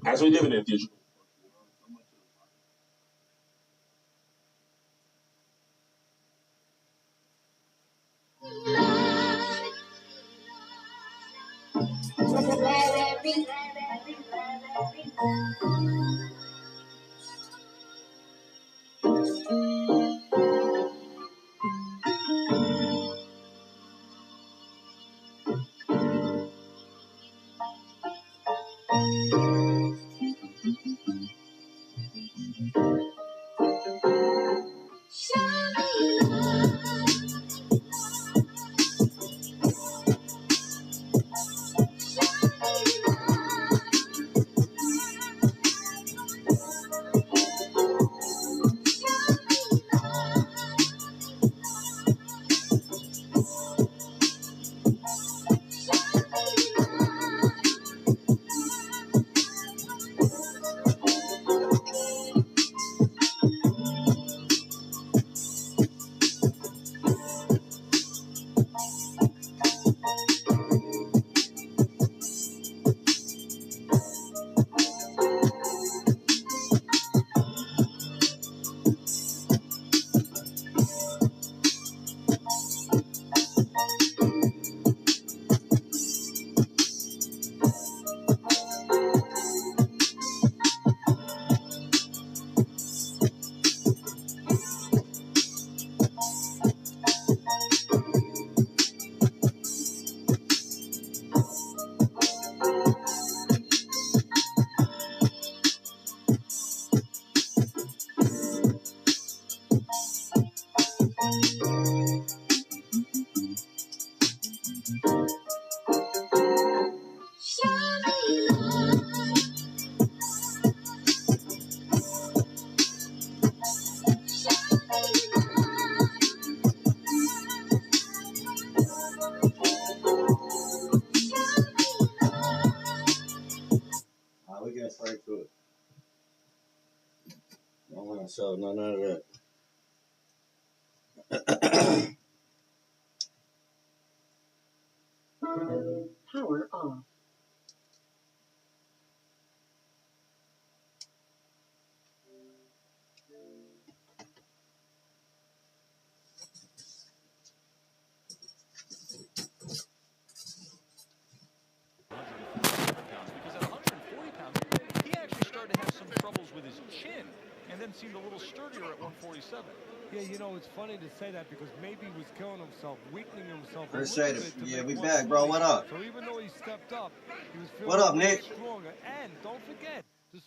As we live in a digital we get straight to it. I don't want to show none of that. Power off. Because at 140 pounds, he actually started to have some troubles with his chin and then seemed a little sturdier at 147. Yeah, you know, it's funny to say that because maybe he was killing himself, weakening himself a Appreciate little it. bit to Yeah, make we 140. back, bro. What up? So even though he stepped up, he was feeling What up, a little Nick? stronger. And don't forget, this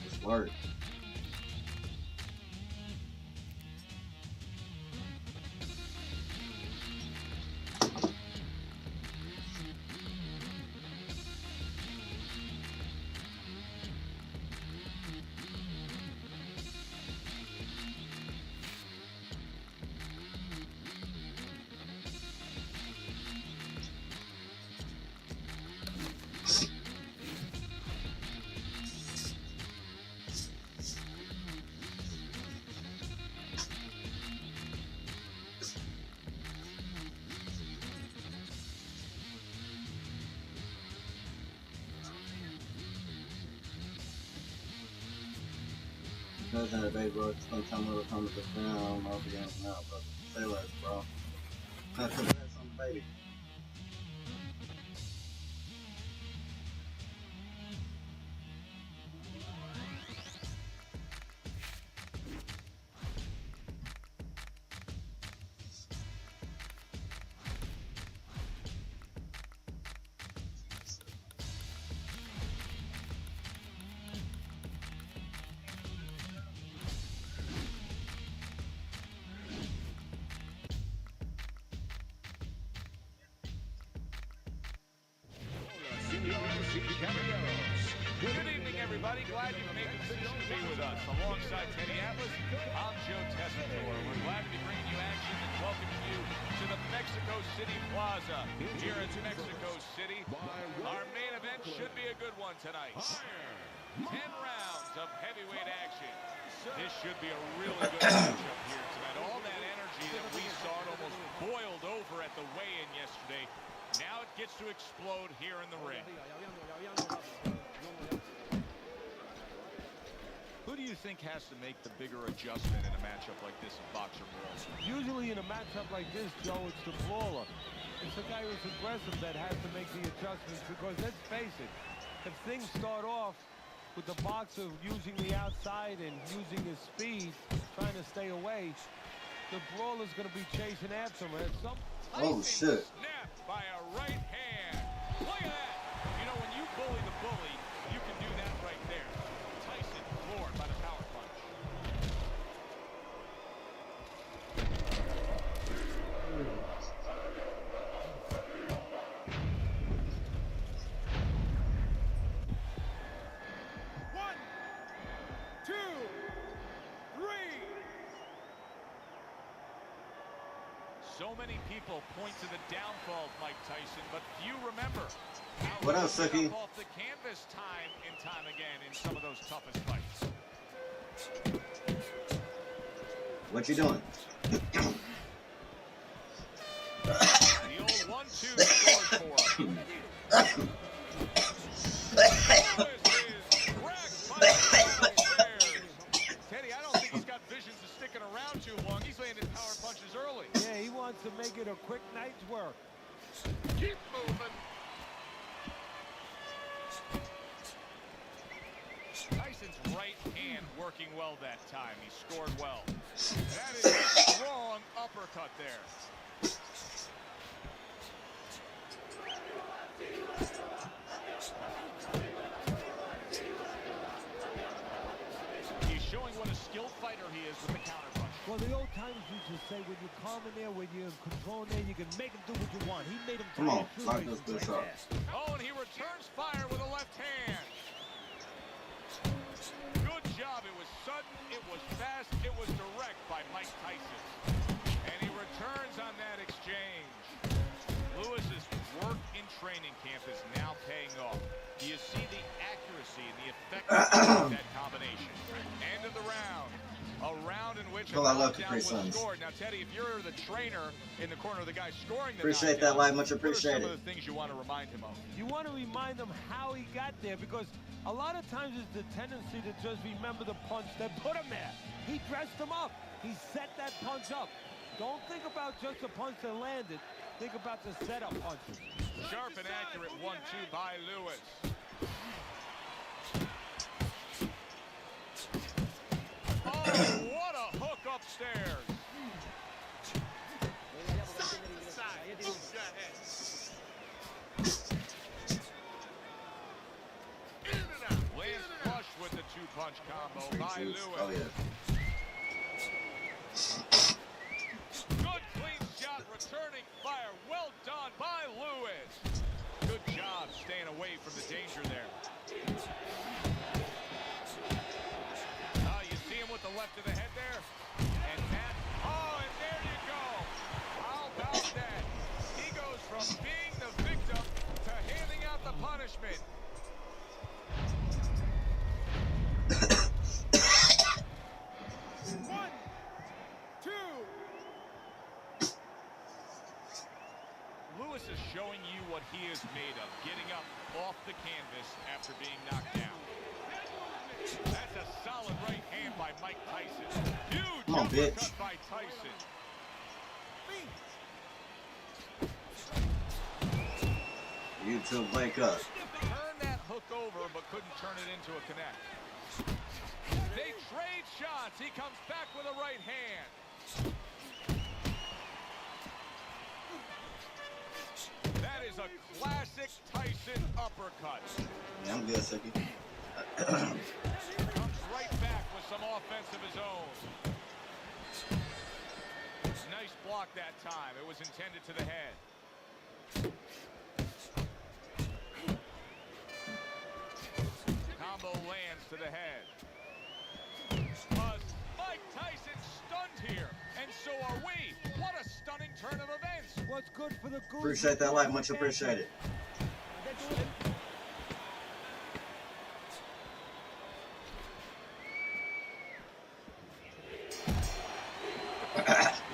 It's work. Nothing that baby bro. Sometime we'll come to the film. I don't know if you're gonna know, but say less, bro. Not to that some baby. Caballeros. Good evening, everybody. Glad you made the decision to be with us. Alongside Teddy Atlas, I'm Joe Tessitore. We're glad to be bringing you action and welcoming you to the Mexico City Plaza here in Mexico City. Our main event should be a good one tonight. 10 rounds of heavyweight action. This should be a really good matchup here tonight. All that energy that we saw, it almost boiled over at the weigh-in yesterday. Now it gets to explode here in the ring. Who do you think has to make the bigger adjustment in a matchup like this in boxer rules? Usually in a matchup like this, Joe, it's the brawler. It's the guy who's aggressive that has to make the adjustments, because let's face it, if things start off with the boxer using the outside and using his speed, trying to stay away, the brawler's going to be chasing after him. And Oh, shit. Snapped by a right hand. Look at that. You know, when you bully the bully, you can do that right there. Tyson floored by the power punch. One, two, three. So many people point to the downfall of Mike Tyson, but few remember how What he up, took Suki? up off the canvas time and time again in some of those toughest fights. What you doing? The old 1-2 scored for him. Teddy, I don't think he's got visions of sticking around too long. He's landing power punches early. yeah, he wants to make it a quick night's work. Keep moving. Tyson's right hand working well that time. He scored well. That is a strong uppercut there. He's showing what a skilled fighter he is with the counterpunch. Well, the old timers used to say, when you're calm in there, when you're in control in there, you can make him do what you want. He made him Come on, try lock to this do bitch right up. there. Oh, and he returns fire with a left hand. Good job. It was sudden, it was fast, it was direct by Mike Tyson. And he returns on that exchange. Lewis's work in training camp is now paying off. Do you see the accuracy and the effectiveness of that combination? End of the round. A round in which Cool, a I love knockdown Capri was Suns. scored. Now, Teddy, if you're the trainer in the corner of the guy scoring the Appreciate knockdown, that, Live. Much what are some appreciated. of the things you want to remind him of? You want to remind him how he got there, because a lot of times it's the tendency to just remember the punch that put him there. He dressed him up. He set that punch up. Don't think about just the punch that landed. Think about the setup punches. Sharp and accurate 1-2 by Lewis. Oh, what a hook upstairs. Lands flush with the two-punch combo by Juice. Lewis. Oh, yeah. Good clean shot, returning fire. Well done by Lewis. Good job staying away from the danger there. You see him with the left of the head there? And Matt, oh, and there you go. How about that? He goes from being the victim to handing out the punishment. One, two. Lewis is showing you what he is made of, getting up off the canvas after being knocked down. That's a solid right hand by Mike Tyson. Huge Come on, uppercut bitch. by Tyson. YouTube, wake up. Turned that hook over, but couldn't turn it into a connect. They trade shots. He comes back with a right hand. That is a classic Tyson uppercut. Yeah, I'm good, Suki. Comes right back with some offense of his own. Nice block that time. It was intended to the head. combo lands to the head. Mike Tyson stunned here, and so are we. What a stunning turn of events. What's good for the goose? Appreciate that like, much appreciated.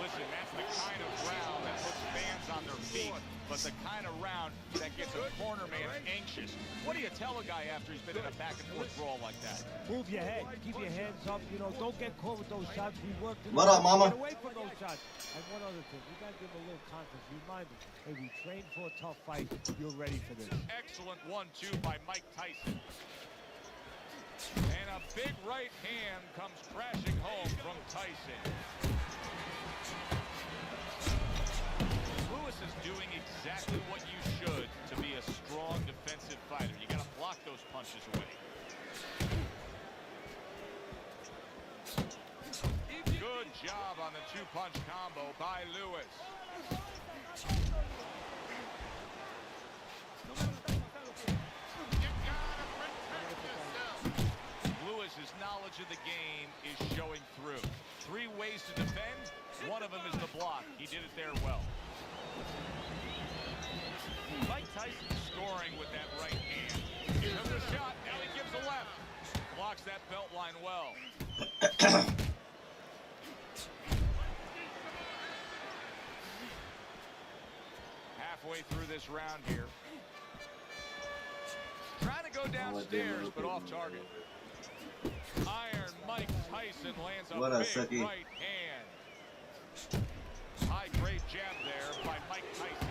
Listen, that's the kind of round that puts fans on their feet, but the kind of round that gets a corner man anxious. What do you tell a guy after he's been in a back-and-forth brawl like that? Move your head. Keep your hands up. You know, don't get caught with those shots. We worked. What up, mama? Get away from those shots. And one other thing, you got to give him a little confidence. Remind him, hey, we trained for a tough fight. You're ready for this. Excellent 1-2 by Mike Tyson. And a big right hand comes crashing home from Tyson. Lewis is doing exactly what you should to be a strong defensive fighter. You got to block those punches away. Good job on the two-punch combo by Lewis. Lewis's knowledge of the game is showing through. 3 ways to defend. One of them is the block. He did it there well. Mike Tyson scoring with that right hand. He took a shot. Now he gives a left. Blocks that belt line well. Halfway through this round here. Trying to go downstairs, but off target. Iron Mike Tyson lands a big right hand. High grade jab there by Mike Tyson.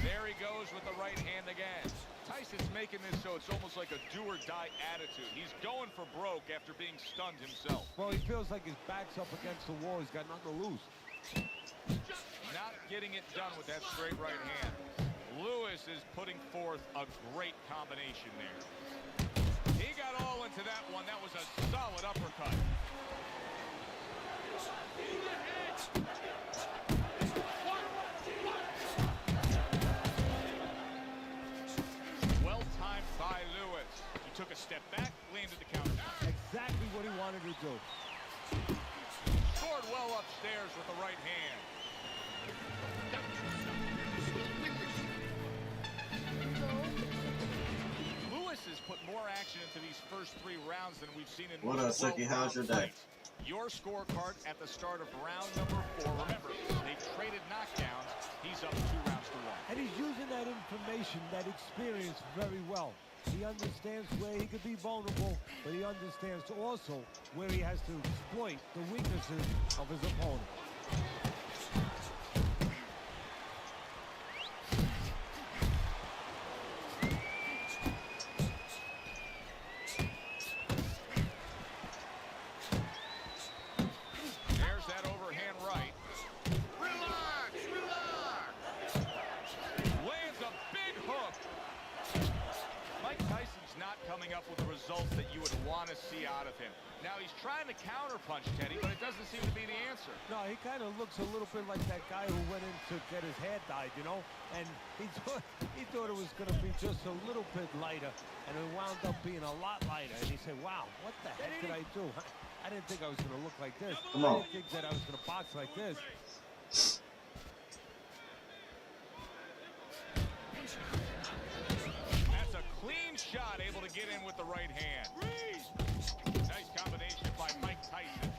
There he goes with the right hand again. Tyson's making this so it's almost like a do-or-die attitude. He's going for broke after being stunned himself. Well, he feels like his back's up against the wall. He's got nothing to lose. Not getting it done with that straight right hand. Lewis is putting forth a great combination there. He got all into that one. That was a solid uppercut. Well timed by Lewis. He took a step back, landed the counter. Exactly what he wanted to do. Scored well upstairs with the right hand. Lewis has put more action into these first 3 rounds than we've seen in What up, Suki? How's your day? Your scorecard at the start of round number 4. Remember, they traded knockdowns. He's up 2 rounds to 1. And he's using that information, that experience very well. He understands where he could be vulnerable, but he understands also where he has to exploit the weaknesses of his opponent. There's that overhand right. Relax, relax. Lands a big hook. Mike Tyson's not coming up with the results that you would want to see out of him. Now he's trying to counterpunch Teddy, but it doesn't seem to be the answer. No, he kind of looks a little bit like that guy who went in to get his hair dyed, you know? And he thought it was going to be just a little bit lighter, and it wound up being a lot lighter. And he said, wow, what the heck did I do? I didn't think I was going to look like this. Come I on. didn't think that I was going to box like this. That's a clean shot, able to get in with the right hand. Nice combination by Mike Tyson.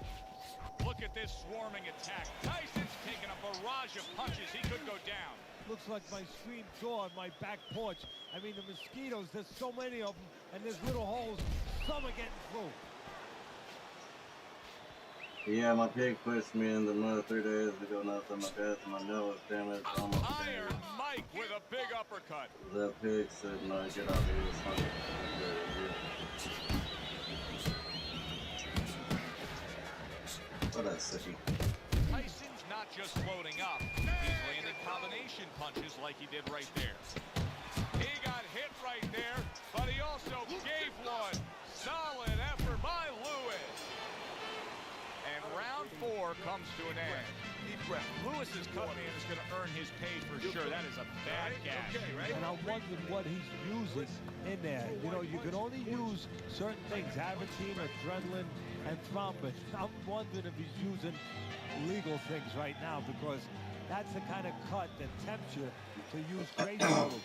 Look at this swarming attack. Tyson's taking a barrage of punches. He could go down. Looks like my screen door on my back porch. I mean, the mosquitoes, there's so many of them, and there's little holes. Some are getting through. Yeah, my pig pushed me in the mud 3 days ago. Now it's on my desk. My nose damaged. Almost Iron Mike with a big uppercut. That pig said, no, get out of here. It's funny. What up, Suki? Tyson's not just loading up. He's landing combination punches like he did right there. He got hit right there, but he also gave one. Solid effort by Lewis. And round 4 comes to an end. Deep breath. Lewis's cut man is going to earn his pay for sure. That is a bad catch. And I'm wondering what he's using in there. You know, you can only use certain things, Aventine, adrenaline, and thrombin. I'm wondering if he's using legal things right now, because that's the kind of cut that tempts you to use crazy mode.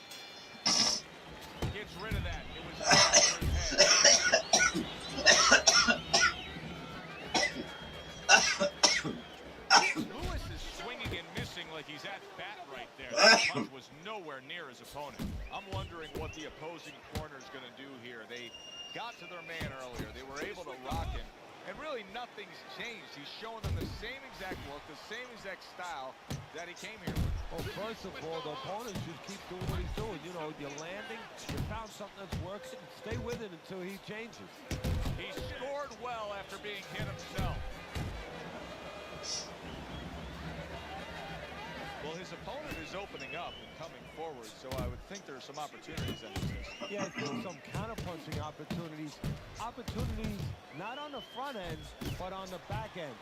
Gets rid of that. It was over his head. Lewis is swinging and missing like he's at bat right there. That punch was nowhere near his opponent. I'm wondering what the opposing corner is going to do here. They got to their man earlier. They were able to rock him. And really nothing's changed. He's showing them the same exact look, the same exact style that he came here with. Well, first of all, the opponent should keep doing what he's doing. You know, you're landing, you found something that's working, stay with it until he changes. He scored well after being hit himself. Well, his opponent is opening up and coming forward, so I would think there's some opportunities in this. Yeah, some counter-punching opportunities. Opportunities not on the front end, but on the back end.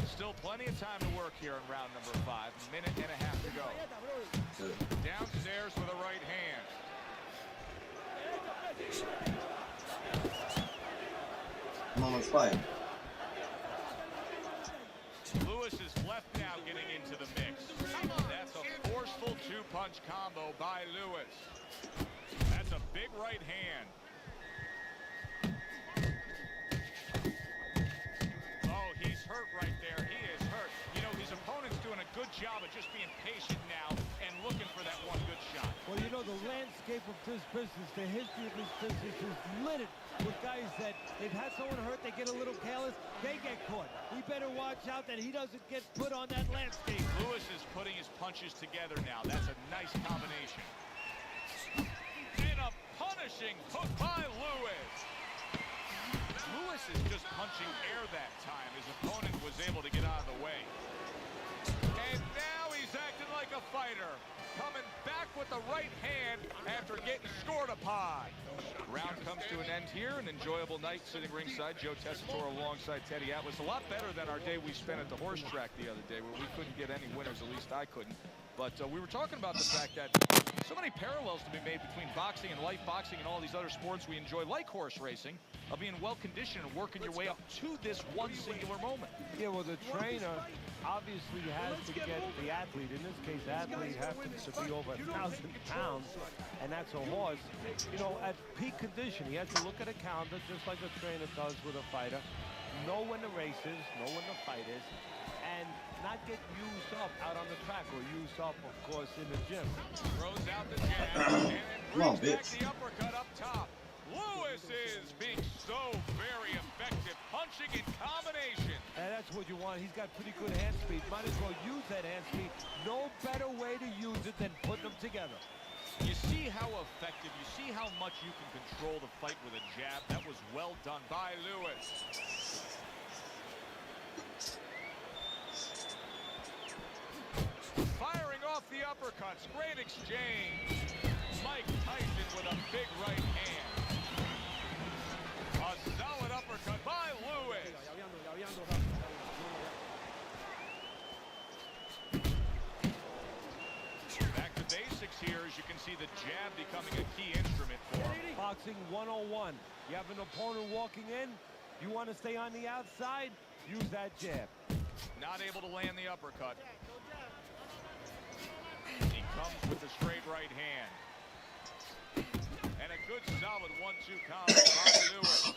Still plenty of time to work here in round number 5. A minute and a half to go. Downstairs with a right hand. Come on, let's fight. Lewis is left now getting into the mix. That's a forceful two-punch combo by Lewis. That's a big right hand. Oh, he's hurt right there. He is hurt. You know, his opponent's doing a good job of just being patient now and looking for that one good shot. Well, you know, the landscape of this business, the history of this business is littered with guys that they've had someone hurt, they get a little careless, they get caught. We better watch out that he doesn't get put on that landscape. Lewis is putting his punches together now. That's a nice combination. And a punishing hook by Lewis. Lewis is just punching air that time. His opponent was able to get out of the way. And now he's acting like a fighter. Coming back with the right hand after getting scored upon. Round comes to an end here. An enjoyable night sitting ringside. Joe Tessitore alongside Teddy Atlas. A lot better than our day we spent at the horse track the other day, where we couldn't get any winners. At least I couldn't. But we were talking about the fact that so many parallels to be made between boxing and life boxing and all these other sports we enjoy, like horse racing, of being well-conditioned and working your way up to this one singular moment. Yeah, well, the trainer obviously has to get the athlete. In this case, the athlete happens to be over 1,000 pounds, and that's a horse. You know, at peak condition, he has to look at a calendar just like a trainer does with a fighter, know when the race is, know when the fight is, and not get used up out on the track, or used up, of course, in the gym. Throws out the jab and then brings back the uppercut up top. Lewis is being so very effective, punching in combination. And that's what you want. He's got pretty good hand speed. Might as well use that hand speed. No better way to use it than putting them together. You see how effective, you see how much you can control the fight with a jab. That was well done by Lewis. Firing off the uppercuts. Great exchange. Mike Tyson with a big right hand. A solid uppercut by Lewis. Back to basics here, as you can see the jab becoming a key instrument for him. Boxing 101. You have an opponent walking in. You want to stay on the outside? Use that jab. Not able to land the uppercut. He comes with the straight right hand. And a good solid 1-2 combo by Lewis.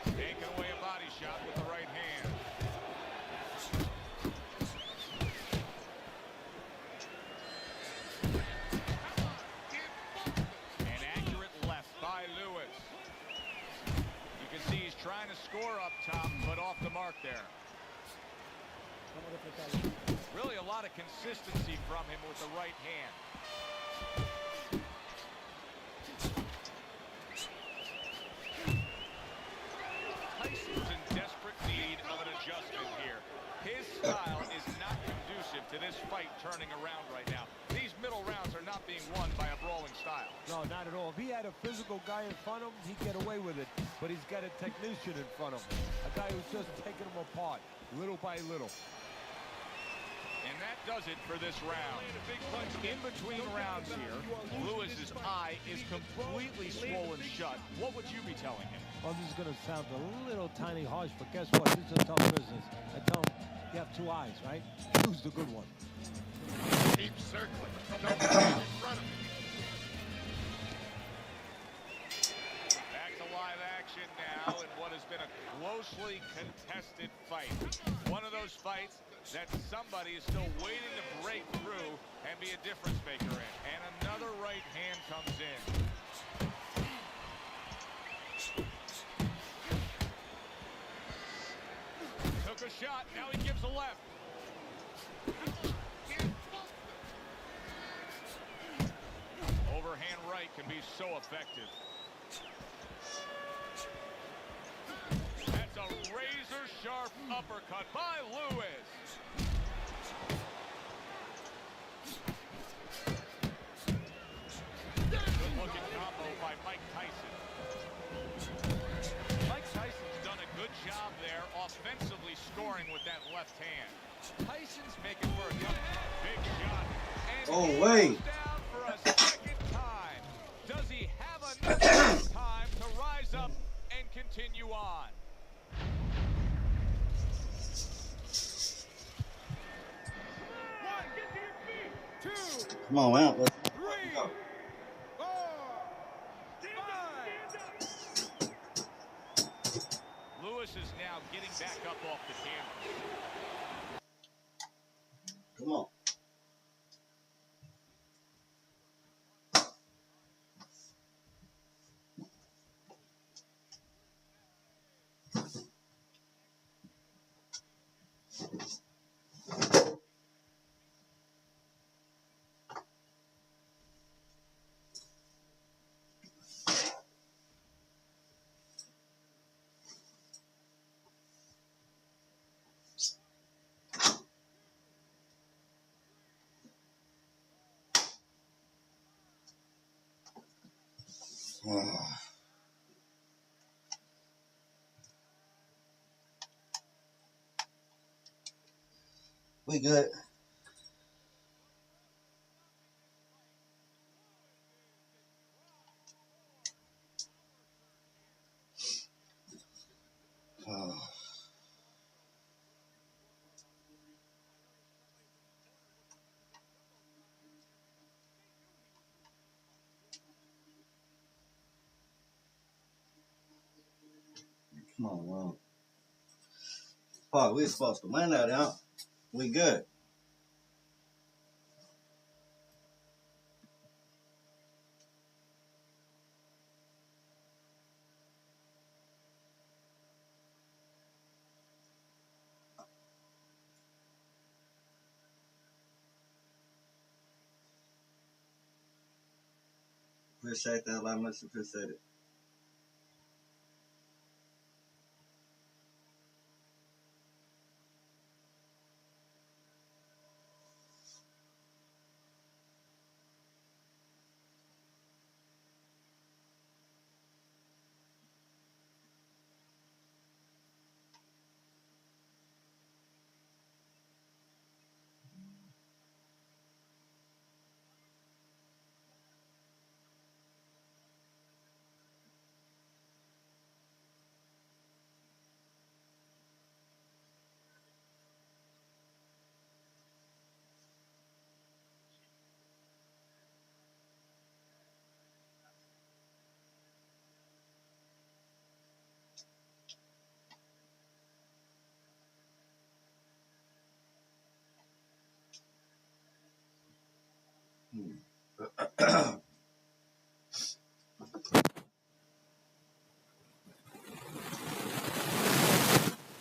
Taking away a body shot with the right hand. An accurate left by Lewis. You can see he's trying to score up top, but off the mark there. Really a lot of consistency from him with the right hand. Tyson's in desperate need of an adjustment here. His style is not conducive to this fight turning around right now. These middle rounds are not being won by a brawling style. No, not at all. If he had a physical guy in front of him, he'd get away with it. But he's got a technician in front of him. A guy who's just taking him apart, little by little. And that does it for this round. In between rounds here, Lewis's eye is completely swollen shut. What would you be telling him? Well, this is going to sound a little tiny harsh, but guess what? This is a tough business. I tell him, you have two eyes, right? Choose the good one. Keep circling. Don't get in front of him. Back to live action now in what has been a closely contested fight. One of those fights that somebody is still waiting to break through and be a difference maker in. And another right hand comes in. Took a shot, now he gives a left. Overhand right can be so effective. That's a razor-sharp uppercut by Lewis. Good-looking combo by Mike Tyson. Mike Tyson's done a good job there offensively scoring with that left hand. Tyson's making for a big shot. And Oh, he wait. goes down for a second time. Does he have enough time to rise up and continue on? Come on, man. Let's go. Lewis is now getting back up off the canvas. Come on. We good. Come on, man. Fuck, we supposed to win that out. We good. Appreciate that. I much appreciate it.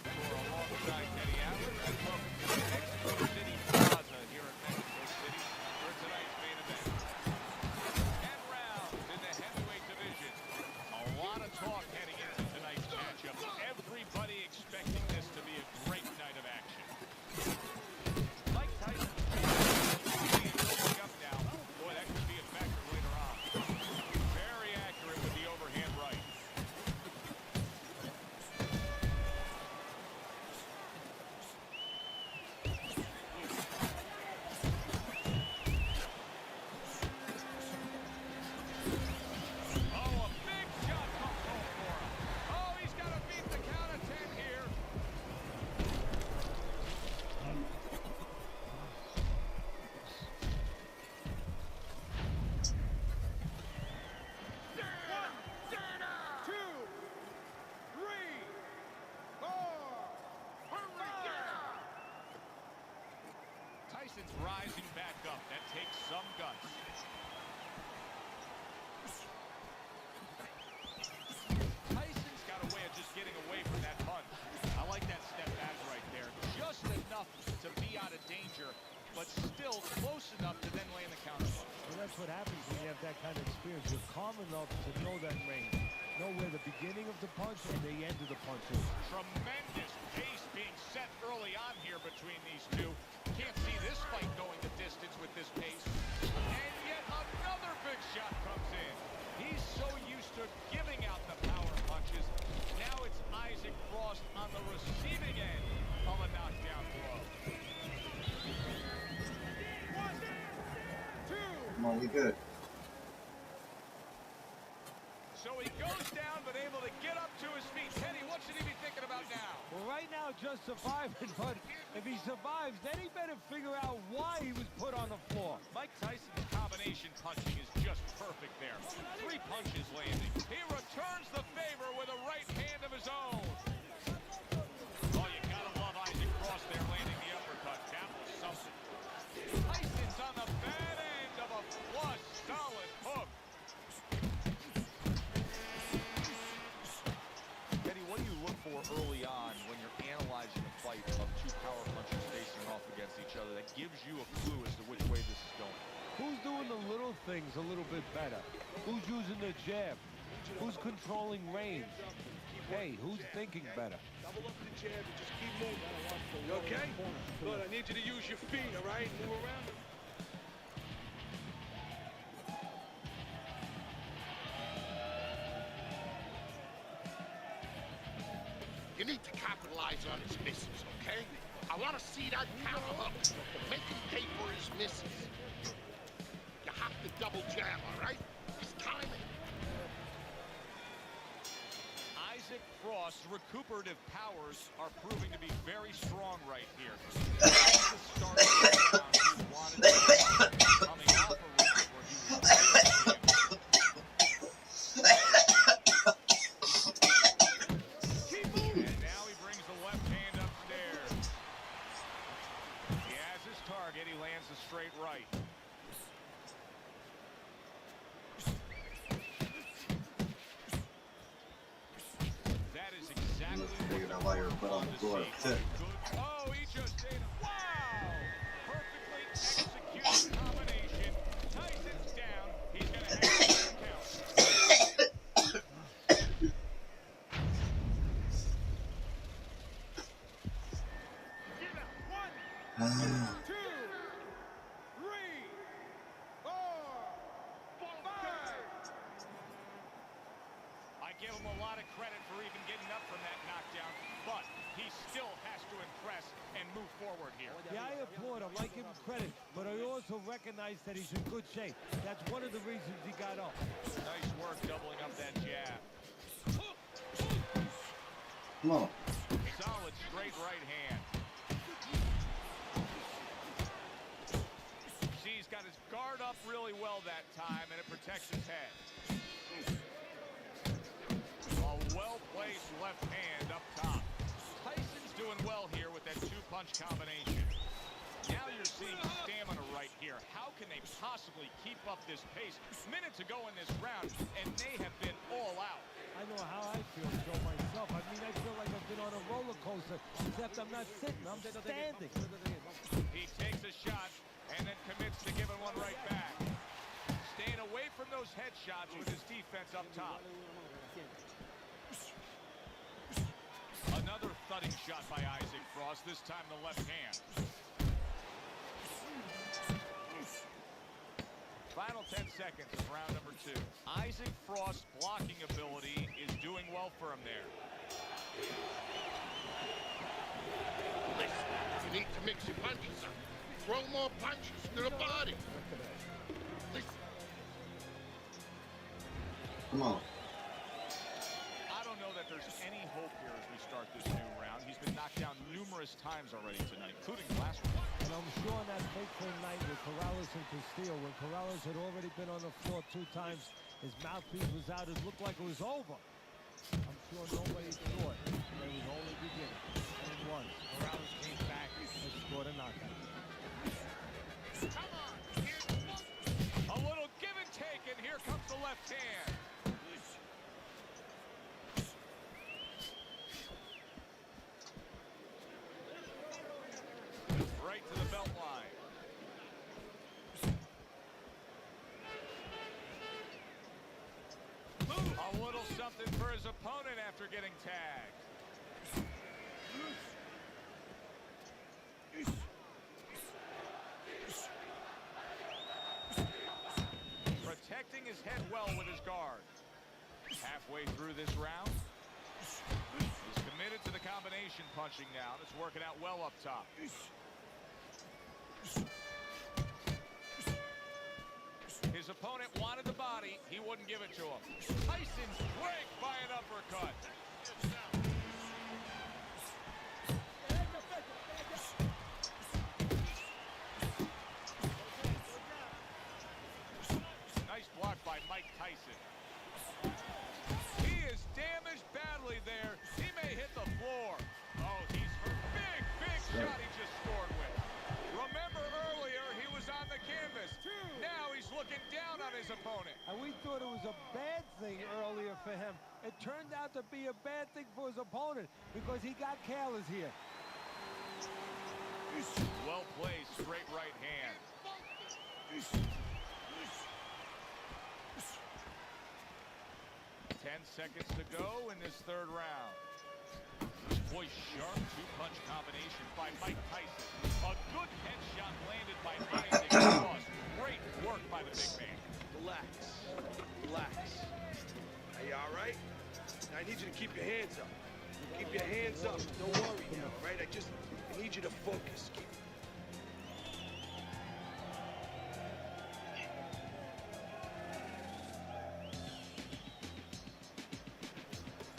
Alongside Teddy Atlas, and welcome to Mexico City Plaza here in Mexico City for tonight's main event. 10 rounds in the heavyweight division. A lot of talk heading into tonight's matchup. Everybody expecting this to be a great night of action. Mike Tyson coming up now. Boy, out of danger, but still close enough to then land the counter punch. Well, that's what happens when you have that kind of experience. You're calm enough to know that range. Know where the beginning of the punch and the end of the punch is. Tremendous pace being set early on here between these two. Can't see this fight going the distance with this pace. And yet another big shot comes in. He's so used to giving out the power punches. Now it's Isaac Frost on the receiving end of a knockdown throw. Come on, we good. So he goes down, but able to get up to his feet. Teddy, what should he be thinking about now? Well, right now, just surviving, but if he survives, then he better figure out why he was put on the floor. Mike Tyson's combination punching is just perfect there. 3 punches landing. He returns the favor with a right hand of his own. Oh, you gotta love Isaac Frost there landing the uppercut. That was something. Tyson's on the bad end of a flush, solid hook. Eddie, what do you look for early on when you're analyzing a fight of 2 power punchers facing off against each other that gives you a clue as to which way this is going? Who's doing the little things a little bit better? Who's using the jab? Who's controlling range? Hey, who's thinking better? Double up the jab and just keep moving. You okay? Good. I need you to use your feet, all right? Move around. You need to capitalize on his misses, okay? I want to see that counter hook. Make him pay for his misses. You have to double jab, all right? Just time it. Isaac Frost's recuperative powers are proving to be very strong right here. That's the start of the round he wanted to coming off a round where he was and now he brings the left hand upstairs. He has his target. He lands a straight right. That is exactly Figured out why you were put on the floor. Oh, he just did. Wow! Perfectly executed combination. Tyson's down. He's going to have to count. I give him a lot of credit for even getting up from that knockdown, but he still has to impress and move forward here. Yeah, I applaud him. I give him credit, but I also recognize that he's in good shape. That's one of the reasons he got up. Nice work doubling up that jab. Come on. Solid straight right hand. See, he's got his guard up really well that time, and it protects his head. A well-placed left hand up top. Tyson's doing well here with that 2-punch combination. Now you're seeing stamina right here. How can they possibly keep up this pace? Minutes ago in this round, and they have been all out. I know how I feel, Joe, myself. I mean, I feel like I've been on a roller coaster, except I'm not sitting, I'm standing. He takes a shot and then commits to giving one right back. Staying away from those headshots with his defense up top. Another thudding shot by Isaac Frost, this time the left hand. Final 10 seconds of round number 2. Isaac Frost's blocking ability is doing well for him there. Listen, you need to mix your punches up. Throw more punches to the body. Listen. Come on. I don't know that there's any hope here as we start this new round. He's been knocked down numerous times already tonight, including last round. And I'm sure on that fateful night with Corrales and Castillo, when Corrales had already been on the floor 2 times, his mouthpiece was out, it looked like it was over. I'm sure nobody thought that it was only beginning. And it was. Corrales came back and scored a knockout. Come on, a little give and take, and here comes the left hand. Right to the A little something for his opponent after getting tagged. Protecting his head well with his guard. Halfway through this round, he's committed to the combination punching now. It's working out well up top. His opponent wanted the body. He wouldn't give it to him. Tyson's break by an uppercut. Nice block by Mike Tyson. He is damaged badly there. He may hit the floor. Oh, he's hurt. Big shot he just scored with. Remember earlier, he was on the canvas. Now he's looking down on his opponent. And we thought it was a bad thing earlier for him. It turned out to be a bad thing for his opponent because he got careless here. Well placed, straight right hand. 10 seconds to go in this third round. Boy, sharp two-punch combination by Mike Tyson. A good headshot landed by Isaac Cross. Great work by the big man. Relax. Are you all right? Now, I need you to keep your hands up. Keep your hands up. Don't worry now, all right? I need you to focus.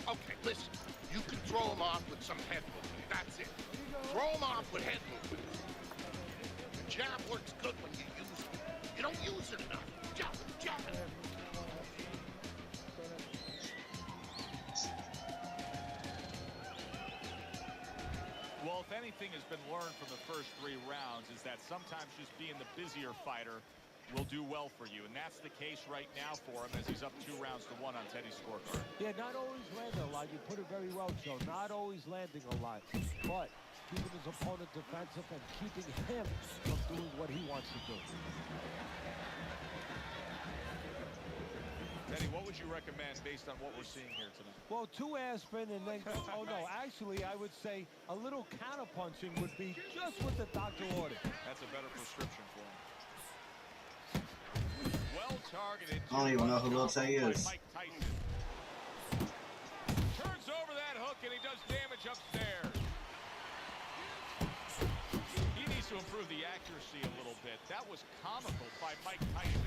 Okay, listen. You can throw him off with some head movement. That's it. Throw him off with head movement. The jab works good when you use it. You don't use it enough. Jab. Well, if anything has been learned from the first 3 rounds is that sometimes just being the busier fighter will do well for you. And that's the case right now for him as he's up 2-1 on Teddy's scorecard. Yeah, not always landing a lot. You put it very well, Joe. Not always landing a lot. But keeping his opponent defensive and keeping him from doing what he wants to do. Teddy, what would you recommend based on what we're seeing here tonight? Well, 2 aspirin and then, oh no, actually I would say a little counter-punching would be just what the doctor ordered. That's a better prescription for him. Well targeted. I don't even know who Lil Tay is. Mike Tyson. Turns over that hook and he does damage upstairs. He needs to improve the accuracy a little bit. That was comical by Mike Tyson.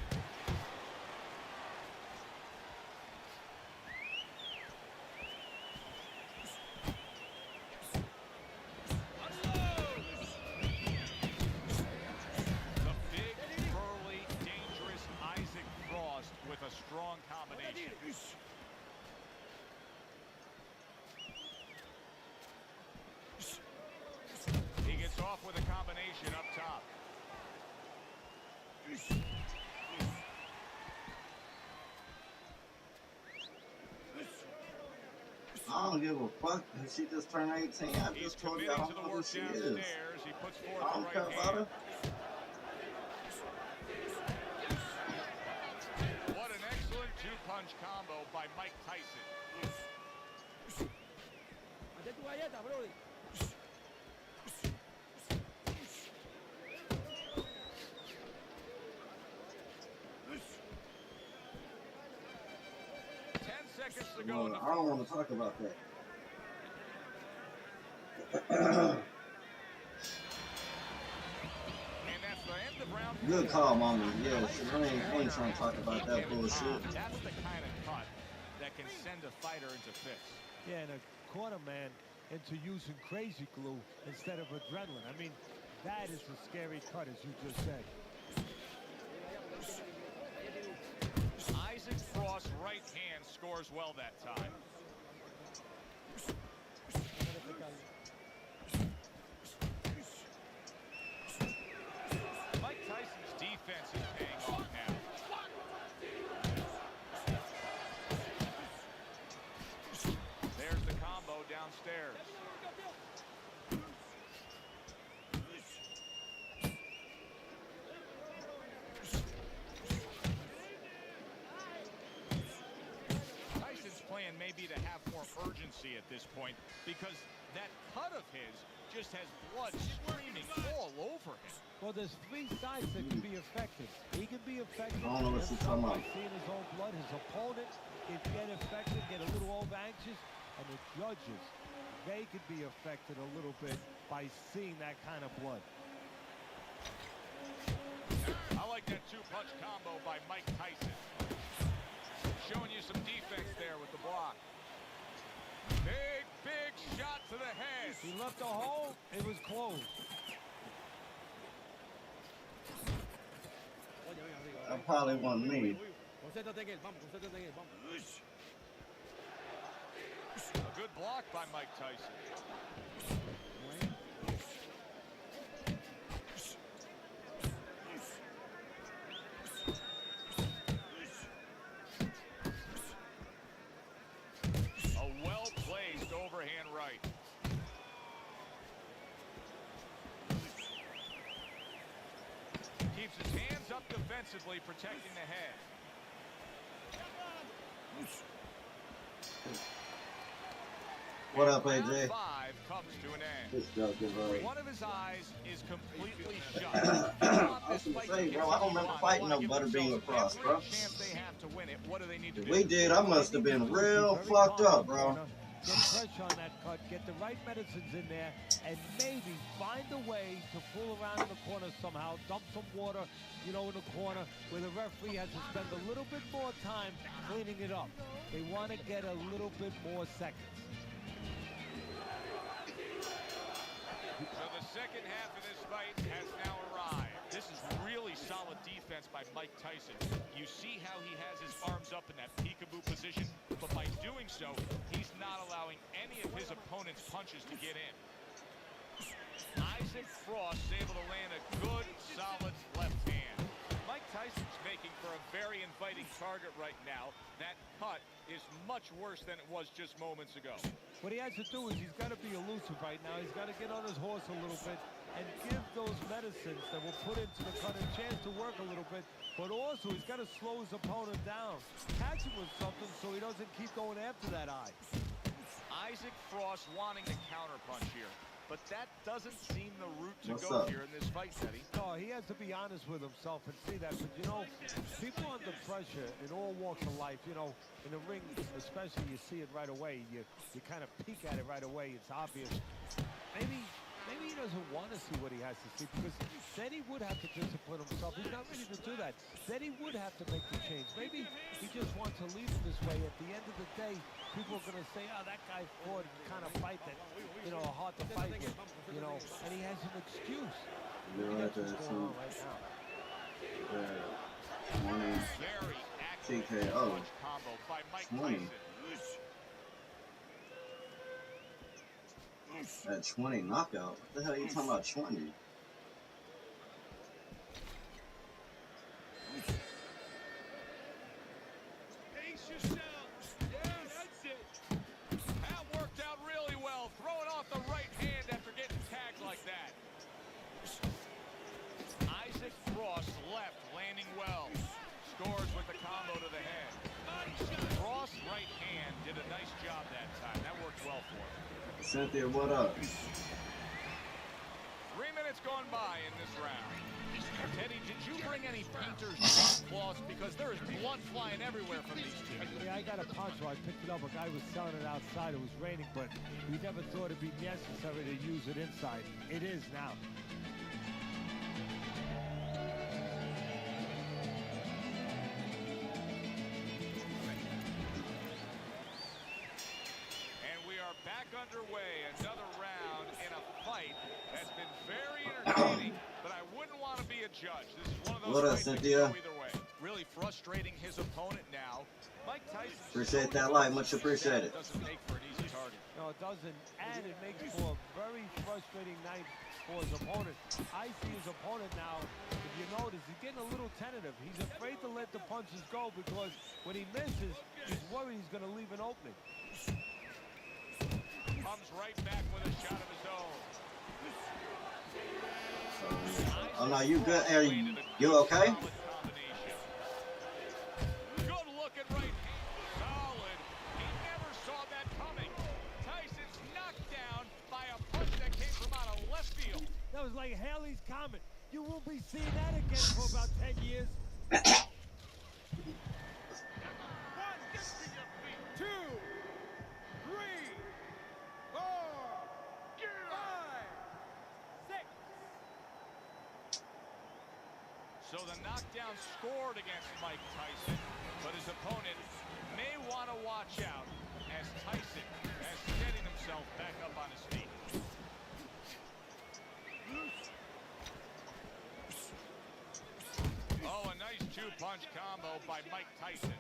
Strong combination. He gets off with a combination up top. I don't give a fuck. She just turned 18. I just told you how old she is. He puts forth I don't care about her. What an excellent two-punch combo by Mike Tyson. 10 seconds to go in the I don't want to talk about that. And that's the end of round 4. Good call, mommy. Yeah, I ain't trying to talk about that bullshit. That's the kind of cut that can send a fighter into fits. Yeah, and a corner man into using crazy glue instead of adrenaline. I mean, that is a scary cut, as you just said. Isaac Frost, right hand, scores well that time. Mike Tyson's defense is paying off now. There's the combo downstairs. plan may be to have more urgency at this point because that cut of his just has blood streaming all over him. Well, there's three sides that can be affected. He can be affected I don't know what she's talking about. by seeing his own blood. His opponent can get affected, get a little over anxious, and the judges, they could be affected a little bit by seeing that kind of blood. I like that two-punch combo by Mike Tyson. Showing you some defense there with the block. Big, big shot to the head. He left a hole, it was closed. That probably wasn't me. A good block by Mike Tyson. A well-placed overhand right. Keeps his hands up defensively, protecting the head. What up, Round AJ? 5 comes to an end. This joke is One of his eyes is completely shut. I was gonna say, bro, I don't remember fighting no Butterbean lacrosse, bro. They have to win it. What do they need to If do? we did, I must have been real fucked up, bro. Get pressure on that cut, get the right medicines in there, and maybe find a way to fool around in the corner somehow, dump some water, you know, in the corner where the referee has to spend a little bit more time cleaning it up. They want to get a little bit more seconds. So the second half of this fight has now arrived. This is really solid defense by Mike Tyson. You see how he has his arms up in that peekaboo position, but by doing so, he's not allowing any of his opponent's punches to get in. Isaac Frost is able to land a good, solid left hand. Mike Tyson's making for a very inviting target right now. That cut is much worse than it was just moments ago. What he has to do is he's got to be elusive right now. He's got to get on his horse a little bit and give those medicines that will put into the cut a chance to work a little bit. But also, he's got to slow his opponent down. Catch him with something so he doesn't keep going after that eye. Isaac Frost wanting to counterpunch here, but that doesn't seem the route to What's go up? here in this fight, Teddy. No, he has to be honest with himself and see that. But, you know, people under pressure in all walks of life, you know, in the ring especially, you see it right away. You kind of peek at it right away. It's obvious. Maybe he doesn't want to see what he has to see because then he would have to discipline himself. He's not ready to do that. Then he would have to make the change. Maybe he just wants to leave it this way. At the end of the day, people are going to say, oh, that guy fought kind of fight that, you know, hard to fight with, you know, and he has an excuse. You're right That's there, what's too. going on right now. Morning. Very active TKO. punch combo by Mike 20. Tyson. At 20 knockout. What the hell are you talking about 20? Pace yourself. Yeah, that's it. That worked out really well, throwing off the right hand after getting tagged like that. Isaac Frost left, landing well. Scores with the combo to the head. Frost's right hand did a nice job that time. That worked well for him. Cynthia, what up? 3 minutes gone by in this round. Teddy, did you bring any painter's cloths? Because there is blood flying everywhere from these two. Yeah, I got a poncho. I picked it up. A guy was selling it outside. It was raining, but we never thought it'd be necessary to use it inside. It is now. And we are back underway. Another round in a fight that's been very entertaining, but I wouldn't want to be a judge. This is one of those What up, fights that can Cynthia? go either way. Really frustrating his opponent now. Mike Tyson. Appreciate that like, much appreciated. Doesn't make for an easy target. No, it doesn't. And it makes for a very frustrating night for his opponent. I see his opponent now, if you notice, he's getting a little tentative. He's afraid to let the punches go because when he misses, he's worried he's going to leave an opening. Comes right back with a shot of his own. Oh no, you good? Are you okay? Good looking right hand. Solid. He never Haley's Comet. You won't be seeing that again for about 10 years. 1, get to your feet. 2, 3, 4, Get up. 5, 6. So the knockdown scored against Mike Tyson, but his opponent may want to watch out as Tyson has steadied himself back up on his feet. Oh, a nice two-punch combo by Mike Tyson.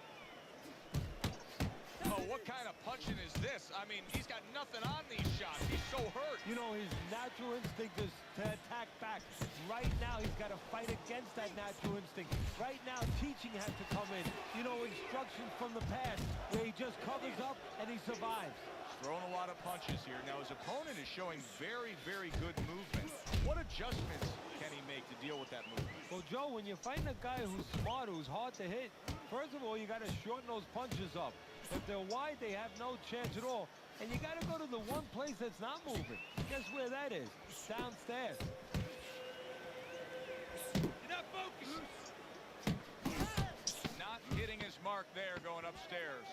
Oh, what kind of punching is this? I mean, he's got nothing on these shots. He's so hurt. You know, his natural instinct is to attack back. Right now, he's got to fight against that natural instinct. Right now, teaching has to come in. You know, instructions from the past where he just covers up and he survives. Throwing a lot of punches here. Now, his opponent is showing very, very good movement. What adjustments can he make to deal with that movement? Well, Joe, when you're fighting a guy who's smart, who's hard to hit, first of all, you got to shorten those punches up. If they're wide, they have no chance at all. And you got to go to the one place that's not moving. Guess where that is? Downstairs. You're not focused. Not hitting his mark there going upstairs.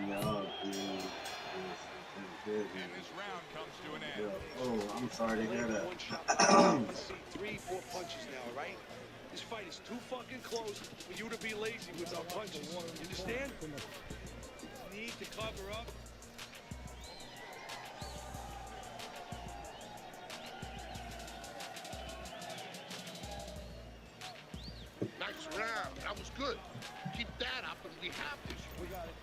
No, dude. And this round comes to an end. Oh, I'm sorry to hear Land that. one shot. Let's see 3, 4 punches now, right? This fight is too fucking close for you to be lazy with our punches. You understand? Need to cover up. Nice round. That was good. Keep that up and we have this. We got it.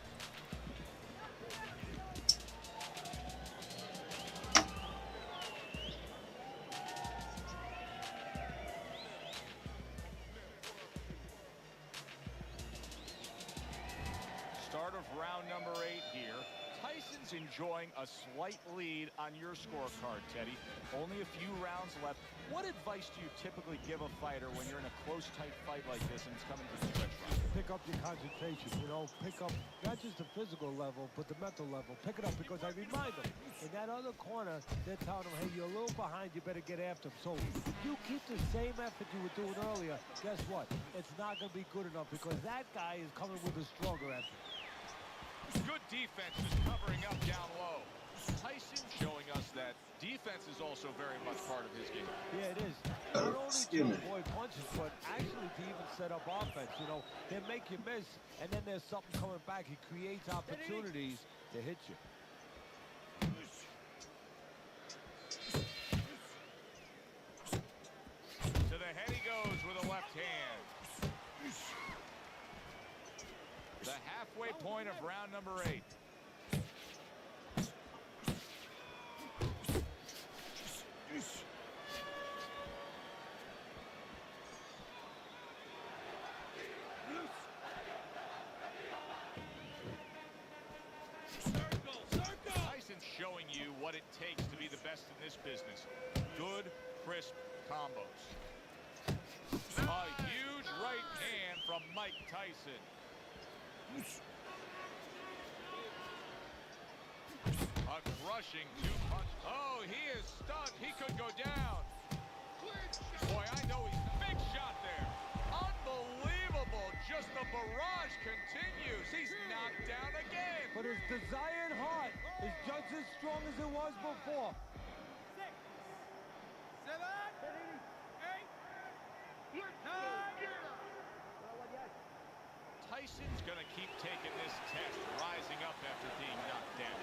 Start of round number 8 here. Tyson's enjoying a slight lead on your scorecard, Teddy. Only a few rounds left. What advice do you typically give a fighter when you're in a close, tight fight like this and it's coming to the stretch round? Pick up your concentration, you know, pick up not just the physical level, but the mental level. Pick it up because I remind them, in that other corner, they're telling them, hey, you're a little behind, you better get after them. So you keep the same effort you were doing earlier, guess what? It's not going to be good enough because that guy is coming with a stronger effort. Good defense is covering up down low. Tyson showing us that defense is also very much part of his game. Yeah, it is. Not only to avoid punches, but actually to even set up offense. You know, they make you miss, and then there's something coming back. He creates opportunities to hit you. To the head he goes with a left hand. The halfway point of round number 8. Tyson's showing you what it takes to be the best in this business. Good, crisp combos. A huge right hand from Mike Tyson. A crushing two-punch. Oh, he is stunned. He could go down. Boy, I know he's big shot there. Unbelievable. Just the barrage continues. He's knocked down again. But his desired heart is just as strong as it was before. 6, 7, 8, 9. Tyson's going to keep taking this test, rising up after being knocked down.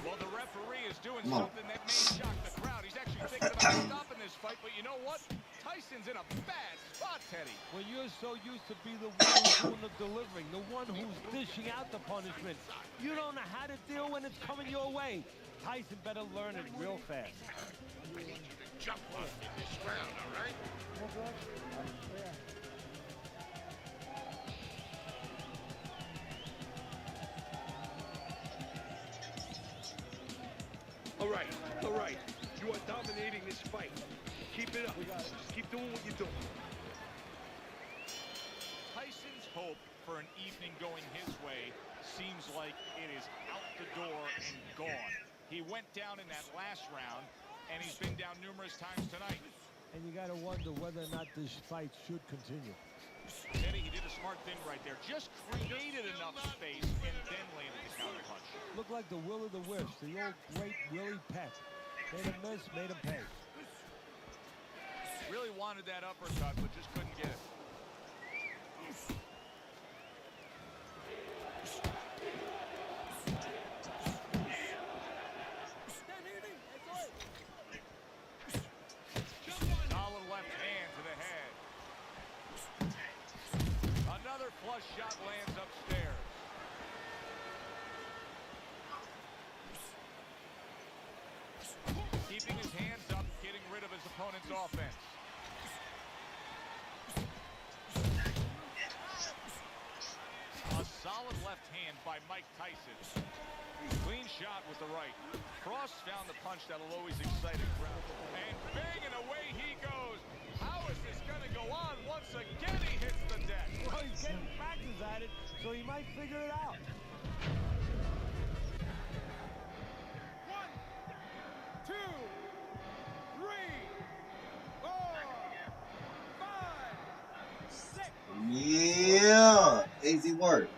Well, the referee is doing something that may shock the crowd. He's actually thinking about stopping this fight, but you know what? Tyson's in a bad spot, Teddy. When you're so used to be the one who's doing the delivering, the one who's dishing out the punishment, you don't know how to deal when it's coming your way. Tyson better learn it real fast. I need you to jump on in this round, all right? All right. You are dominating this fight. Keep it up. Just keep doing what you're doing. Tyson's hope for an evening going his way seems like it is out the door and gone. He went down in that last round, and he's been down numerous times tonight. And you got to wonder whether or not this fight should continue. Teddy, he did a smart thing right there. Just created enough space and then landed the counter punch. Looked like the will of the wisp, the old great Willie Pep. Made him miss, made him pay. Really wanted that uppercut, but just couldn't get it. Solid left hand to the head. Another flush shot lands upstairs. Keeping his hands up, getting rid of his opponent's offense. A solid left hand by Mike Tyson. Clean shot with the right. Cross found the punch that'll always excite a crowd. And banging away he goes. How is this going to go on? Once again he hits the deck. Well, he's getting practice at it, so he might figure it out. 1, 2, 3, 4, 5, 6, Yeah, easy work.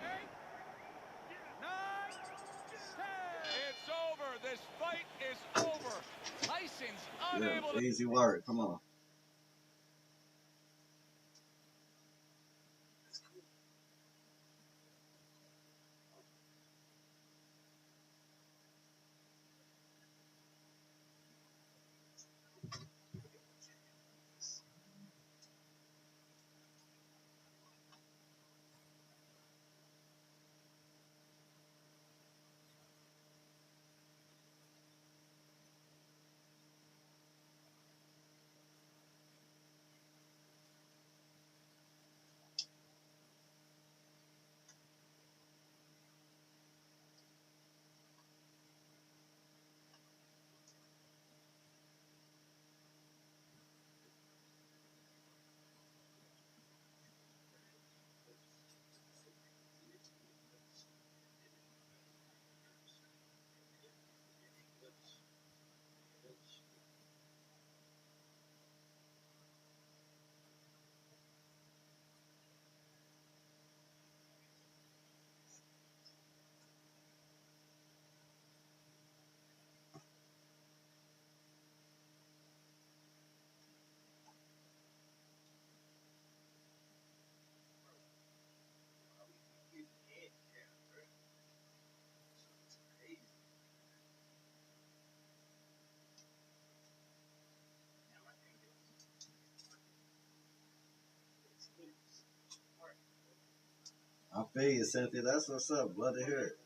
9, 10. It's over. This fight is over. Tyson's unable Yeah, to... easy work. Come on. I feel you, Cynthia. That's what's up. Glad to hear it.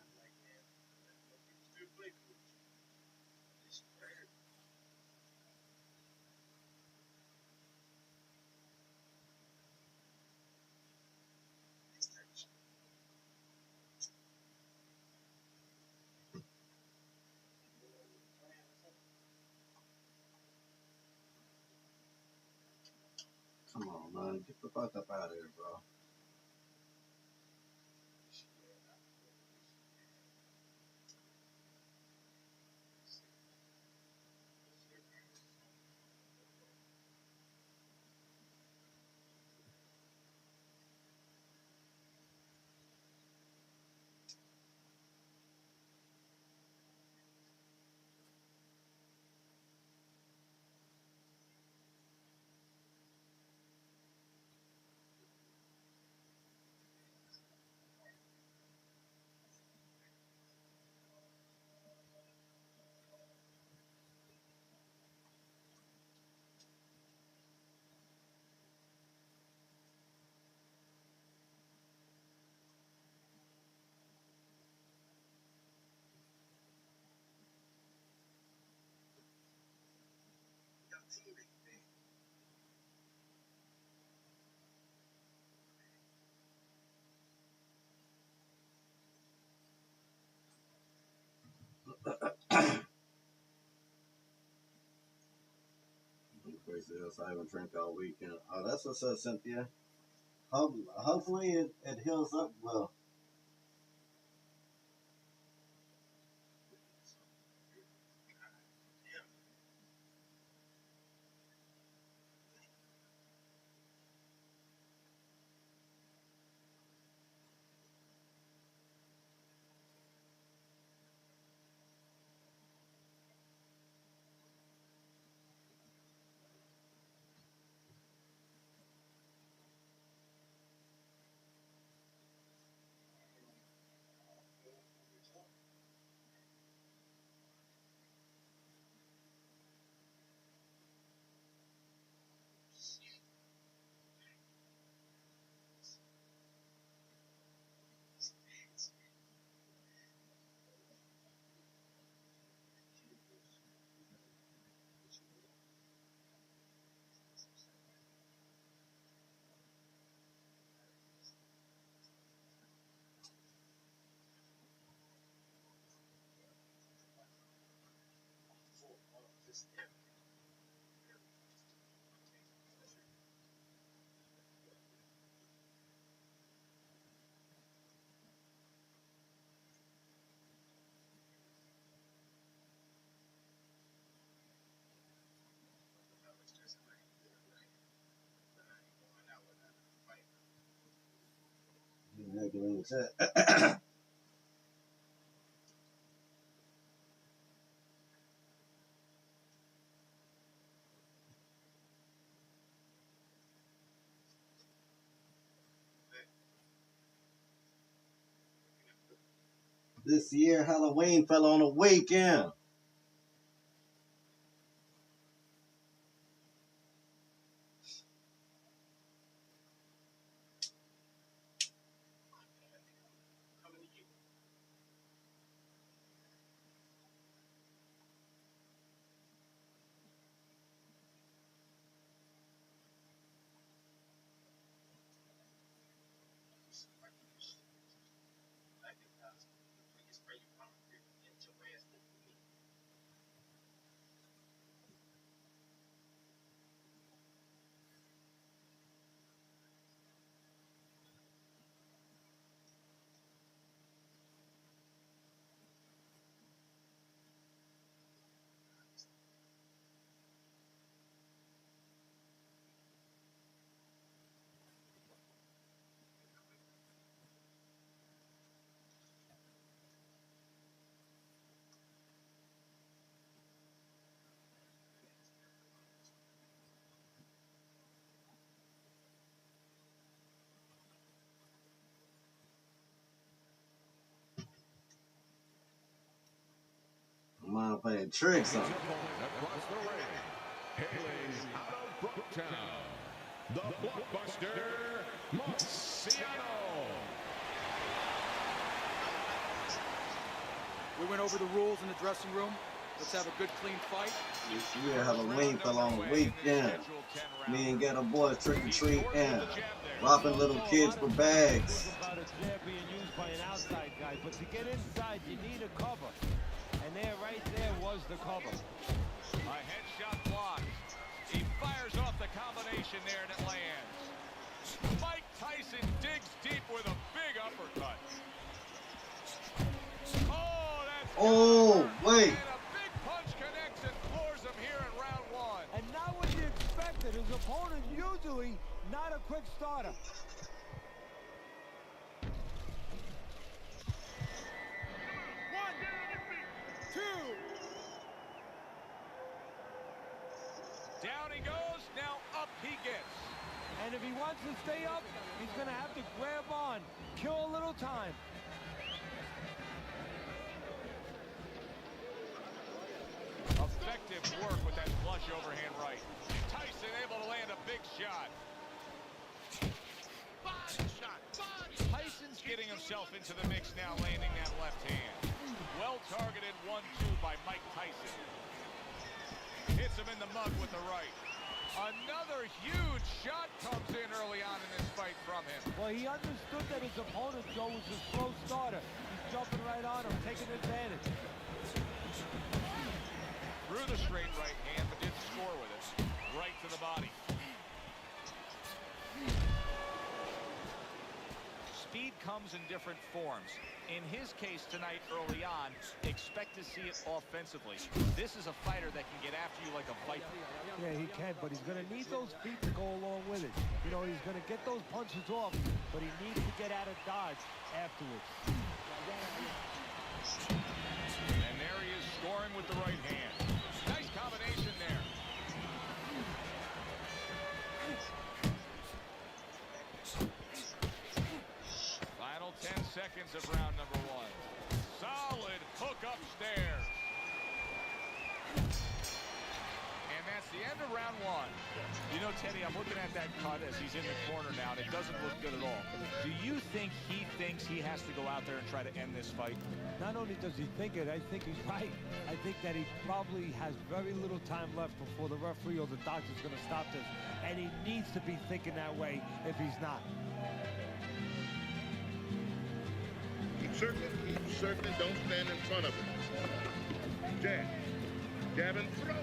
Come on, man. Get the fuck up out of here, bro. Crazy else. I haven't drank all weekend. Oh, that's what's up, Cynthia. Hopefully it heals up well. Yeah, get in the chat. This year, Halloween fell on a weekend. I'm playing tricks on. Across the ring, hailing out of Brooktown, the blockbuster Marciano. We went over the rules in the dressing room. Let's have a good, clean fight. This year, Halloween fell on a weekend. Me and Ghetto Boys trick or treat and robbing little kids for bags. About a jab being used by an outside guy, but to get inside, you need a cover. And there, right there, was the cover. A headshot blocked. He fires off the combination there and it lands. Mike Tyson digs deep with a big uppercut. Oh, that's Oh, wait. and a big punch connects and floors him here in round one. And not what you expected. His opponent usually not a quick starter. Down he goes, now up he gets. And if he wants to stay up, he's going to have to grab on, kill a little time. Effective work with that flush overhand right. Tyson able to land a big shot. Body shot, body. Tyson's getting himself into the mix now, landing that left hand. Well targeted 1-2 by Mike Tyson. Hits him in the mug with the right. Another huge shot comes in early on in this fight from him. Well, he understood that his opponent, Joe, was a slow starter. He's jumping right on him, taking advantage. Threw the straight right hand, but didn't score with it. Right to the body. Speed comes in different forms. In his case tonight early on, expect to see it offensively. This is a fighter that can get after you like a viper. Yeah, he can, but he's going to need those feet to go along with it. You know, he's going to get those punches off, but he needs to get out of dodge afterwards. And there he is scoring with the right hand. Nice combination there. Final 10 seconds of round number one. Solid hook upstairs. And that's the end of round one. You know, Teddy, I'm looking at that cut as he's in the corner now, and it doesn't look good at all. Do you think he thinks he has to go out there and try to end this fight? Not only does he think it, I think he's right. I think that he probably has very little time left before the referee or the doctor's going to stop this. And he needs to be thinking that way if he's not. Keep circling, don't stand in front of him. Jab. Jab and throw.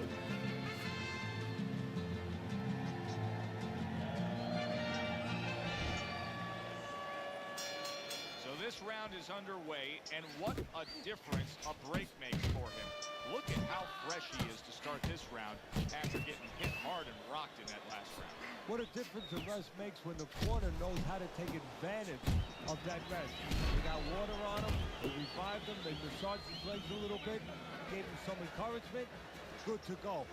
So this This round is underway, and what a difference a break makes for him. Look at how fresh he is to start this round after getting hit hard and rocked in that last round. What a difference a rest makes when the corner knows how to take advantage of that rest. They got water on him, they revived him, they massaged his legs a little bit, gave him some encouragement. Good to go.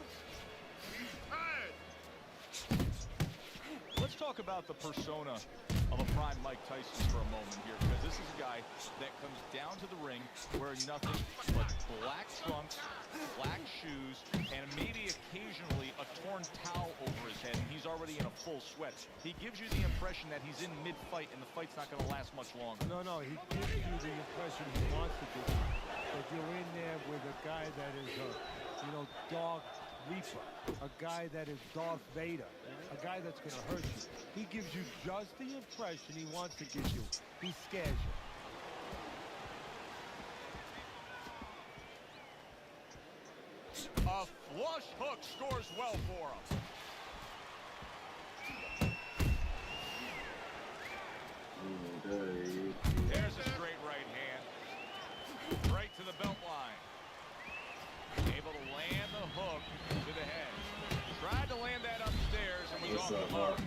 Let's talk about the persona of a prime Mike Tyson for a moment here, because this is a guy that comes down to the ring wearing nothing but black trunks, black shoes, and maybe occasionally a torn towel over his head, and he's already in a full sweat. He gives you the impression that he's in mid-fight, and the fight's not going to last much longer. No, he gives you the impression he wants to do. But you're in there with a guy that is a, Dark Reaper, a guy that is Darth Vader, a guy that's going to hurt you. He gives you just the impression he wants to give you. He scares you. A flush hook scores well for him. There's a straight right hand. Right to the belt line. Able to land the hook to the head. Tried to land that upstairs and was off the mark.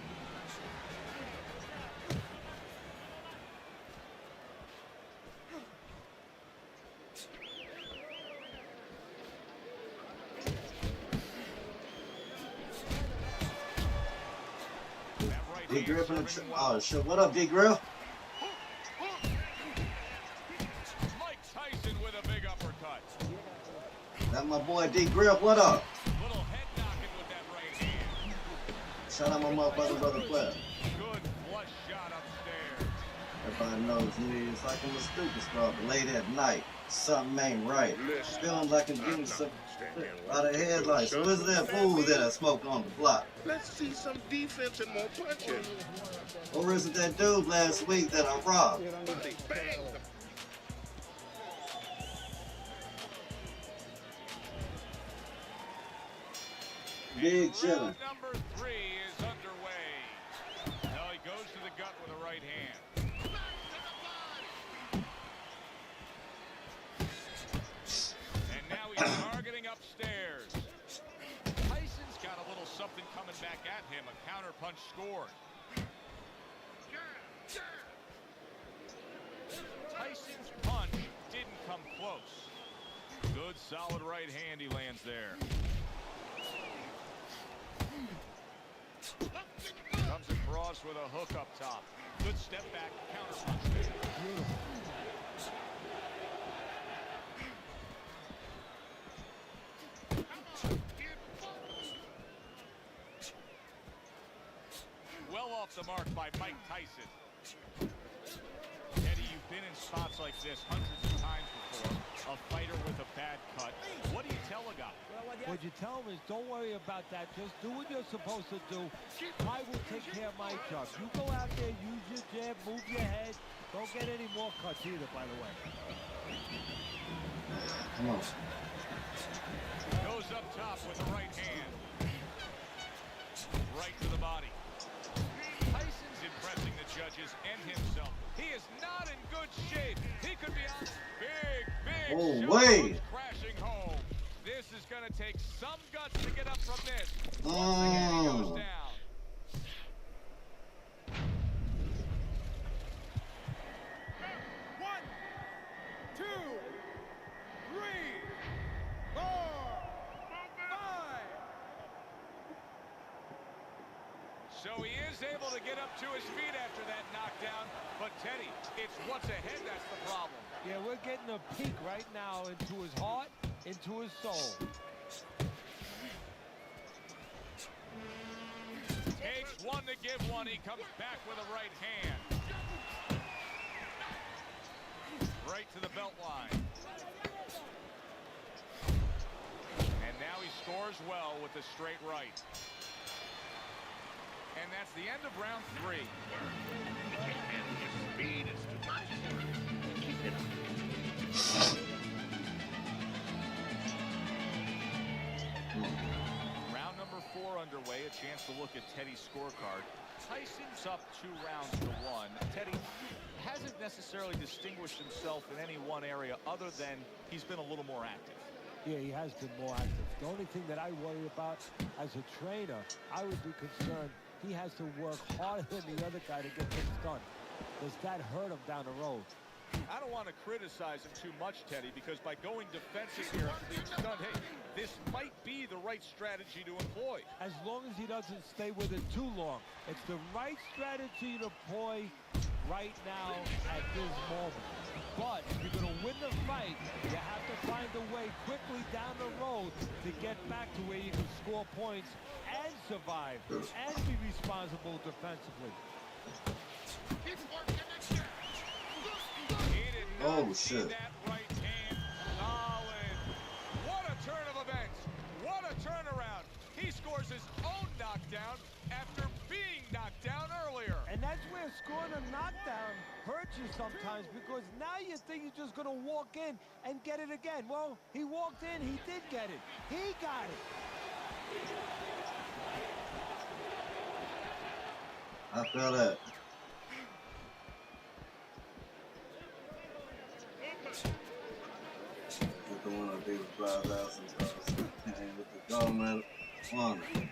D Grill from the oh shit! What up, D Grill? Mike Tyson with a big uppercut. That's my boy D Grill. What up? Little head knocking with that right hand. Shout out my motherfucking brother Cliff. Good flush shot upstairs. Everybody knows me. It's like I'm a stupid stuff. Late at night, something ain't right. Feeling like I'm getting some out of headlights. Who is that fool that I smoked on the block? Let's see some defense and more punching. Or is it that dude last week that I robbed? Body bang. Big chillin'. Round number 3 is underway. Now he goes to the gut with a right hand. And now he's targeting upstairs. Tyson's got a little something coming back at him. A counter punch scored. Tyson's punch didn't come close. Good solid right hand he lands there. Comes across with a hook up top. Good step back, counter punch. Beautiful. Well off the mark by Mike Tyson. Eddie, you've been in spots like this hundreds of times before. A fighter with a bad cut. What do you tell a guy? What you tell him is don't worry about that. Just do what you're supposed to do. I will take care of my job. You go out there, use your jab, move your head. Don't get any more cuts either, by the way. Come on. Goes up top with the right hand. Right to the body. Tyson's impressing the judges and himself. He is not in good shape. He could be on big Oh, show wait. crashing home. This is going to take some guts to get up from this. Once again, he goes down. One, two, three, four, five. So he is able to get up to his feet after that knockdown. But Teddy, it's what's ahead that's the problem. Yeah, we're getting a peek right now into his heart, into his soul. Takes one to give one. He comes back with a right hand. Right to the belt line. And now he scores well with the straight right. And that's the end of round 3. Your speed is too much. Keep it up. Round number 4 underway. A chance to look at Teddy's scorecard. Tyson's up 2 rounds to 1. Teddy hasn't necessarily distinguished himself in any one area other than he's been a little more active. Yeah, he has been more active. The only thing that I worry about as a trainer, I would be concerned he has to work harder than the other guy to get things done. Does that hurt him down the road? I don't want to criticize him too much, Teddy, because by going defensive here after being stunned, hey, this might be the right strategy to employ. As long as he doesn't stay with it too long. It's the right strategy to employ right now at this moment. But if you're going to win the fight, you have to find a way quickly down the road to get back to where you can score points and survive and be responsible defensively. Keep working it down. He did not Oh, see shit. that right hand. Solid. What a turn of events. What a turnaround. He scores his own knockdown after being knocked down earlier. And that's where scoring a knockdown hurts you sometimes, because now you think you're just going to walk in and get it again. Well, he walked in, he did get it. He got it. I feel that. With the one of these 5,000 and with the gold medal on it.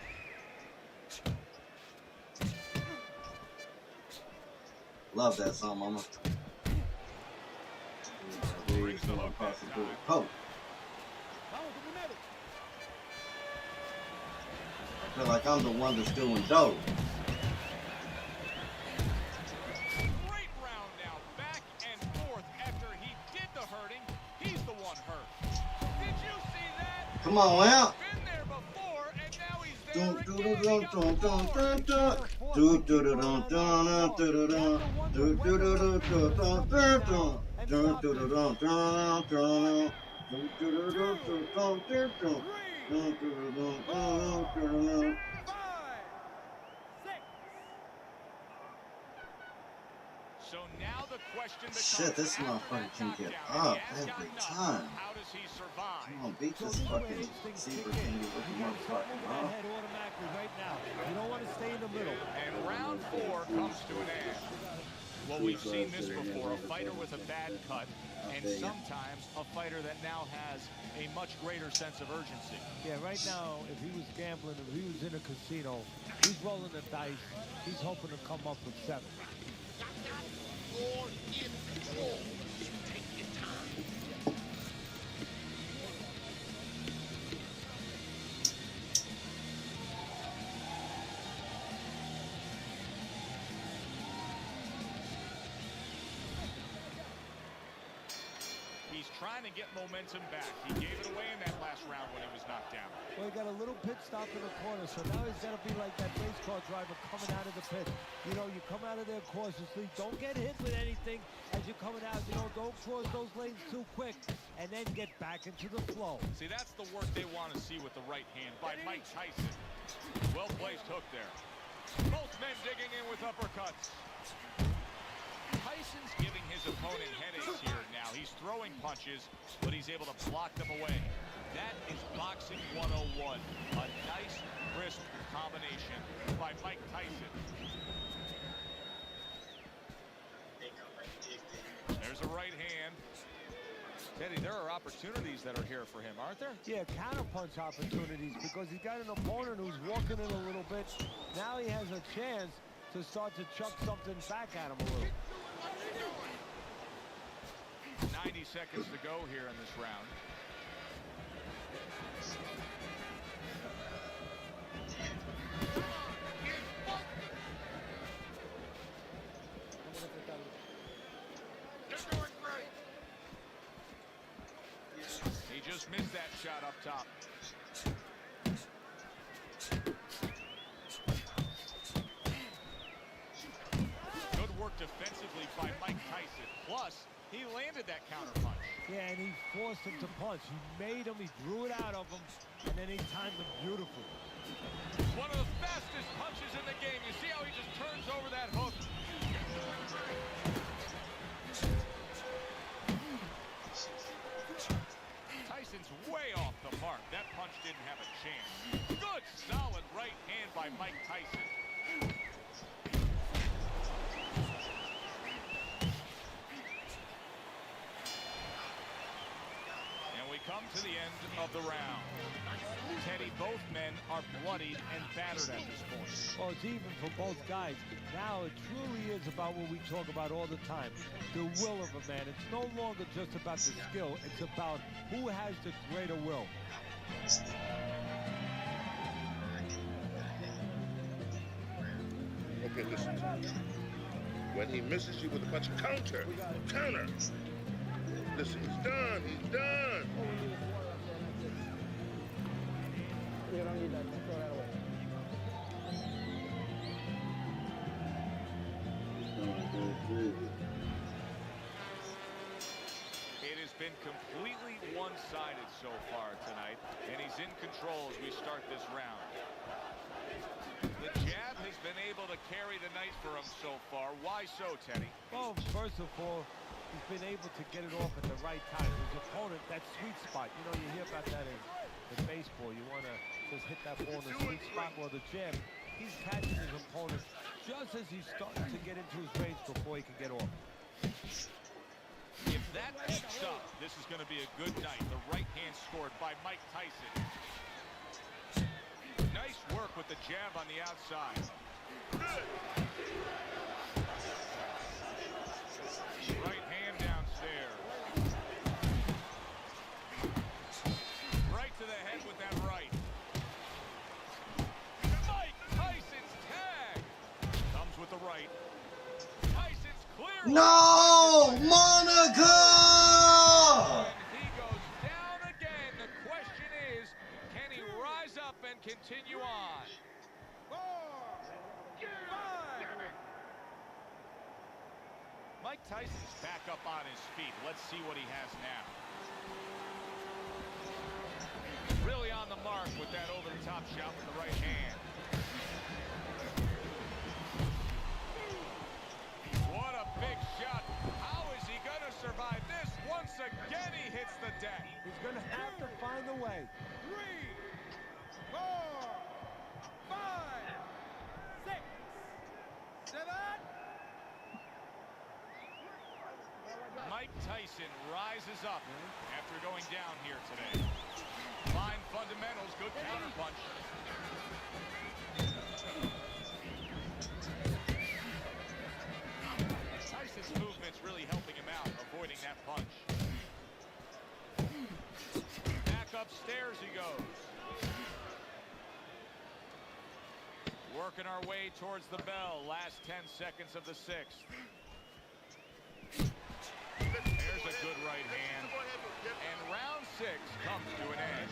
Love that song, mama. Brings the hook that time. Oh. I feel like I'm the one that's doing dope. Great round now, back and forth after he did the hurting. He's the one hurt. Did you see that? Come on, Lamp. Been there before, and now he's there Dun, again. dun, He dun, got dun, dun, more. dun, dun. Do, do, do, dun, dun, dun, do, do, dun. Do, do, do, do, do, dun, dun, dun. Dun, do, do, dun, dun, dun. Do, do, do, do, do, dun, dun, dun. Dun, do, do, dun, dun, dun, dun. So now the question becomes, Shit, this after motherfucker that can get knockdown, up he has every gotten up. time. How does he survive? Come on, beat So this this is where fucking instincts zebra kick in. thingy You looking got to start motherfucker. moving Huh? that head automatically right now. You don't want to stay in the middle. And round 4 comes to an end. Well, we've seen this before, a fighter with a bad cut, and sometimes a fighter that now has a much greater sense of urgency. Yeah, right now, if he was gambling, if he was in a casino, he's rolling the dice. He's hoping to come up with 7. You're in control. You take your time. He's trying to get momentum back. He gave it away in that last round when he was knocked down. Well, he got a little pit stop in the corner, so now he's got to be like that race car driver coming out of the pit. You know, you come out of there cautiously. Don't get hit with anything as you're coming out. You know, don't cross those lanes too quick, and then get back into the flow. See, that's the work they want to see with the right hand by Mike Tyson. Well-placed hook there. Both men digging in with uppercuts. Tyson's giving his opponent headaches here now. He's throwing punches, but he's able to block them away. That is boxing 101. A nice, crisp combination by Mike Tyson. There's a right hand. Teddy, there are opportunities that are here for him, aren't there? Yeah, counterpunch opportunities, because he's got an opponent who's walking in a little bit. Now he has a chance to start to chuck something back at him a little. 90 seconds to go here in this round. You're doing great. He just missed that shot up top. Good work defensively by Mike Tyson. Plus, he landed that counter punch. Yeah, and he forced him to punch. He made him, he drew it out of him, and then he timed him beautifully. One of the fastest punches in the game. You see how he just turns over that hook? Tyson's way off the mark. That punch didn't have a chance. Good, solid right hand by Mike Tyson. to the end of the round. Teddy, both men are bloodied and battered at this point. Well, it's even for both guys. Now it truly is about what we talk about all the time, the will of a man. It's no longer just about the skill. It's about who has the greater will. Okay, listen. When he misses you with a punch, counter. Listen, he's done. You don't need that. Throw that away. It has been completely one-sided so far tonight, and he's in control as we start this round. The jab has been able to carry the night for him so far. Why so, Teddy? Well, first of all, he's been able to get it off at the right time. His opponent, that sweet spot. You know, you hear about that in baseball. You want to just hit that ball in the sweet spot. Well, the jab, he's catching his opponent just as he's starting to get into his range before he can get off. If that picks up, this is going to be a good night. The right hand scored by Mike Tyson. Nice work with the jab on the outside. Right hand downstairs. Right to the head with that right. Mike Tyson's tag. Comes with the right. Tyson's clear. No, Monica! He goes down again. The question is, can he rise up and continue on? 4, 5. Mike Tyson's back up on his feet. Let's see what he has now. Really on the mark with that over-the-top shot with the right hand. What a big shot. How is he going to survive this? Once again, he hits the deck. He's going to have to find a way. 3, 4, 5, 6, 7. Mike Tyson rises up after going down here today. Fine fundamentals, good counterpunch. Tyson's movement's really helping him out, avoiding that punch. Back upstairs he goes. Working our way towards the bell. Last 10 seconds of the 6th. There's a good right hand. And round 6 comes to an end.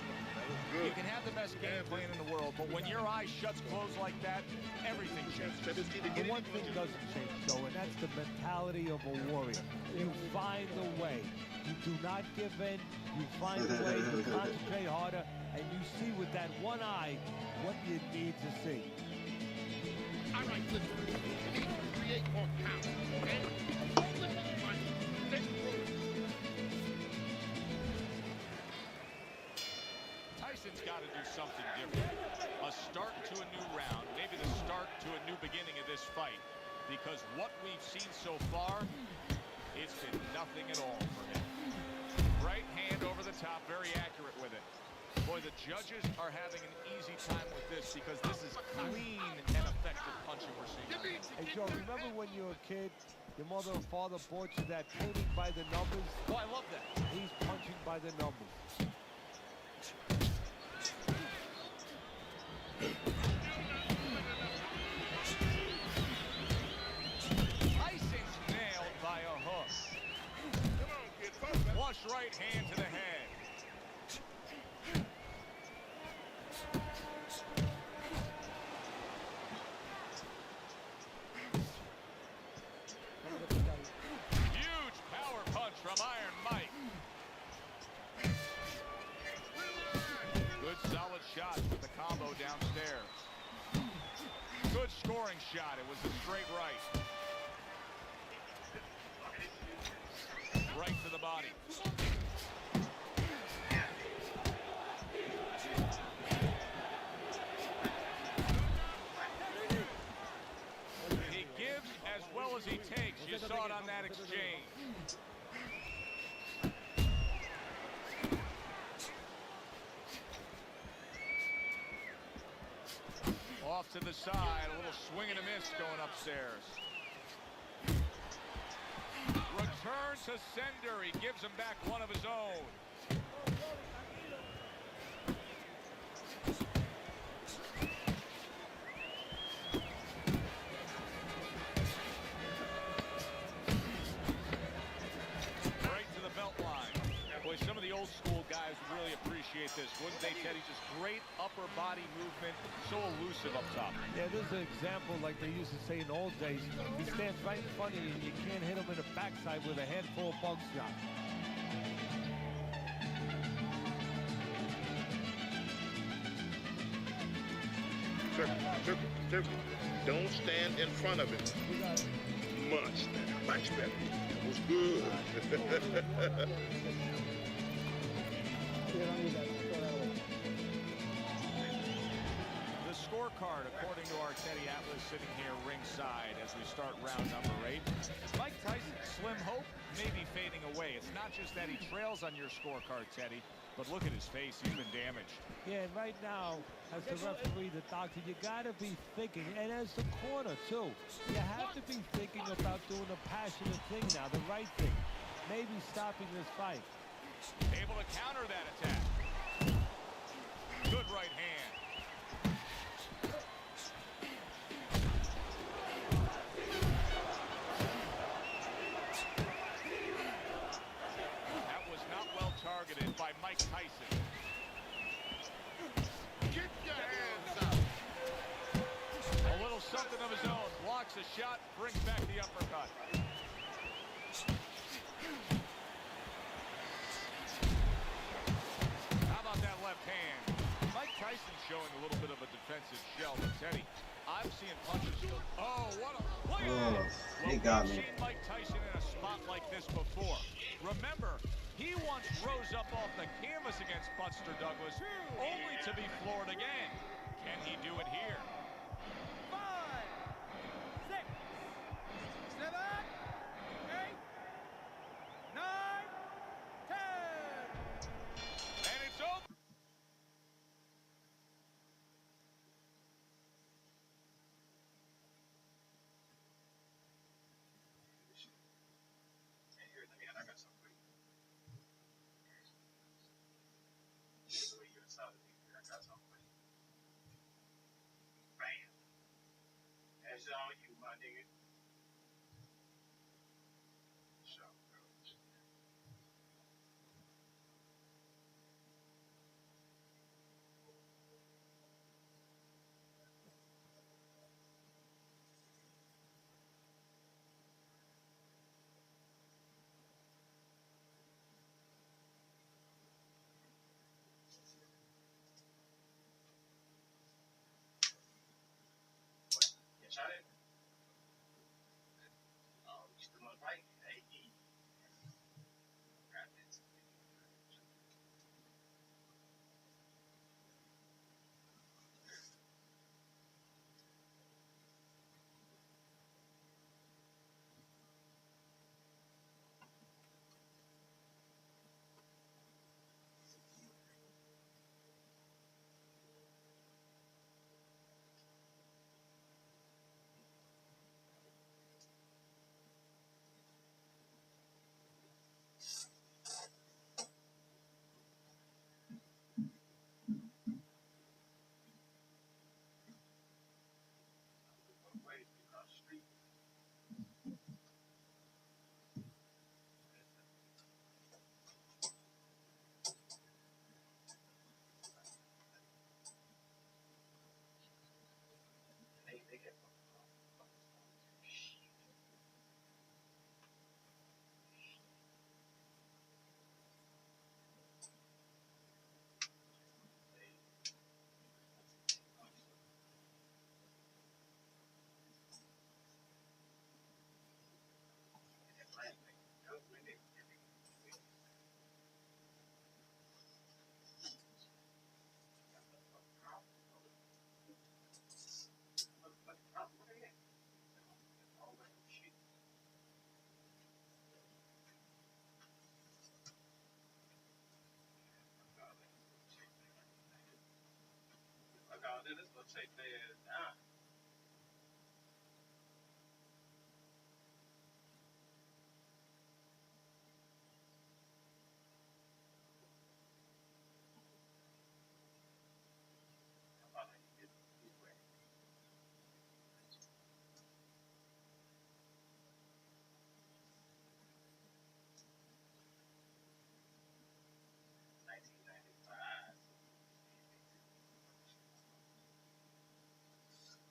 You can have the best game plan in the world, but when your eye shuts closed like that, everything changes. The one thing doesn't change, Joe, and that's the mentality of a warrior. You find a way. You do not give in. You find a way. You concentrate harder, and you see with that one eye what you need to see. All right, listen. You need to create more count, okay? Don't listen to my next move. Tyson's got to do something different. A start to a new round, maybe the start to a new beginning of this fight. Because what we've seen so far, it's been nothing at all for him. Right hand over the top, very accurate with it. Boy, the judges are having an easy time with this because this is clean and effective punching we're seeing. Hey, Joe, remember when you were a kid, your mother or father bought you that painting by the numbers? Oh, I love that. He's punching by the numbers. Tyson's nailed by a hook. Flush right hand to the head. Huge power punch from Iron Mike. Good solid shots with the combo downstairs. Good scoring shot. It was a straight right. Right to the body. He gives as well as he takes. You saw it on that exchange. off to the side. A little swing and a miss going upstairs. Return to sender. He gives him back one of his own. Right to the belt line. Boy, some of the old school guys really appreciate this, wouldn't they, Teddy? Just great upper body movement, so elusive up top. Yeah, this is an example like they used to say in the old days. He stands right in front of you and you can't hit him in the backside with a handful of bug shot. Circle. Don't stand in front of him. Much better. That was good. The scorecard, according to our Teddy Atlas, sitting here ringside as we start round number 8. Mike Tyson's slim hope may be fading away. It's not just that he trails on your scorecard, Teddy, but look at his face. He's been damaged. Yeah, and right now, as the referee, the doctor, you got to be thinking, and as the corner, too, you have to be thinking about doing the passionate thing now, the right thing. Maybe stopping this fight. Able to counter that attack. Good right hand. That was not well targeted by Mike Tyson. Get your hands up. A little something of his own. Blocks a shot, brings back the uppercut. How about that left hand? Mike Tyson's showing a little bit of a defensive shell, but Teddy, I'm seeing punches still. Oh, what a look at that! He Well, got we've me. seen Mike Tyson in a spot like this before. Remember, he once rose up off the canvas against Buster Douglas, only to be floored again. Can he do it here? 5, 6, 7, 8, 9, 10. And it's over. take their ass down. I thought I could get this way.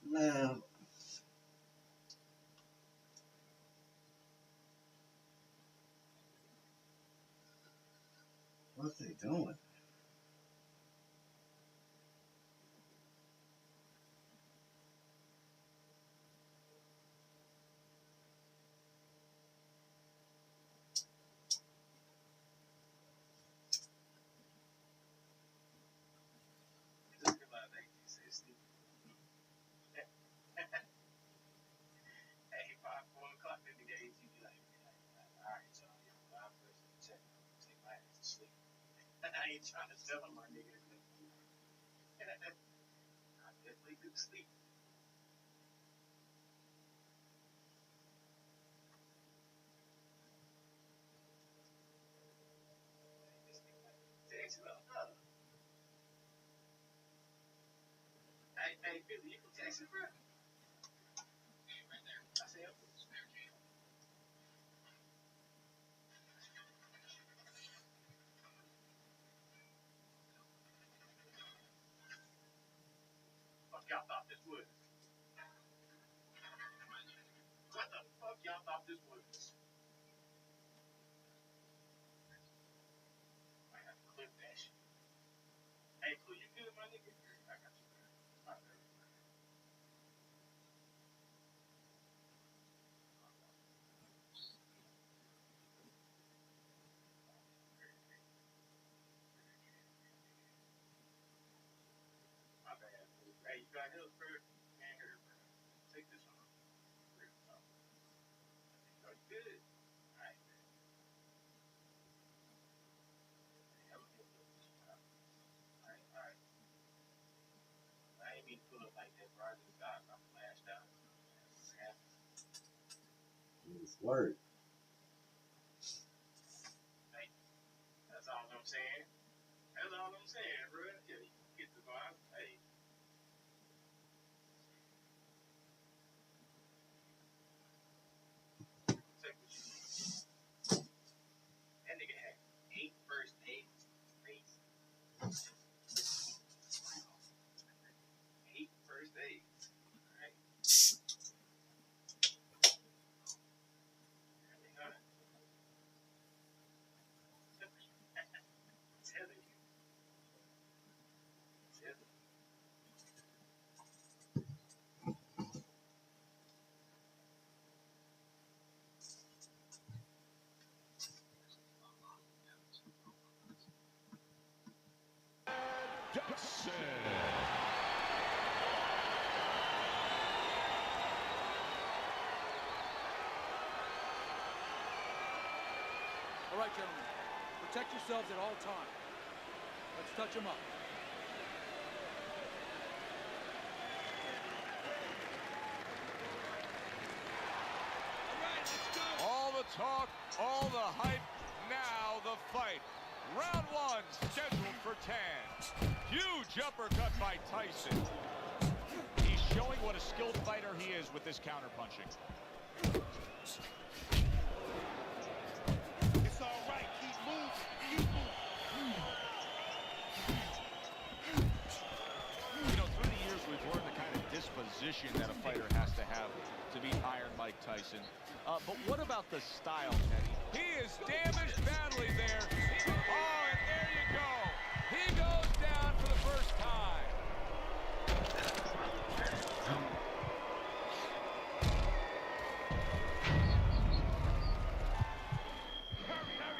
Now, what's they doing? Just realized they say sleep. Hey, 4 o'clock in the game, you be like, all right, so I'm first to check. Take my ass to sleep. I ain't trying to tell them my nigga. I definitely do sleep. Text about another. Hey, Billy, you can text it, bro. Right there. I say, fuck y'all thought this was? What the fuck y'all thought this was? I have to clip that shit. Hey, cool, you good, my nigga? I got you. My bad. My bad. Hey, you got hills, bro? Can't hear it, bro. Take this one. Are you good? Alright, man. Hey, I'm gonna get this one out. Alright. I ain't mean to pull up like that, bro. I just got I'm flashed out. It's word. Hey, that's all I'm saying. That's all I'm saying, bro. Yeah, you get the vibe. Hey. Take what you need. That nigga had 8 first dates. Crazy. 8 first dates. Alright. Telling you. Johnson. All right, gentlemen. Protect yourselves at all times. Let's touch them up. All the talk, all the hype, now the fight. Round 1 scheduled for 10. Huge uppercut by Tyson. He's showing what a skilled fighter he is with this counterpunching. It's all right. Keep moving. Keep moving. You know, through the years, we've learned the kind of disposition that a fighter has to have to beat Iron Mike Tyson. But what about the style, Teddy? He is damaged badly there. Oh, and there you go. He goes down for the first time.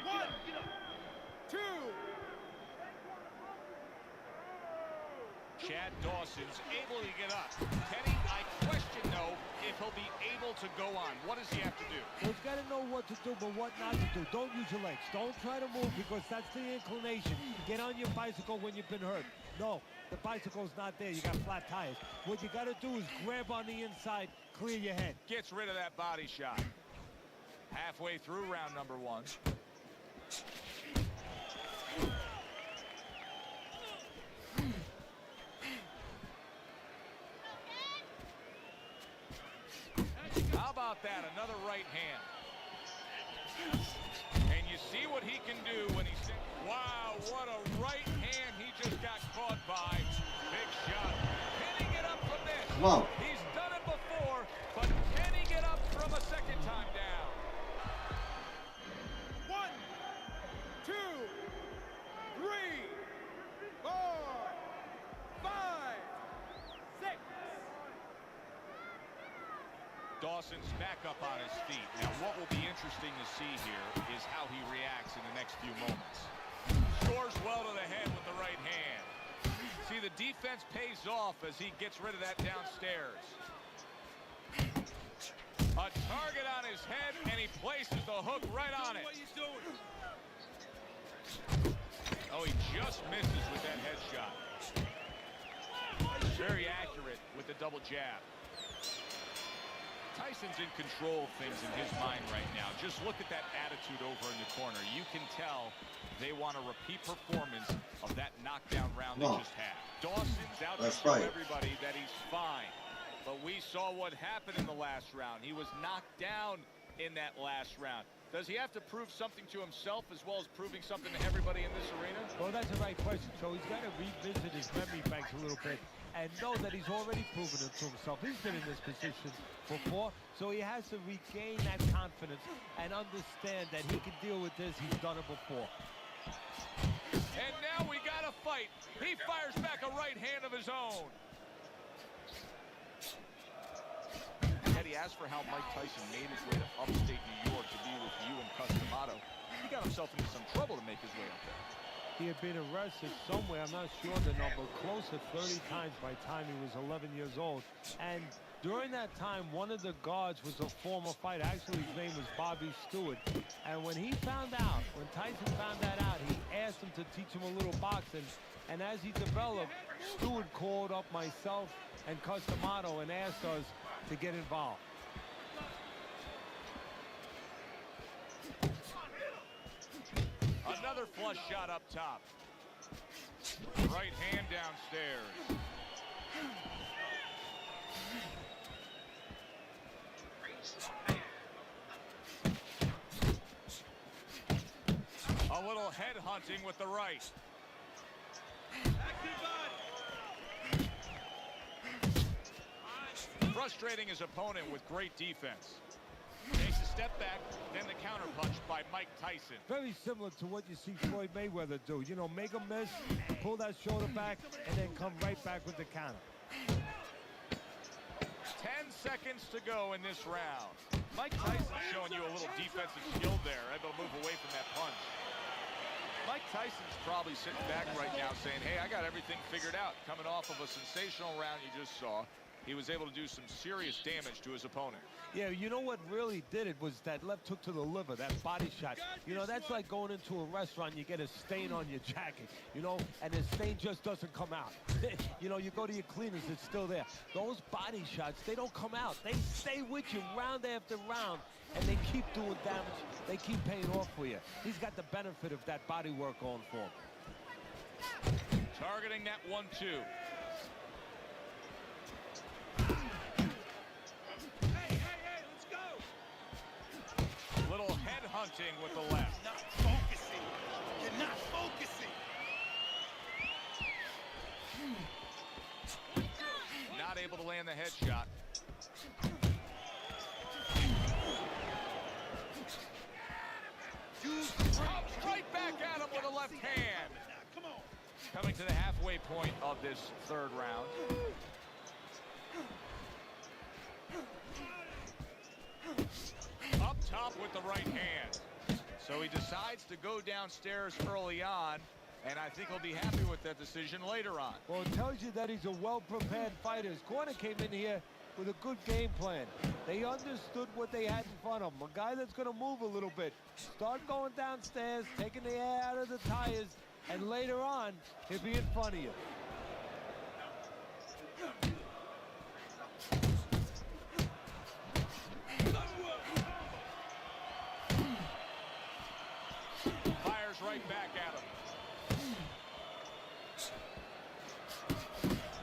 One, two. Chad Dawson's able to get up. Teddy, I question, though, if he'll be able to go on. What does he have to do? Well, he's got to know what to do, but what not to do. Don't use your legs. Don't try to move because that's the inclination. Get on your bicycle when you've been hurt. No, the bicycle's not there. You got flat tires. What you got to do is grab on the inside, clear your head. Gets rid of that body shot. Halfway through round number 1. How about that? Another right hand. And you see what he can do when he's... Wow, what a right hand he just got caught by. Big shot. Can he get up from this? Come on. He's done it before, but can he get up from a second time down? 1, 2, 3, 4, 5, 6. Dawson's back up on his feet. Now, what will be interesting to see here is how he reacts in the next few moments. Scores well to the head with the right hand. See, the defense pays off as he gets rid of that downstairs. A target on his head, and he places the hook right on it. What you doing? Oh, he just misses with that headshot. Very accurate with the double jab. Tyson's in control of things in his mind right now. Just look at that attitude over in the corner. You can tell they want a repeat performance of that knockdown round they just had. Dawson's out to show everybody that he's fine. But we saw what happened in the last round. He was knocked down in that last round. Does he have to prove something to himself as well as proving something to everybody in this arena? Well, that's the right question. So he's got to revisit his memory banks a little bit and know that he's already proven it to himself. He's been in this position before, so he has to regain that confidence and understand that he can deal with this. He's done it before. And now we got a fight. He fires back a right hand of his own. Eddie, as for how Mike Tyson made his way to upstate New York to be with you and Cus D'Amato, he got himself into some trouble to make his way up there. He had been arrested somewhere, I'm not sure the number, close to 30 times by the time he was 11 years old. And during that time, one of the guards was a former fighter. Actually, his name was Bobby Stewart. And when he found out, when Tyson found that out, he asked him to teach him a little boxing. And as he developed, Stewart called up myself and Cus D'Amato and asked us to get involved. Another flush shot up top. Right hand downstairs. A little head hunting with the right. Frustrating his opponent with great defense. Takes a step back, then the counterpunch by Mike Tyson. Very similar to what you see Floyd Mayweather do. You know, make a miss, pull that shoulder back, and then come right back with the counter. 10 seconds to go in this round. Mike Tyson showing you a little defensive skill there, able to move away from that punch. Mike Tyson's probably sitting back right now saying, hey, I got everything figured out. Coming off of a sensational round you just saw, he was able to do some serious damage to his opponent. Yeah, you know what really did it was that left hook to the liver, that body shot. You know, that's like going into a restaurant, you get a stain on your jacket, you know, and the stain just doesn't come out. You know, you go to your cleaners, it's still there. Those body shots, they don't come out. They stay with you round after round, and they keep doing damage. They keep paying off for you. He's got the benefit of that body work going for him. Targeting that 1-2. Little head hunting with the left. Not focusing. You're not focusing. Not able to land the headshot. Comes right back at him with a left hand. Come on. Coming to the halfway point of this third round. Up top with the right hand. So he decides to go downstairs early on, and I think he'll be happy with that decision later on. Well, it tells you that he's a well-prepared fighter. His corner came in here with a good game plan. They understood what they had in front of him. A guy that's going to move a little bit. Start going downstairs, taking the air out of the tires, and later on, he'll be in front of you. Fires right back at him.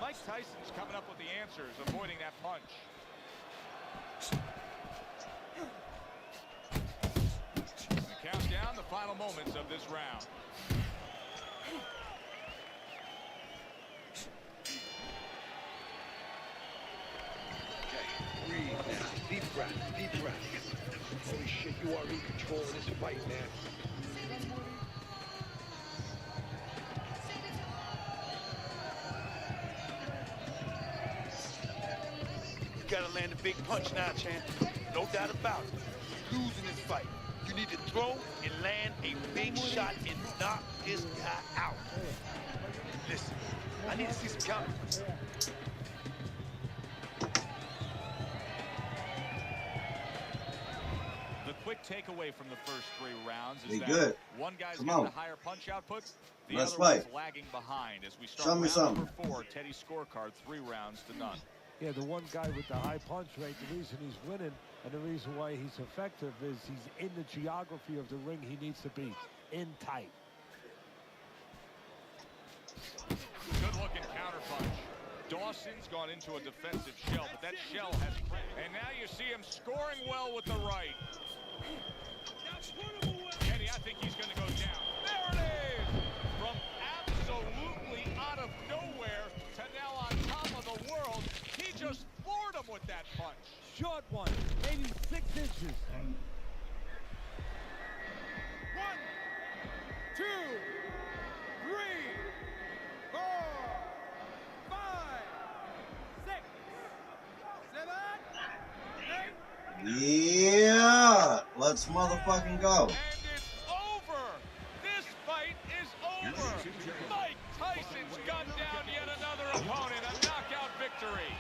Mike Tyson's coming up with the answers, avoiding that punch. And counts down the final moments of this round. Okay, breathe now. Deep breath, deep breath. Holy shit, you are in control of this fight, man. You gotta land a big punch now, champ. No doubt about it. You're losing this fight. You need to throw and land a big shot and knock this guy out. Listen, I need to see some counter. The quick takeaway from the first 3 rounds is Be that good. one guy's Come getting on. a higher punch output, the Let's other fight. one's lagging behind. As we Show start me round something. number 4, Teddy's scorecard 3 rounds to none. Yeah, the one guy with the high punch rate, the reason he's winning and the reason why he's effective is he's in the geography of the ring he needs to be, in tight. Good looking counter punch. Dawson's gone into a defensive shell, but that shell has... And now you see him scoring well with the right. Teddy, I think he's going to go down. There it is! From absolutely out of nowhere to now on top of the world, he just floored him with that punch. Short one, maybe 6 inches. 1, 2, 3, 4, 5, 6, 7, 8. Yeah, let's motherfucking go. And it's over. This fight is over. Mike Tyson's gunned down yet another opponent. A knockout victory.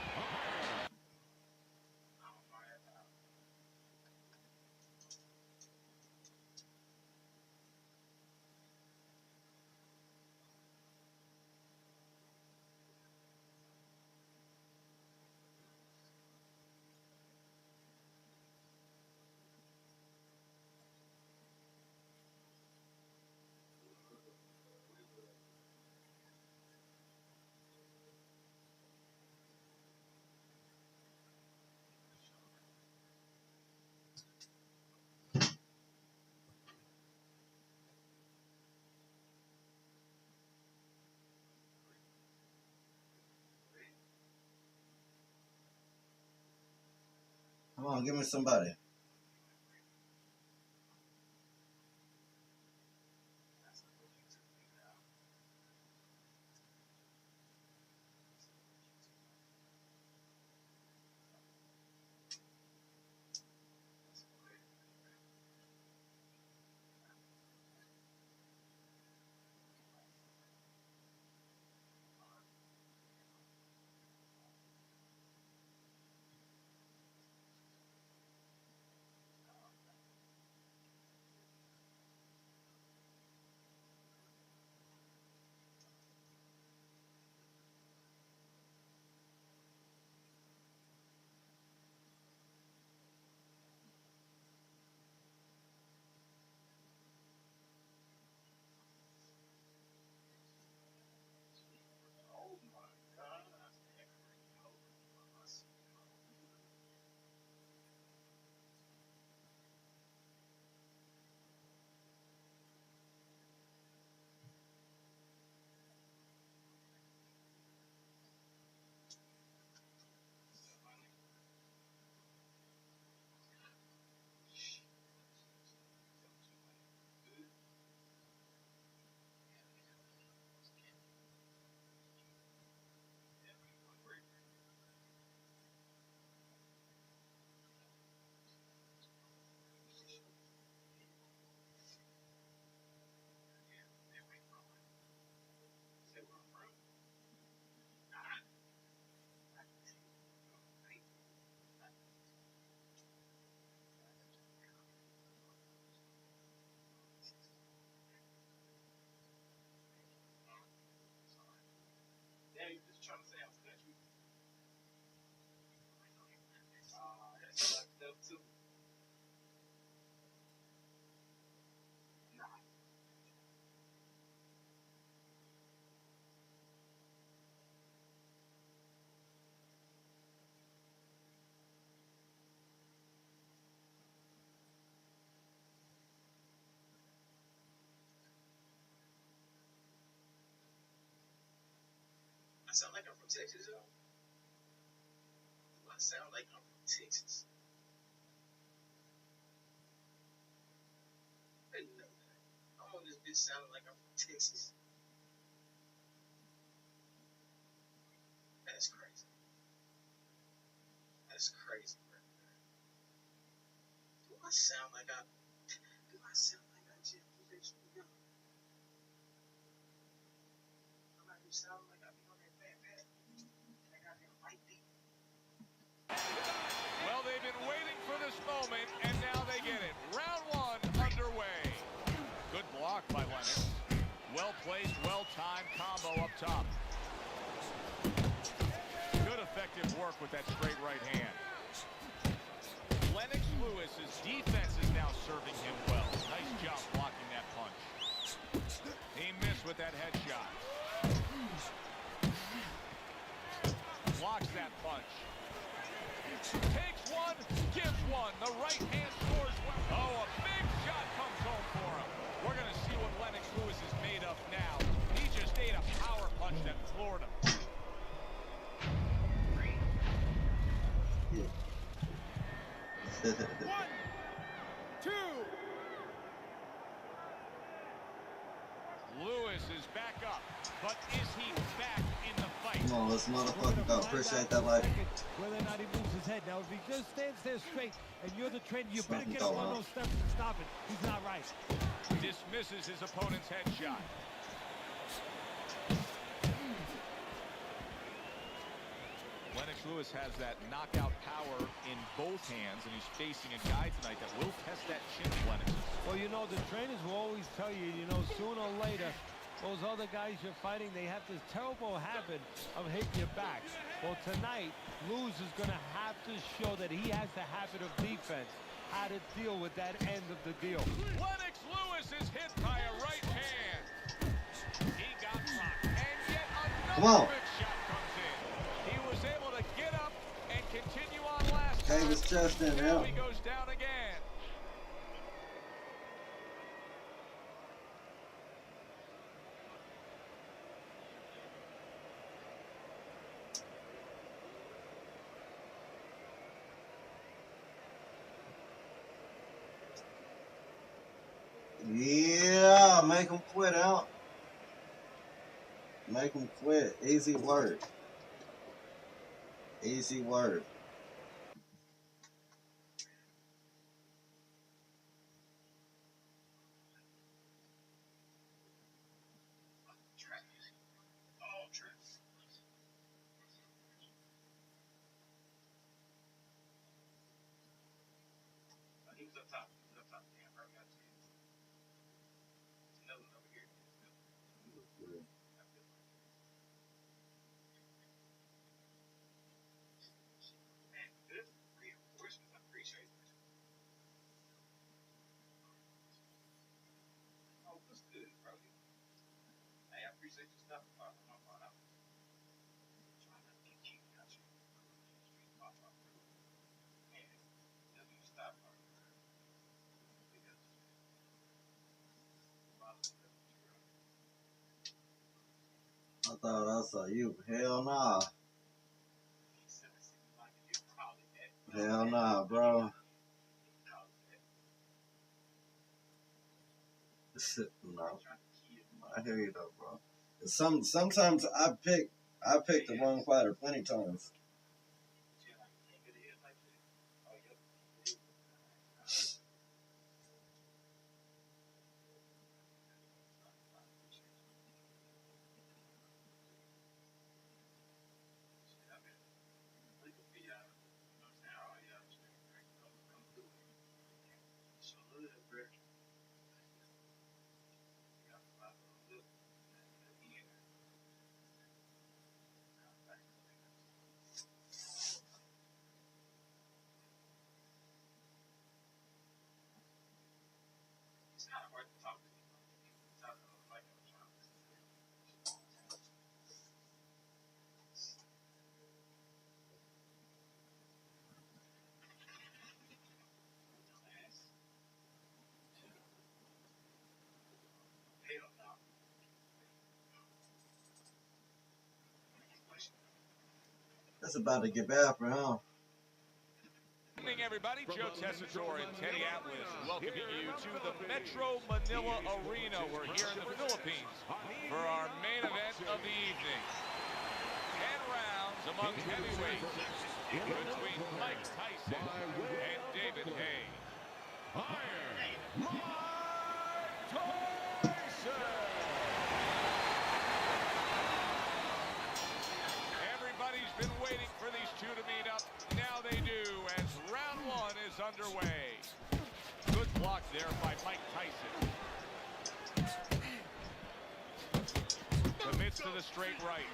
Come on, give me somebody. sound like I'm from Texas, though? Do I sound like I'm from Texas? I didn't know that. I'm on this bitch sounding like I'm from Texas. That's crazy. That's crazy, right there. Do I sound like I just let you know? I'm not even sounding like I be on that bad bad. I got that white beat. Well, they've been waiting for this moment, and now they get it. Round one underway. Good block by Lennox. Well placed, well timed combo up top. Good effective work with that straight right hand. Lennox Lewis's defense is now serving him well. Nice job blocking that punch. He missed with that headshot. Blocks that punch. Takes one, gives one. The right hand scores well. Oh, a big shot comes home for him. We're going to see what Lennox Lewis is made of now. He just ate a power punch that floored him. Yeah. 1, 2. Lewis is back up, but is he back in the fight? Come on, let's motherfucking go. Appreciate that, like. Whether or not he moves his head. Now, if he just stands there straight and you're the trainer, you better Fucking get go him on on. those steps and stop it. He's not right. Dismisses his opponent's headshot. Lennox Lewis has that knockout power in both hands, and he's facing a guy tonight that will test that chin of Lennox's. Well, you know, the trainers will always tell you, sooner or later, those other guys you're fighting, they have this terrible habit of hitting your back. Well, tonight, Lewis is going to have to show that he has the habit of defense, how to deal with that end of the deal. Lennox Lewis is hit by a right hand. He got rocked, and yet Come on. another big shot comes in. He was able to get up and continue on last Cave time. his chest in, Now yeah. he goes down again. Yeah, make him quit out. Make him quit. Easy word. Easy word. Trash. All trash. He was up top. He was up top. Damn, bro, got you. Another one over here. Man, good reinforcements. I appreciate it. Oh, what's good, bro? Hey, I appreciate you stopping by. I'm trying not to get cute. Got you. Man, you stop by. I thought I saw you. Hell nah. Hell nah, bro. No. I hear you though, bro. Sometimes I pick the wrong fighter plenty times. That's about to get bad for him. Good evening, everybody. Joe Tessitore and Teddy Atlas welcoming you to the Metro Manila Arena. We're here in the Philippines for our main event of the evening. 10 rounds among heavyweights between Mike Tyson and David Haye. Iron Mike Tyson. Everybody's been waiting for these two to meet up. Now they do, as round one is underway. Good block there by Mike Tyson. Commits to the straight right.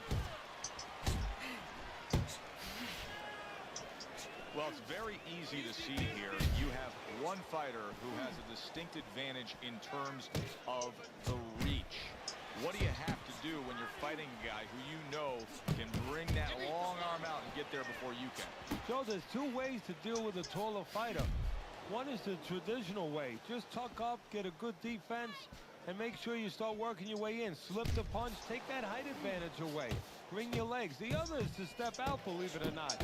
Well, it's very easy to see here. You have one fighter who has a distinct advantage in terms of the reach. What do you have to do when you're fighting a guy who you know can bring that long arm out and get there before you can? Joe, there's two ways to deal with a taller fighter. One is the traditional way. Just tuck up, get a good defense, and make sure you start working your way in. Slip the punch, take that height advantage away. Bring your legs. The other is to step out, believe it or not.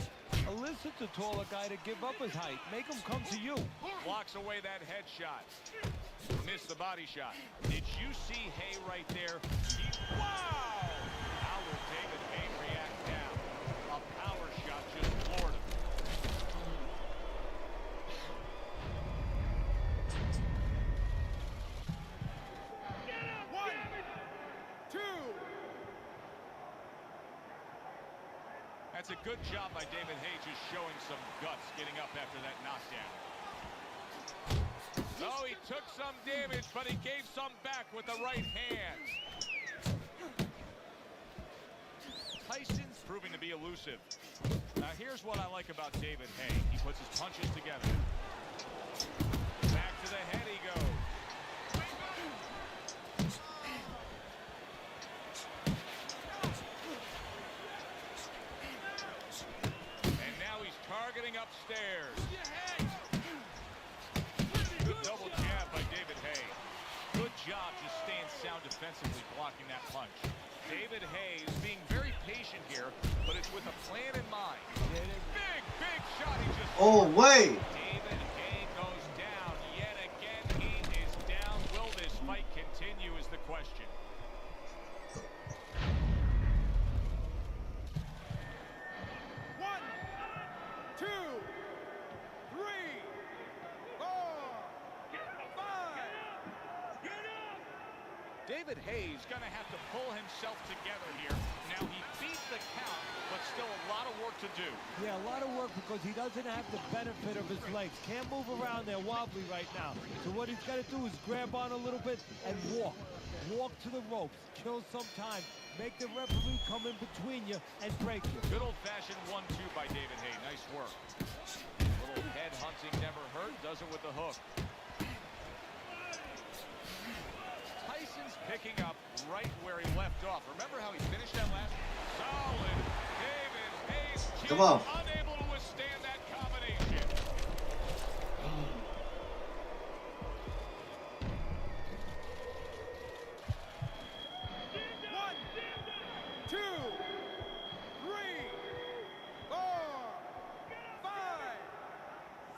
Elicit the taller guy to give up his height. Make him come to you. Blocks away that headshot. Missed the body shot. Did you see Haye right there? Wow! How will David Haye react now? A power shot just floored him. One, two. That's a good job by David Haye, just showing some guts getting up after that knockdown. Oh, he took some damage, but he gave some back with the right hand. Tyson's proving to be elusive. Now, here's what I like about David Haye. He puts his punches together. Back to the head he goes. And now he's targeting upstairs. Good double jab by David Haye. Good job just staying sound defensively, blocking that punch. David Haye is being very patient here, but it's with a plan in mind. Big shot he just... Oh, wait. David Haye goes down. Yet again, he is down. Will this fight continue is the question. One, two, three, four, five. David Haye's going to have to pull himself together here. Now, he beat the count, but still a lot of work to do. Yeah, a lot of work because he doesn't have the benefit of his legs. Can't move around there wobbly right now. So what he's got to do is grab on a little bit and walk. Walk to the ropes. Kill some time. Make the referee come in between you and break you. Good old-fashioned 1-2 by David Haye. Nice work. A little head hunting never hurt. Does it with the hook. Tyson's picking up right where he left off. Remember how he finished that last? Solid. David Haye's Come on. unable to withstand that combination. One, two, three, four, five,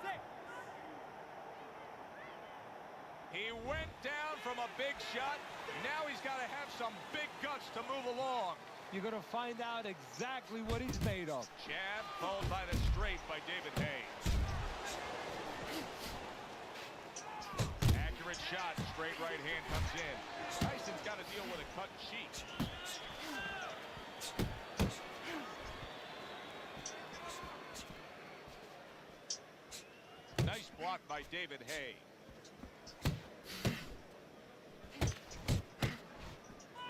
six. He went down from a big shot. Now he's got to have some big guts to move along. You're going to find out exactly what he's made of. Jab followed by the straight by David Haye. Accurate shot. Straight right hand comes in. Tyson's got to deal with a cut cheek. Nice block by David Haye.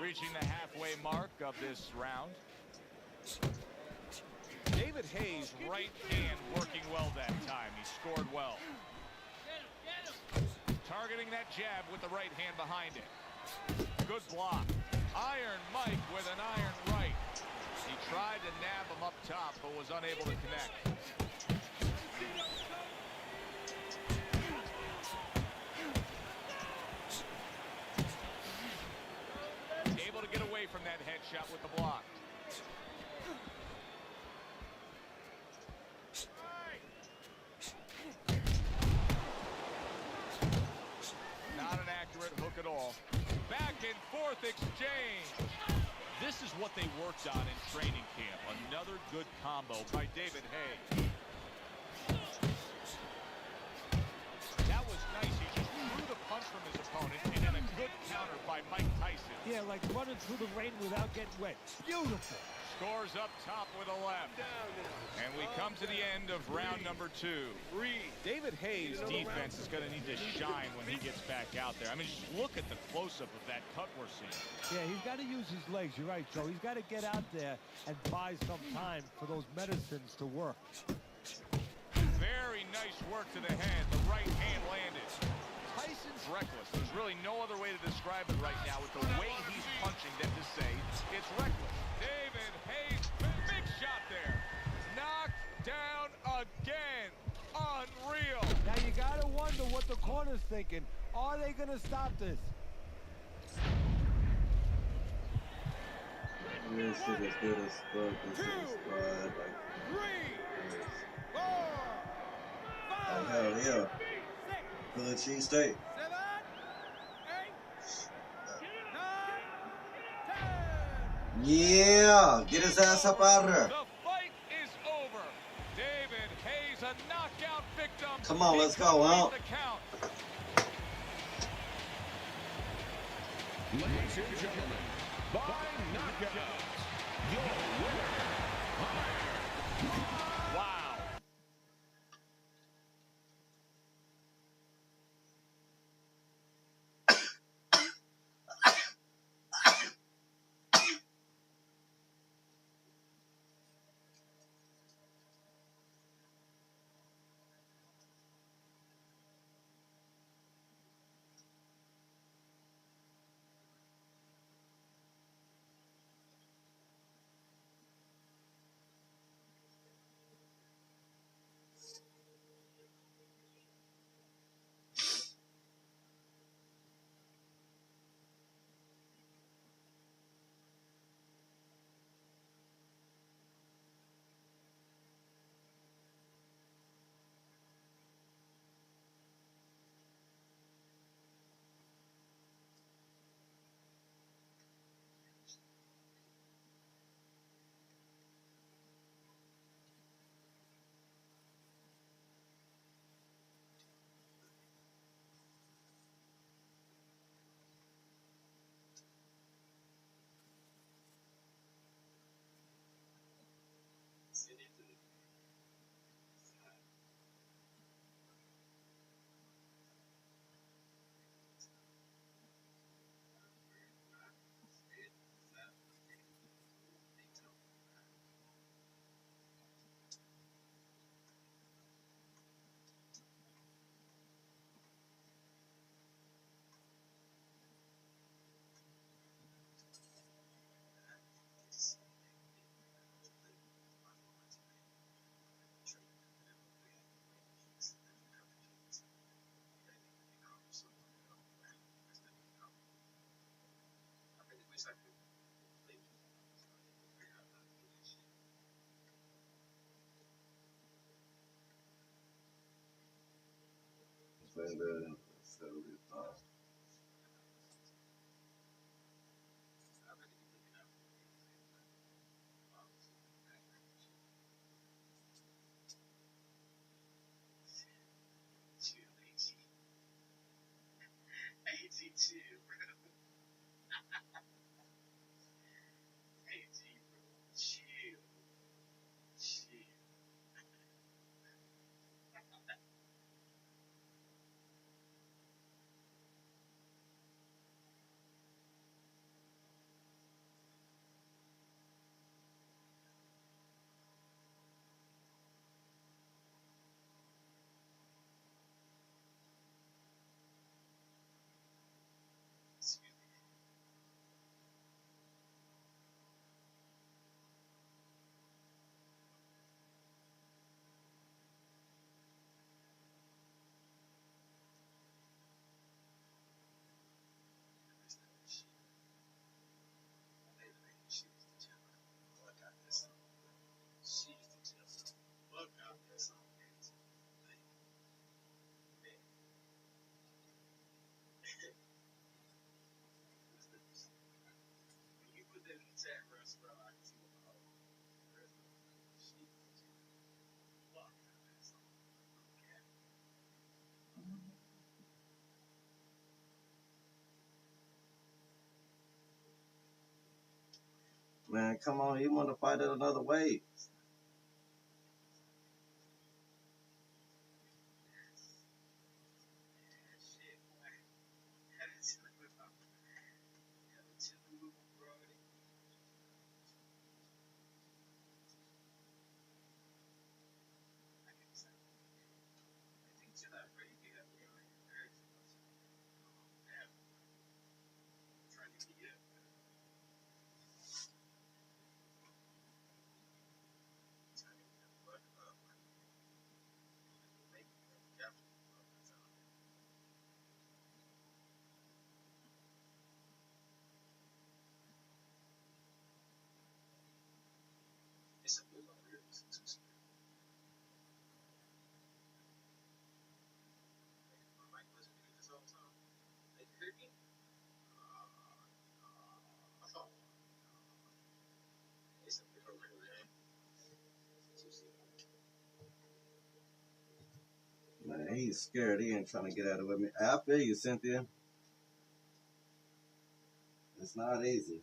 Reaching the halfway mark of this round. David Haye's right hand working well that time. He scored well. Targeting that jab with the right hand behind it. Good block. Iron Mike with an iron right. He tried to nab him up top, but was unable to connect. Able to get away from that headshot with the block. at all. Back and forth exchange. This is what they worked on in training camp. Another good combo by David Haye. That was nice. He just threw the punch from his opponent, and then a good counter by Mike Tyson. Yeah, like running through the rain without getting wet. Beautiful. Scores up top with a left. And we come to the end of round number 2. David Haye's defense is going to need to shine when he gets back out there. I mean, just look at the close-up of that cut we're seeing. Yeah, he's got to use his legs. You're right, Joe. He's got to get out there and buy some time for those medicines to work. Very nice work to the head. The right hand landed. Tyson's reckless. There's really no other way to describe it right now with the way he's punching than to say it's reckless. David Haye, big shot there. Knocked down again. Unreal. Now you got to wonder what the corner's thinking. Are they going to stop this? This shit is good as fuck. This is like, oh hell yeah. Philly cheesesteak. Yeah, get his ass up out of there. The fight is over. David Haye's a knockout victim. Come on, let's go, huh? Ladies and gentlemen, by knockout, your winner, Wow. Been good. 75. Man, come on, you want to fight it another way. Shit, boy. It's a blue one, really. Mike was doing this all the time. They heard me. I thought it's a big one, man. Man, he's scared. He ain't trying to get at it with me. I feel you, Cynthia. It's not easy.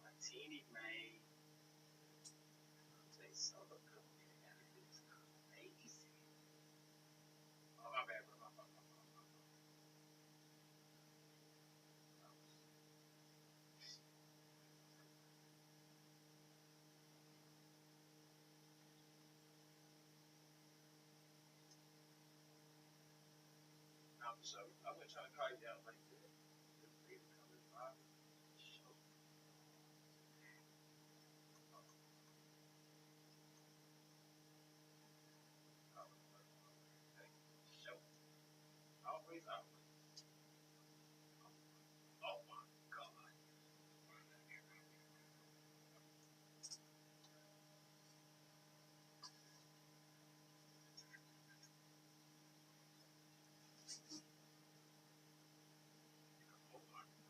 Martini, man. Say soda cup, man. Amazing. Oh, my bad, bro. My fault. So I'm gonna try to call you out like that. Feel free to come and by. Show. Show. Always, always. Oh my God. Oh my God.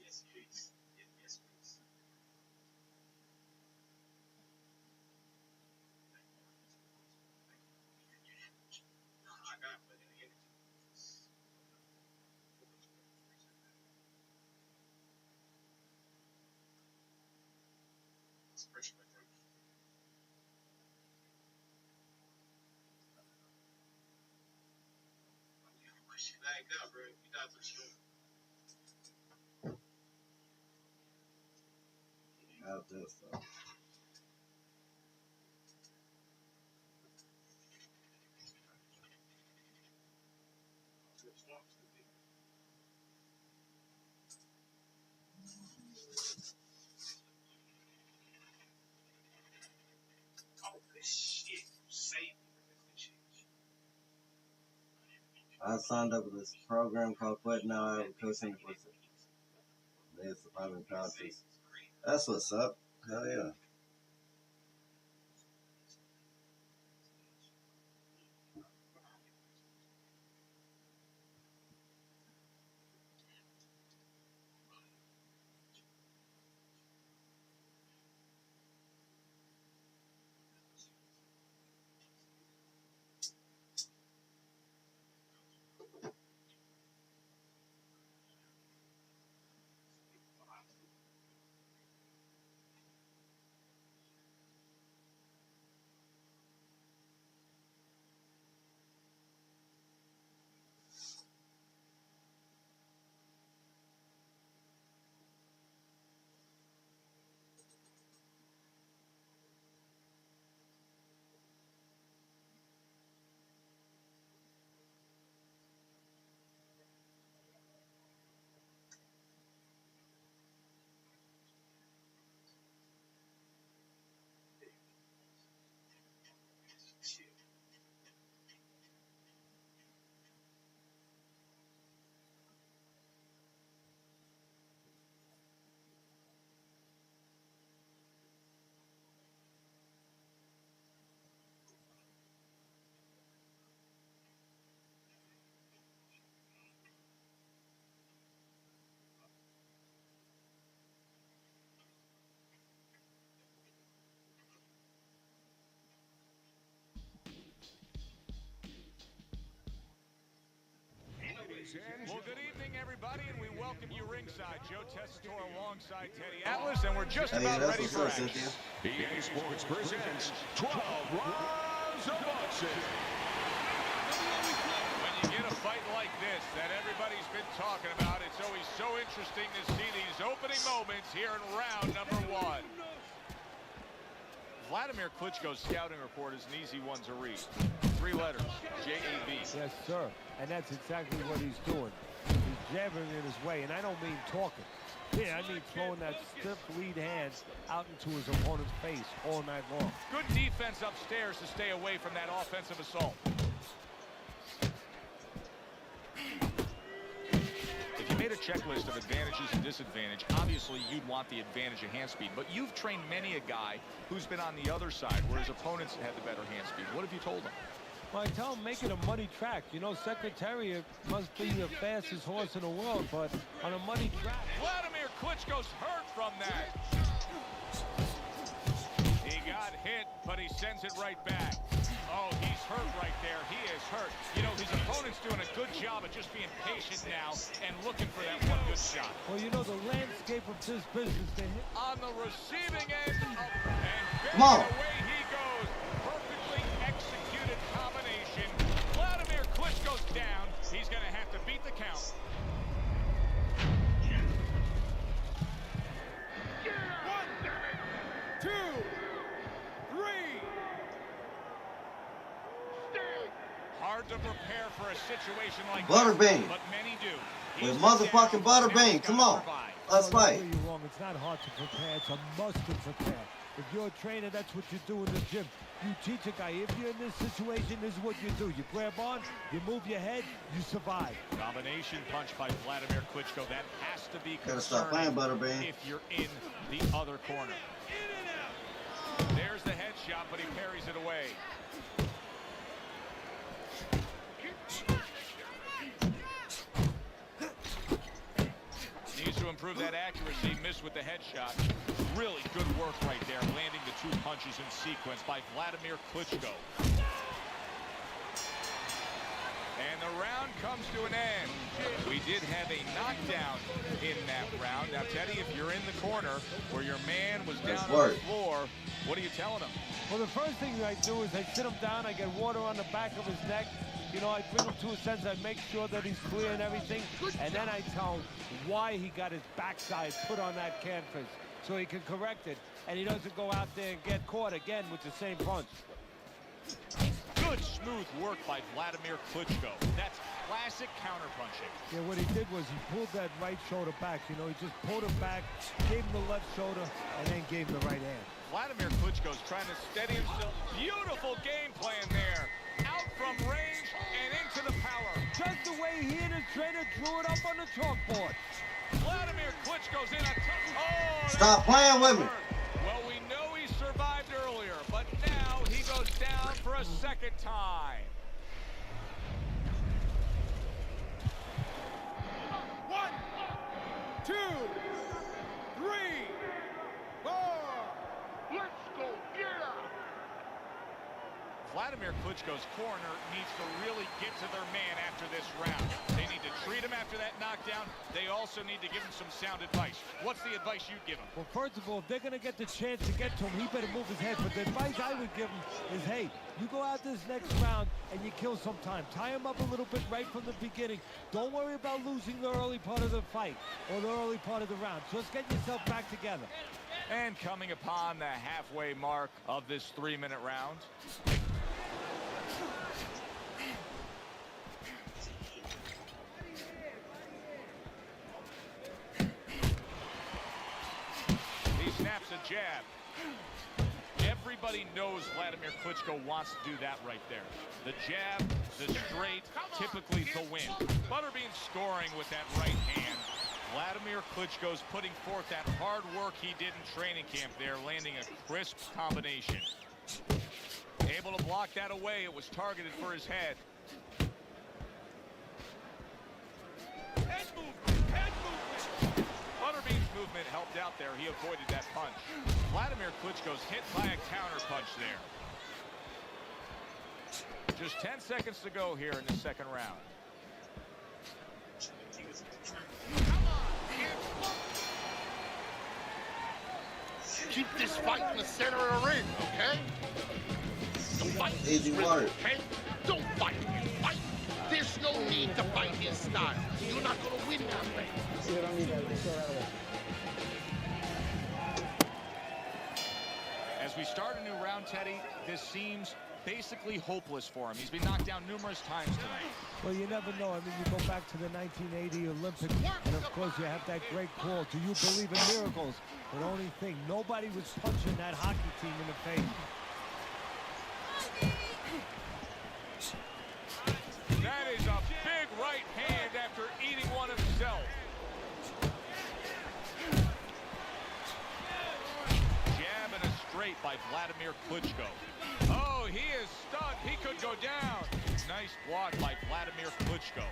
Yes, please. Yes, please. I got to put in the energy. It's pressure right there. Like that, bro. You got to show. Out this stuff. Oh, this shit. Save me from this shit. I signed up with this program called Quit Now. I have a coaching for the surviving process. That's what's up. Hell yeah. Well, good evening, everybody, and we welcome you ringside. Joe Tessitore alongside Teddy Atlas, and we're just Hey, about that's ready what's for up, action. Cynthia. EA Sports presents 12 Rounds of Boxing. When you get a fight like this that everybody's been talking about, it's always so interesting to see these opening moments here in round number 1. Vladimir Klitschko's scouting report is an easy one to read. 3 letters, J-A-B. Yes, sir. And that's exactly what he's doing. He's jabbing it his way, and I don't mean talking. Yeah, I mean throwing that stiff lead hand out into his opponent's face all night long. Good defense upstairs to stay away from that offensive assault. If you made a checklist of advantages and disadvantage, obviously you'd want the advantage of hand speed, but you've trained many a guy who's been on the other side where his opponents had the better hand speed. What have you told him? Well, I tell him make it a muddy track. You know, Secretariat must be the fastest horse in the world, but on a muddy track. Vladimir Klitschko's hurt from that. He got hit, but he sends it right back. Oh, he's hurt right there. He is hurt. You know, his opponent's doing a good job of just being patient now and looking for that one good shot. Well, you know, the landscape of this business, they hit On the receiving end, and Come on. away he goes. Perfectly executed combination. Vladimir Klitschko's down. He's going to have to beat the count. Hard to prepare for a situation like Butterbean. this, but many do. With He's motherfucking down, Butterbean. and he's Come gotta on. survive. Let's Oh, fight. you're wrong. It's not hard to prepare. It's a must to prepare. If you're a trainer, that's what you do in the gym. You teach a guy, if you're in this situation, this is what you do. You grab on, you move your head, you survive. Combination punch by Vladimir Klitschko. That has to be Gotta stop playing, Butterbean. if you're in the other corner. There's the headshot, but he parries it away. Needs to improve that accuracy. Missed with the headshot. Really good work right there, landing the 2 punches in sequence by Vladimir Klitschko. And the round comes to an end. We did have a knockdown in that round. Now, Teddy, if you're in the corner where your man was down on the floor, what are you telling him? Well, the first thing I do is I sit him down, I get water on the back of his neck. You know, I bring him to a sense, I make sure that he's clear and everything, and then I tell him why he got his backside put on that canvas so he can correct it, and he doesn't go out there and get caught again with the same punch. Good, smooth work by Vladimir Klitschko. That's classic counterpunching. Yeah, what he did was he pulled that right shoulder back. You know, he just pulled it back, gave him the left shoulder, and then gave him the right hand. Vladimir Klitschko's trying to steady himself. Beautiful game plan there. Out from range and into the power. Just the way he and his trainer drew it up on the chalkboard. Vladimir Klitschko's in a oh, Stop playing with me. Well, we know he survived earlier, but now he goes down for a second time. 1, 2, 3, 4. Let's go, yeah! Vladimir Klitschko's corner needs to really get to their man after this round. They need to treat him after that knockdown. They also need to give him some sound advice. What's the advice you give him? Well, first of all, if they're going to get the chance to get to him, he better move his head. But the advice I would give him is, hey, you go out this next round and you kill some time. Tie him up a little bit right from the beginning. Don't worry about losing the early part of the fight or the early part of the round. Just get yourself back together. And coming upon the halfway mark of this 3-minute round. He snaps a jab. Everybody knows Vladimir Klitschko wants to do that right there. The jab, the straight, typically the win. Butterbean scoring with that right hand. Vladimir Klitschko's putting forth that hard work he did in training camp there, landing a crisp combination. Able to block that away. It was targeted for his head. Head movement! Head movement! Butterbean's movement helped out there. He avoided that punch. Vladimir Klitschko's hit by a counter punch there. Just 10 seconds to go here in the second round. Keep this fight in the center of the ring, okay? The fight is Easy real, work. okay? Don't fight his fight. There's no need to fight his style. You're not gonna win that way. You don't need that. Just throw it out of the way. As we start a new round, Teddy, this seems basically hopeless for him. He's been knocked down numerous times tonight. Well, you never know. I mean, you go back to the 1980 Olympics, and of course you have that great call, do you believe in miracles? But only thing, nobody was punching that hockey team in the face. That is a big right hand after eating one himself. Jab and a straight by Vladimir Klitschko. Oh, he is stunned. He could go down. Nice block by Vladimir Klitschko.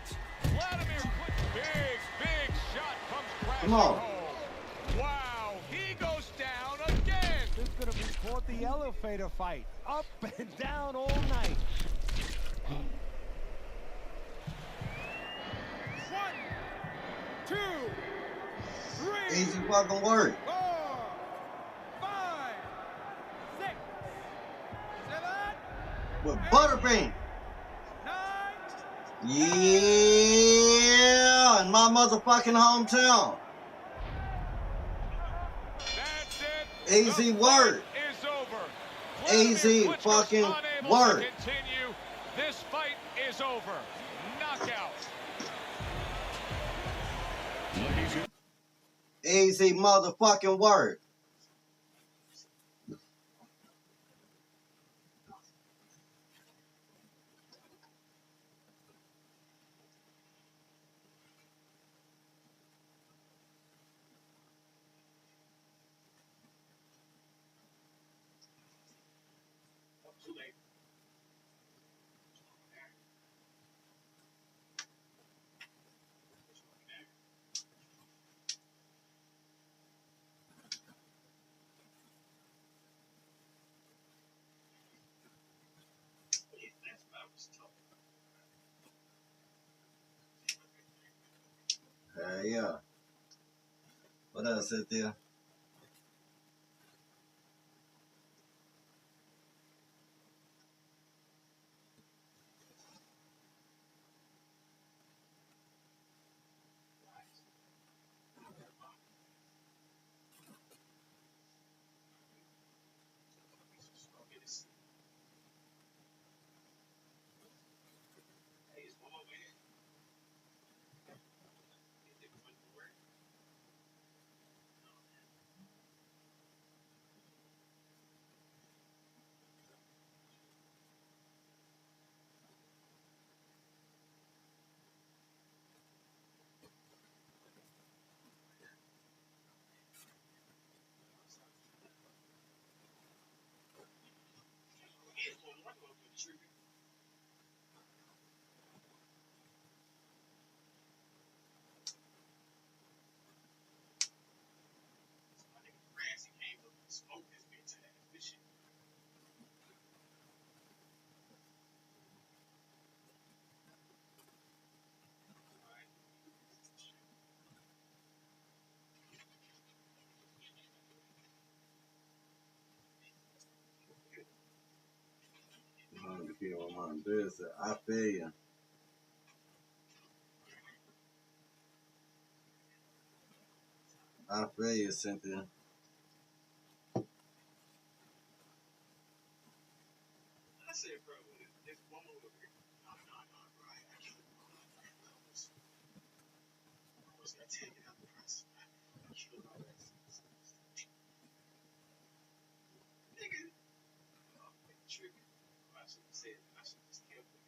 Vladimir Klitschko. Big shot comes crashing home. Wow, he goes down again. This is going to be called the elevator fight. Up and down all night. 1, 2, 3, Easy fucking work. 4, 5, 6, 7, With Butterbean. 9. Yeah, in my motherfucking hometown. That's it. Easy The work. fight is over. Easy Vladimir Klitschko's fucking unable work. to continue. This fight is over. Knockout. Easy motherfucking work. Too late. Yeah. What else is there? I feel you. I feel you, Cynthia. I said, bro, if one more over here. No, bro. I can't. I was going to take it out the press. I killed all that. Nigga. Oh, tripping. I should have said, I should have just killed him.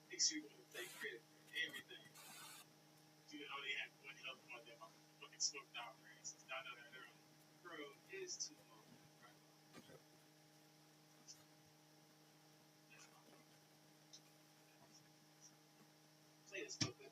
Makes you want to take credit for everything. You know, they had one health on that fucking smoked out race. I know that early. Bro, it's too long. Play this stupid.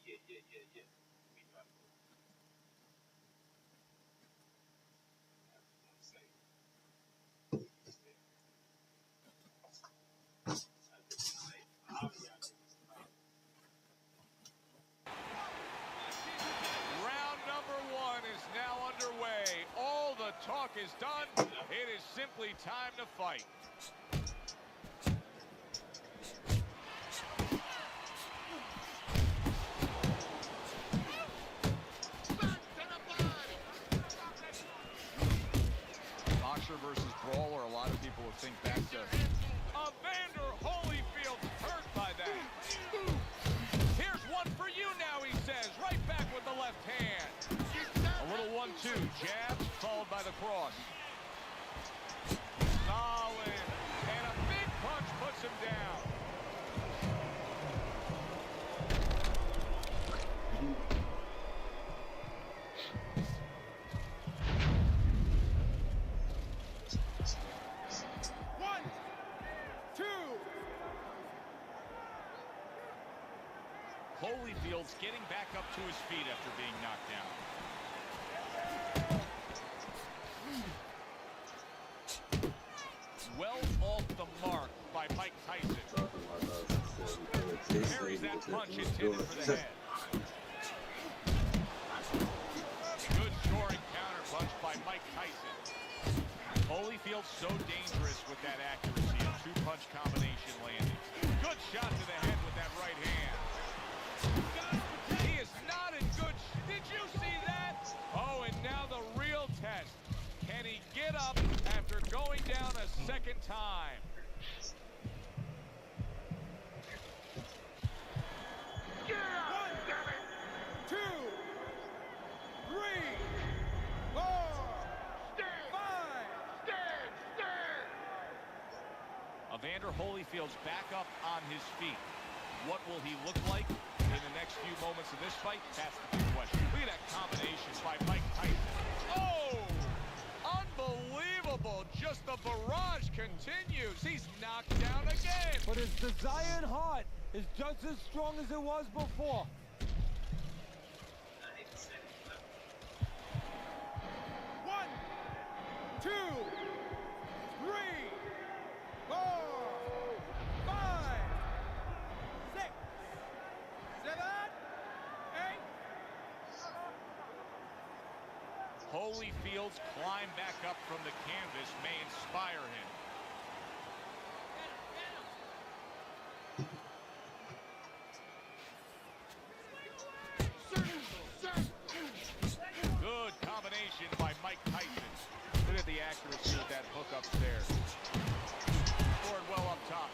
Yeah. We got it. I just want to say, Round number 1 is now underway. All the talk is done. It is simply time to fight. Boxer versus brawler, a lot of people would think back to Evander Holyfield, hurt by that. Here's one for you now, he says, right back with the left hand. A little 1-2, jab, followed by the cross. Solid, and a big punch puts him down. Holyfield's getting back up to his feet after being knocked down. Well off the mark by Mike Tyson. Carries that punch intended for the head. Good shoring counter punch by Mike Tyson. Holyfield's so dangerous with that accuracy. A two-punch combination landing. Good shot to the head with that right hand. He is not in good. Did you see that? Oh, and now the real test. Can he get up after going down a second time? Evander Holyfield's back up on his feet. What will he look like in the next few moments of this fight? That's the big question. Look at that combination by Mike Tyson. Oh! Unbelievable. Just the barrage continues. He's knocked down again. But his desire and heart is just as strong as it was before. One, two, three, 4, 5, 6, 7, 8. Holyfield's climb back up from the canvas may inspire him. Good combination by Mike Tyson. Look at the accuracy of that hook upstairs. Scored well up top.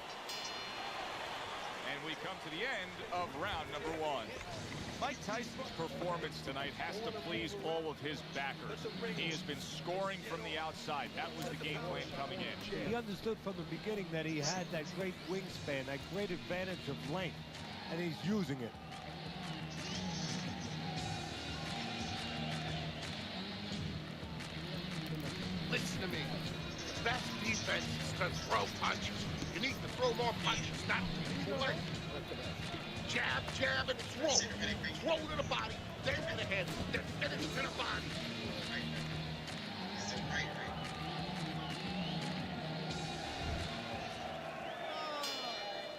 And we come to the end of round number 1. Mike Tyson's performance tonight has to please all of his backers. He has been scoring from the outside. That was the game plan coming in. He understood from the beginning that he had that great wingspan, that great advantage of length, and he's using it. Listen to me. Best defense is to throw punches. You need to throw more punches, not more. Jab, jab, and throw. Throw to the body, then to the head, then finish to the body.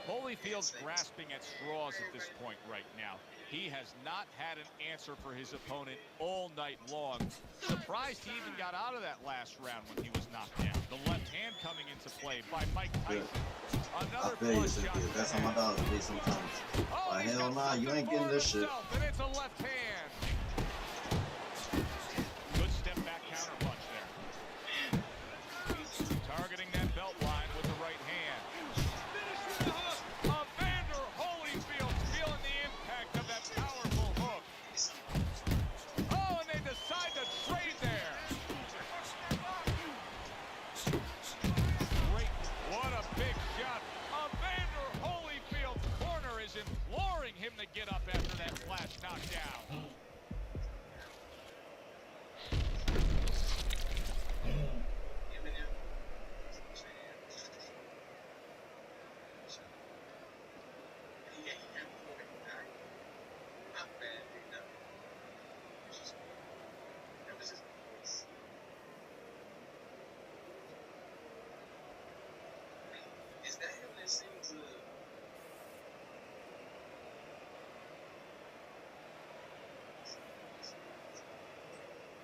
Holyfield's grasping at straws at this point right now. He has not had an answer for his opponent all night long. Surprised he even got out of that last round when he was knocked down. The left hand coming into play by Mike Tyson. Another flush shot. That's how my dogs be sometimes. Oh, Like, hell nah, you ain't getting this shit. And it's a left hand. Good step back counter punch there. Targeting that belt line with the right hand. Evander Holyfield feeling the impact of that powerful hook. Oh, and they decide to trade there. Great. What a big shot. Evander Holyfield's corner is imploring him to get up after that flash knockdown.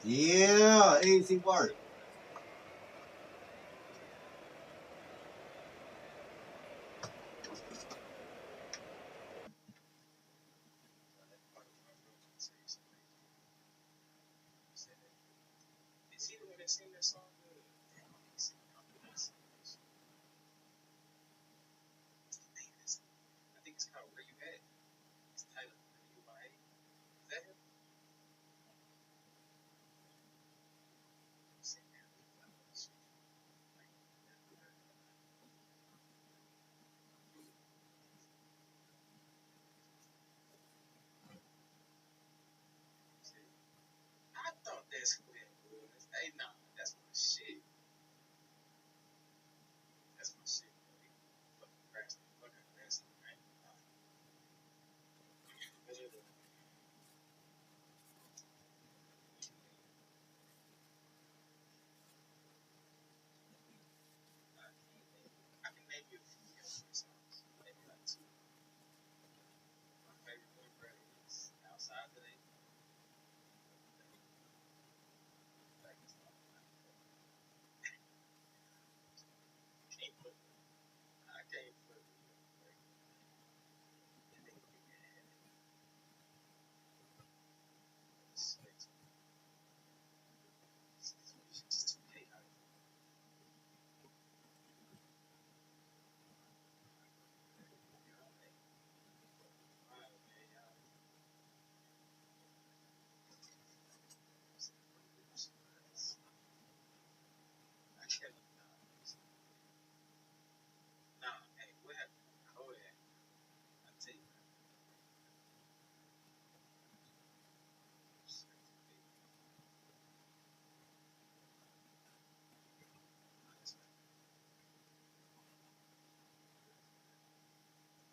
Yeah, AC Park. Is he the one that sing that song? Damn, he's singing a couple of songs. I think it's called Where You At. It's titled Where You At. Is that him? Sing that. I thought that's who that was. Hey, nah, that's my shit. That's my shit. Fucking Braxton. Fucking Braxton. I ain't gonna lie. I can name you a few Hillsong songs. Maybe like two. My favorite one, bro, is Outside Today. Like, it's not like can't put I can't put it. Just too chaotic. I can't. Nah, hey, what happened? Oh yeah, I tell you.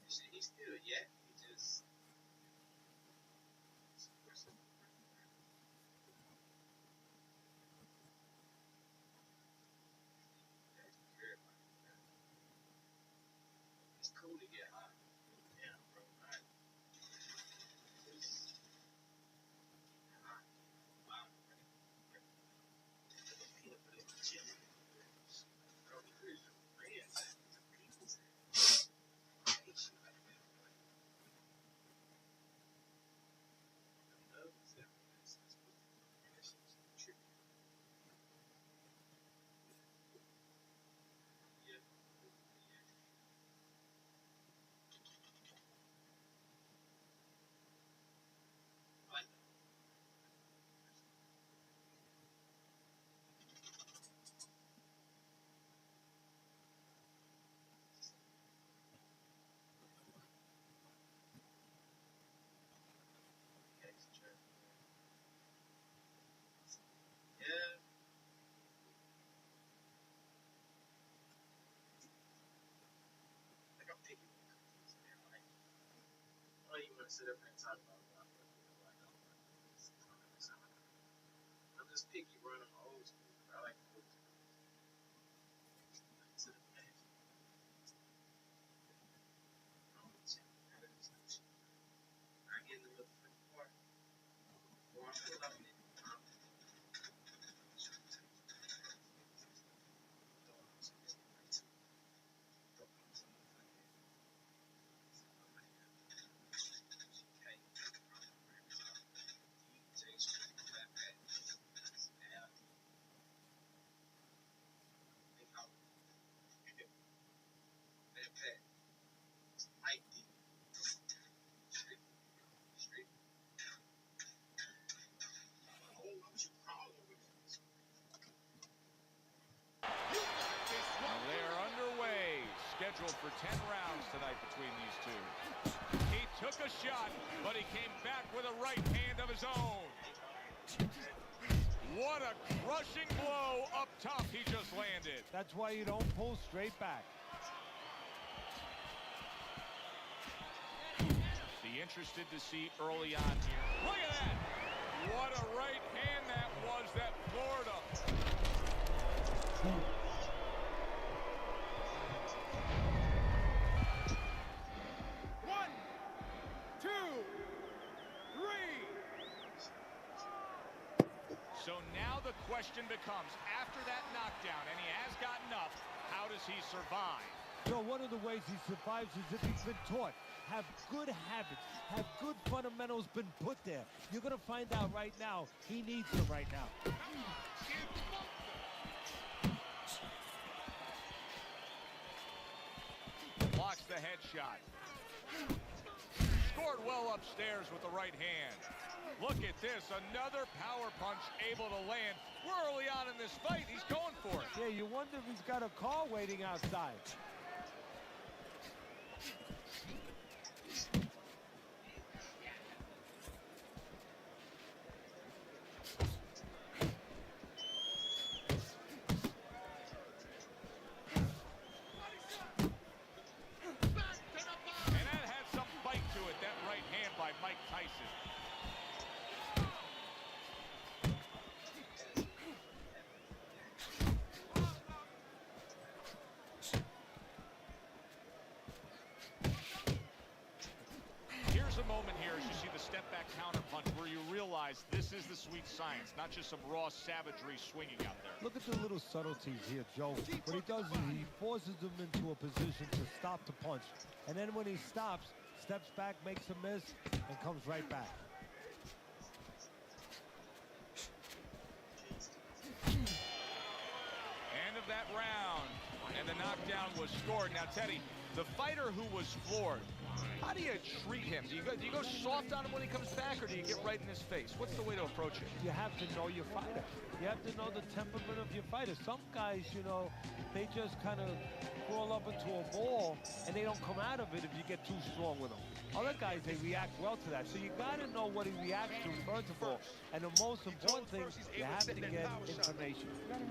Shit, he's still yeah. He just it's cool to get high. Yeah, bro. High. Wow. Peanut butter and jelly. Bro, here's your friends. I hate shit like that. Love is everything. It's supposed to be that shit's tricky. Yeah. Like, yeah, it's true. Yeah. Like, I'm picky when it comes to this, man. Like, I don't even want to sit up here and talk about what I fuck with. Like, I don't fuck with this. I'm just picky running my old school. I like the old school. Like, to the past. I don't want to change. I just do shit. I get in the motherfucking park. Or I'm pull up in it. They're underway. Scheduled for 10 rounds tonight between these two. He took a shot, but he came back with a right hand of his own. What a crushing blow up top he just landed. That's why you don't pull straight back. Be interested to see early on here. Look at that. What a right hand that was, that Florida. One, two, three. So now the question becomes, after that knockdown, and he has gotten up, how does he survive? So one of the ways he survives is if he's been taught. Have good habits, have good fundamentals been put there. You're going to find out right now, he needs them right now. Blocks the headshot. Scored well upstairs with the right hand. Look at this, another power punch able to land. We're early on in this fight, he's going for it. Yeah, you wonder if he's got a car waiting outside. And that had some bite to it, that right hand by Mike Tyson. Here's a moment here as you see the step back counter punch where you realize this is the sweet science, not just some raw savagery swinging out there. Look at the little subtleties here, Joe. What he does is he forces him into a position to stop the punch. And then when he stops, steps back, makes a miss, and comes right back. End of that round, and the knockdown was scored. Now, Teddy, the fighter who was floored, how do you treat him? Do you go soft on him when he comes back, or do you get right in his face? What's the way to approach it? You have to know your fighter. You have to know the temperament of your fighter. Some guys, you know, they just kind of crawl up into a ball, and they don't come out of it if you get too strong with them. Other guys, they react well to that. So you got to know what he reacts to, first of all. And the most important thing, you have to get information.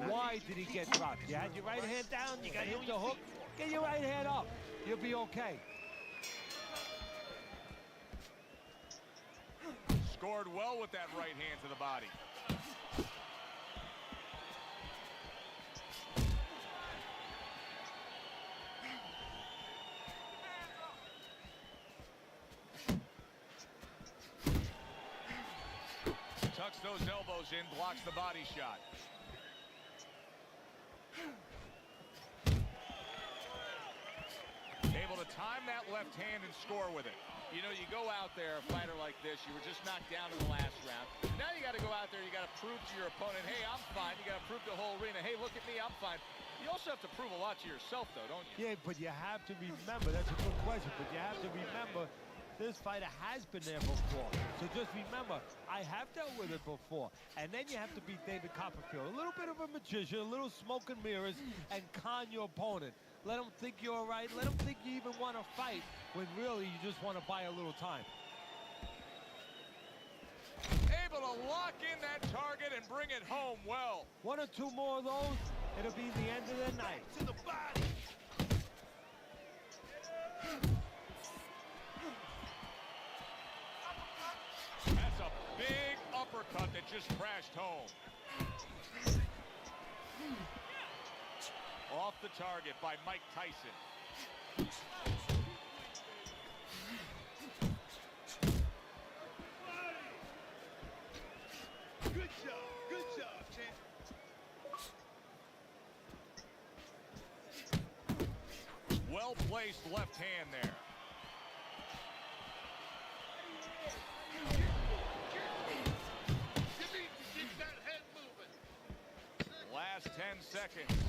Why did he get dropped? You had your right hand down, you got hit the hook. Get your right hand up. You'll be okay. Scored well with that right hand to the body. Tucks those elbows in, blocks the body shot. Able to time that left hand and score with it. You know, you go out there, a fighter like this, you were just knocked down in the last round. Now you got to go out there, you got to prove to your opponent, hey, I'm fine. You got to prove to the whole arena, hey, look at me, I'm fine. You also have to prove a lot to yourself, though, don't you? Yeah, but you have to remember, that's a good question, but you have to remember this fighter has been there before. So just remember, I have dealt with it before. And then you have to be David Copperfield. A little bit of a magician, a little smoke and mirrors, and con your opponent. Let him think you're all right. Let him think you even want to fight when really you just want to buy a little time. Able to lock in that target and bring it home well. One or two more of those, it'll be the end of the night. To the body. That's a big uppercut that just crashed home. Off the target by Mike Tyson. Good job, champ. Well-placed left hand there. You need to keep that head moving. Last 10 seconds.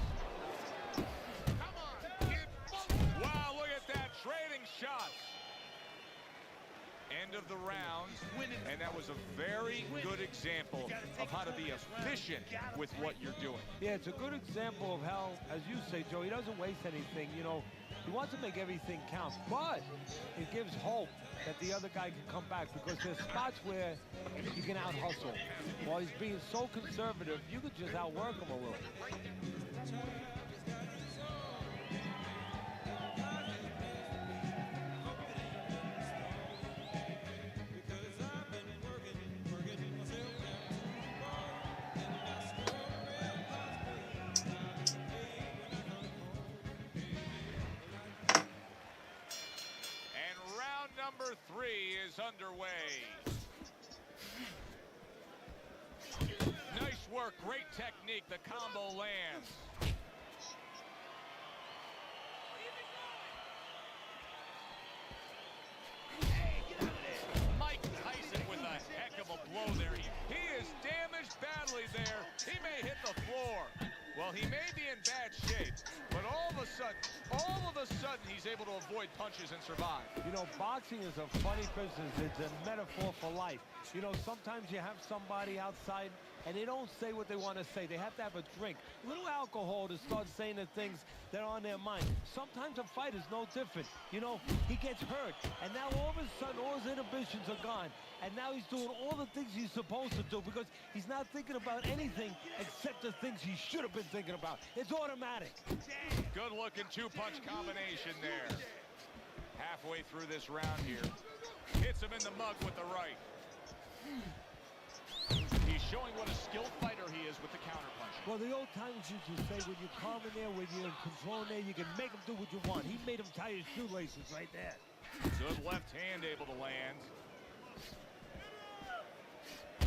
Come on, kid. Both. Wow, look at that. Trading shots. End of the round. And that was a very good example of how to be efficient with what you're doing. Yeah, it's a good example of how, as you say, Joe, he doesn't waste anything. You know, he wants to make everything count, but it gives hope that the other guy can come back because there's spots where you can out-hustle. While he's being so conservative, you could just outwork him a little. Number 3 is underway. Nice work, great technique. The combo lands. Mike Tyson with a heck of a blow there. He is damaged badly there. He may hit the floor. Well, he may be in bad shape, but all of a sudden, he's able to avoid punches and survive. You know, boxing is a funny business. It's a metaphor for life. You know, sometimes you have somebody outside and they don't say what they want to say. They have to have a drink, a little alcohol to start saying the things that are on their mind. Sometimes a fight is no different. You know, he gets hurt, and now all of a sudden all his inhibitions are gone. And now he's doing all the things he's supposed to do because he's not thinking about anything except the things he should have been thinking about. It's automatic. Good-looking two-punch combination there. Halfway through this round here. Hits him in the mug with the right. He's showing what a skilled fighter he is with the counterpunch. Well, the old timers used to say, when you're calm in there, when you're in control in there, you can make him do what you want. He made him tie his shoelaces right there. Good left hand able to land.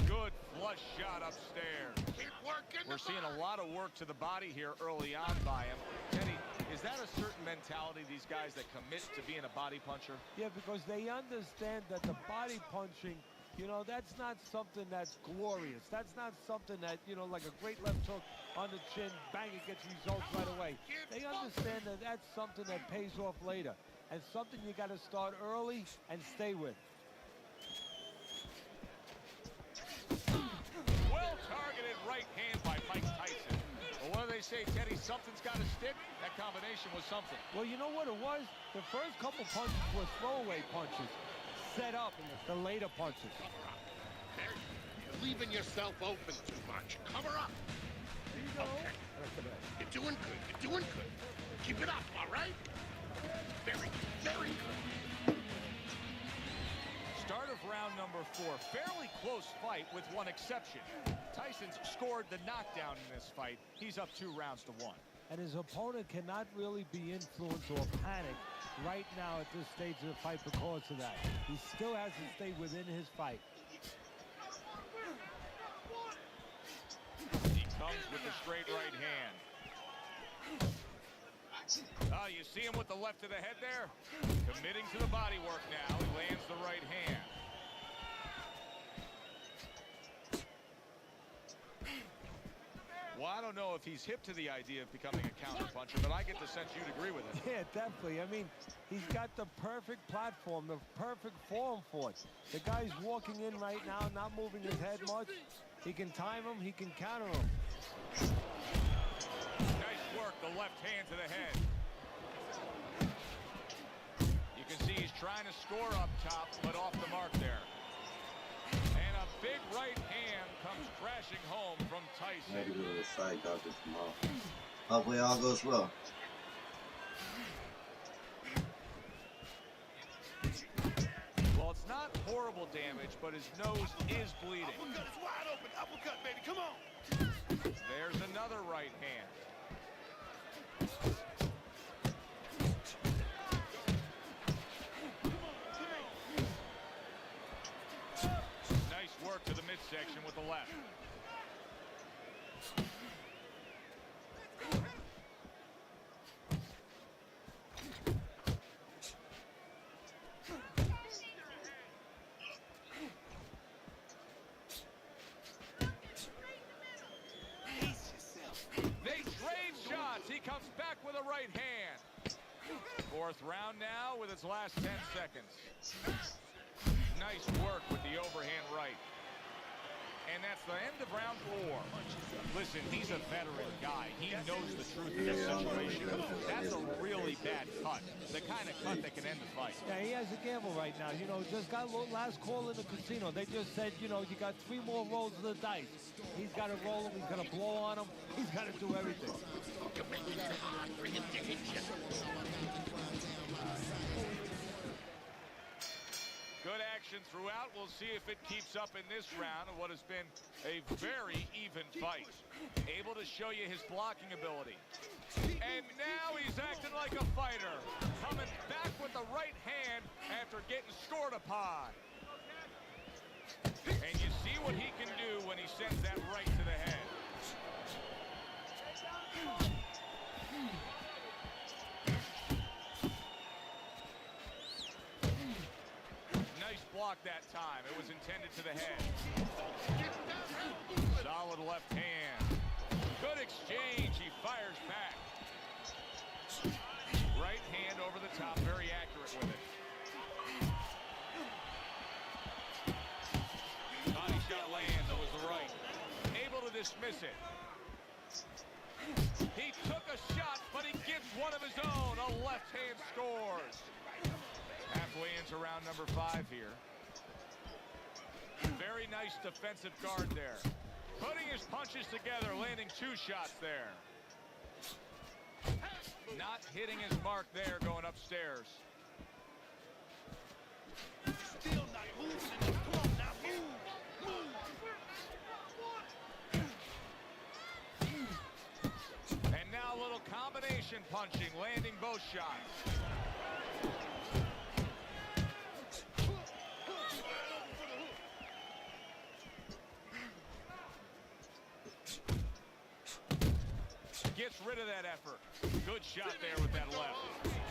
Good flush shot upstairs. Keep working. We're seeing a lot of work to the body here early on by him. Teddy, is that a certain mentality, these guys that commit to being a body puncher? Yeah, because they understand that the body punching, you know, that's not something that's glorious. That's not something that, you know, like a great left hook on the chin, bang, it gets results right away. They understand that that's something that pays off later and something you got to start early and stay with. Well-targeted right hand by Mike Tyson. Well, what do they say, Teddy? Something's got to stick. That combination was something. Well, you know what it was? The first couple punches were throwaway punches. Set up the later punches. There, you're leaving yourself open too much. Cover up. Okay. You're doing good. You're doing good. Keep it up, all right? Very good. Very good. Start of round number 4. Fairly close fight with one exception. Tyson's scored the knockdown in this fight. He's up 2 rounds to 1. And his opponent cannot really be influenced or panicked right now at this stage of the fight because of that. He still has to stay within his fight. He comes with the straight right hand. Oh, you see him with the left to the head there? Committing to the body work now. He lands the right hand. Well, I don't know if he's hip to the idea of becoming a counterpuncher, but I get the sense you'd agree with it. Yeah, definitely. I mean, he's got the perfect platform, the perfect form for it. The guy's walking in right now, not moving his head much. He can time him, he can counter him. Nice work, the left hand to the head. You can see he's trying to score up top, but off the mark there. And a big right hand comes crashing home from Tyson. Maybe go to the side doctor tomorrow. Hopefully all goes well. Well, it's not horrible damage, but his nose is bleeding. Uppercut is wide open. Uppercut, baby. Come on. There's another right hand. Nice work to the midsection with the left. They trade shots. He comes back with a right hand. 4th round now with its last 10 seconds. Nice work with the overhand right. And that's the end of round 4. Listen, he's a veteran guy. He knows the truth of this situation. That's a really bad cut. The kind of cut that can end the fight. Yeah, he has a gamble right now. You know, just got last call in the casino. They just said, you know, you got 3 more rolls of the dice. He's got to roll him. He's got to blow on him. He's got to do everything. Good action throughout. We'll see if it keeps up in this round of what has been a very even fight. Able to show you his blocking ability. And now he's acting like a fighter. Coming back with the right hand after getting scored upon. And you see what he can do when he sends that right to the head. block that time. It was intended to the head. Solid left hand. Good exchange. He fires back. Right hand over the top. Very accurate with it. Body shot lands. It was the right. Able to dismiss it. He took a shot, but he gives one of his own. A left hand scores. Halfway into round number 5 here. Very nice defensive guard there. Putting his punches together, landing 2 shots there. Not hitting his mark there, going upstairs. Still not moving. Come on now, move. And now a little combination punching, landing both shots. Gets rid of that effort. Good shot there with that left.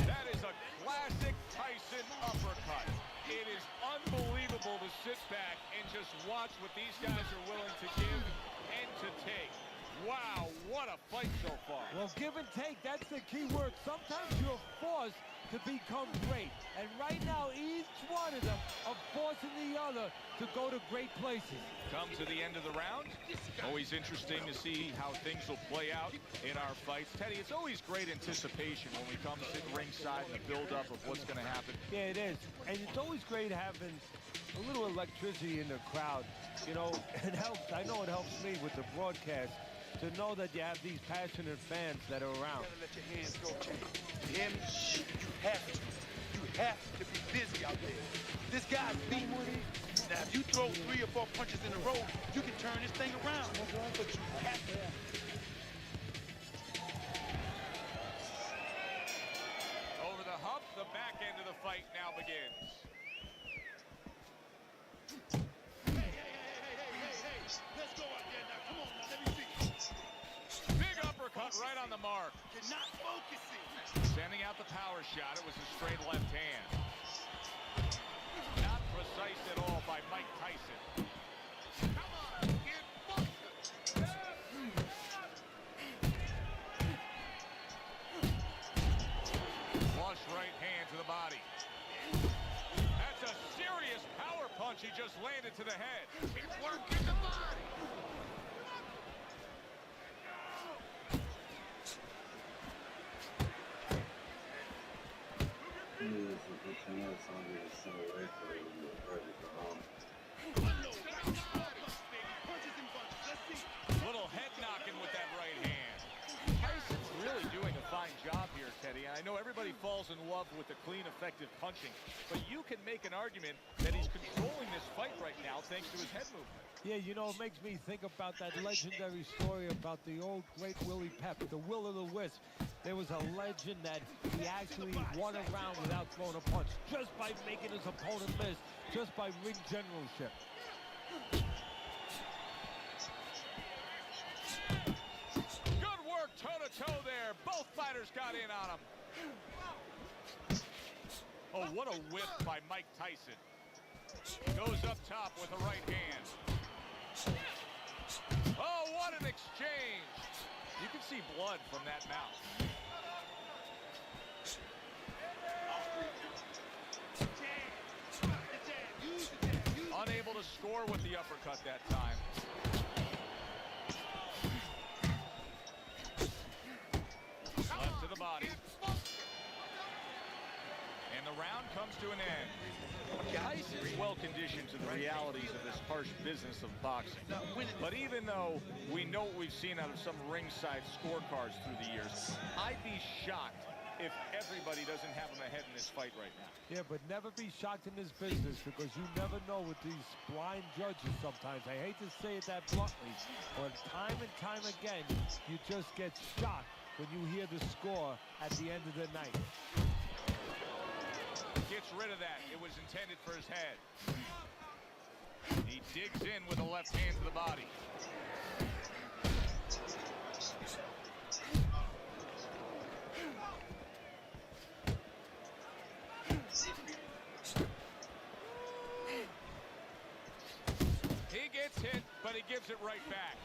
That is a classic Tyson uppercut. It is unbelievable to sit back and just watch what these guys are willing to give and to take. Wow, what a fight so far. Well, give and take, that's the key word. Sometimes you're forced to become great. And right now, each one of them are forcing the other to go to great places. Come to the end of the round. Always interesting to see how things will play out in our fights. Teddy, it's always great anticipation when we come sit ringside and the build-up of what's going to happen. Yeah, it is. And it's always great having a little electricity in the crowd. You know, it helps. I know it helps me with the broadcast to know that you have these passionate fans that are around. You gotta let your hands go, champ. You hear me? You have to be busy out there. This guy's beating with it. Now, if you throw 3 or 4 punches in a row, you can turn this thing around. But you have to. Over the hump, the back end of the fight now begins. Hey. Let's go out there now. Come on now, let me see. Big uppercut right on the mark. You're not focusing. Sending out the power shot. It was a straight left hand. Not precise at all by Mike Tyson. Come on, get focused. Flush right hand to the body. That's a serious power punch he just landed to the head. Keep working the body. Little head knocking with that right hand. Tyson's really doing a fine job here, Teddy. And I know everybody falls in love with the clean, effective punching, but you can make an argument that he's controlling this fight right now thanks to his head movement. Yeah, you know, it makes me think about that legendary story about the old great Willie Pep, the Will of the Wisp. There was a legend that he actually won a round without throwing a punch, just by making his opponent miss, just by ring generalship. Good work toe-to-toe there. Both fighters got in on him. Oh, what a whip by Mike Tyson. Goes up top with the right hand. Oh, what an exchange. You can see blood from that mouth. Unable to score with the uppercut that time. Left to the body. And the round comes to an end. Tyson's well conditioned to the realities of this harsh business of boxing. But even though we know what we've seen out of some ringside scorecards through the years, I'd be shocked if everybody doesn't have him ahead in this fight right now. Yeah, but never be shocked in this business, because you never know with these blind judges sometimes. I hate to say it that bluntly, but time and time again, you just get shocked when you hear the score at the end of the night. Gets rid of that. It was intended for his head. He digs in with a left hand to the body. but he gives it right back.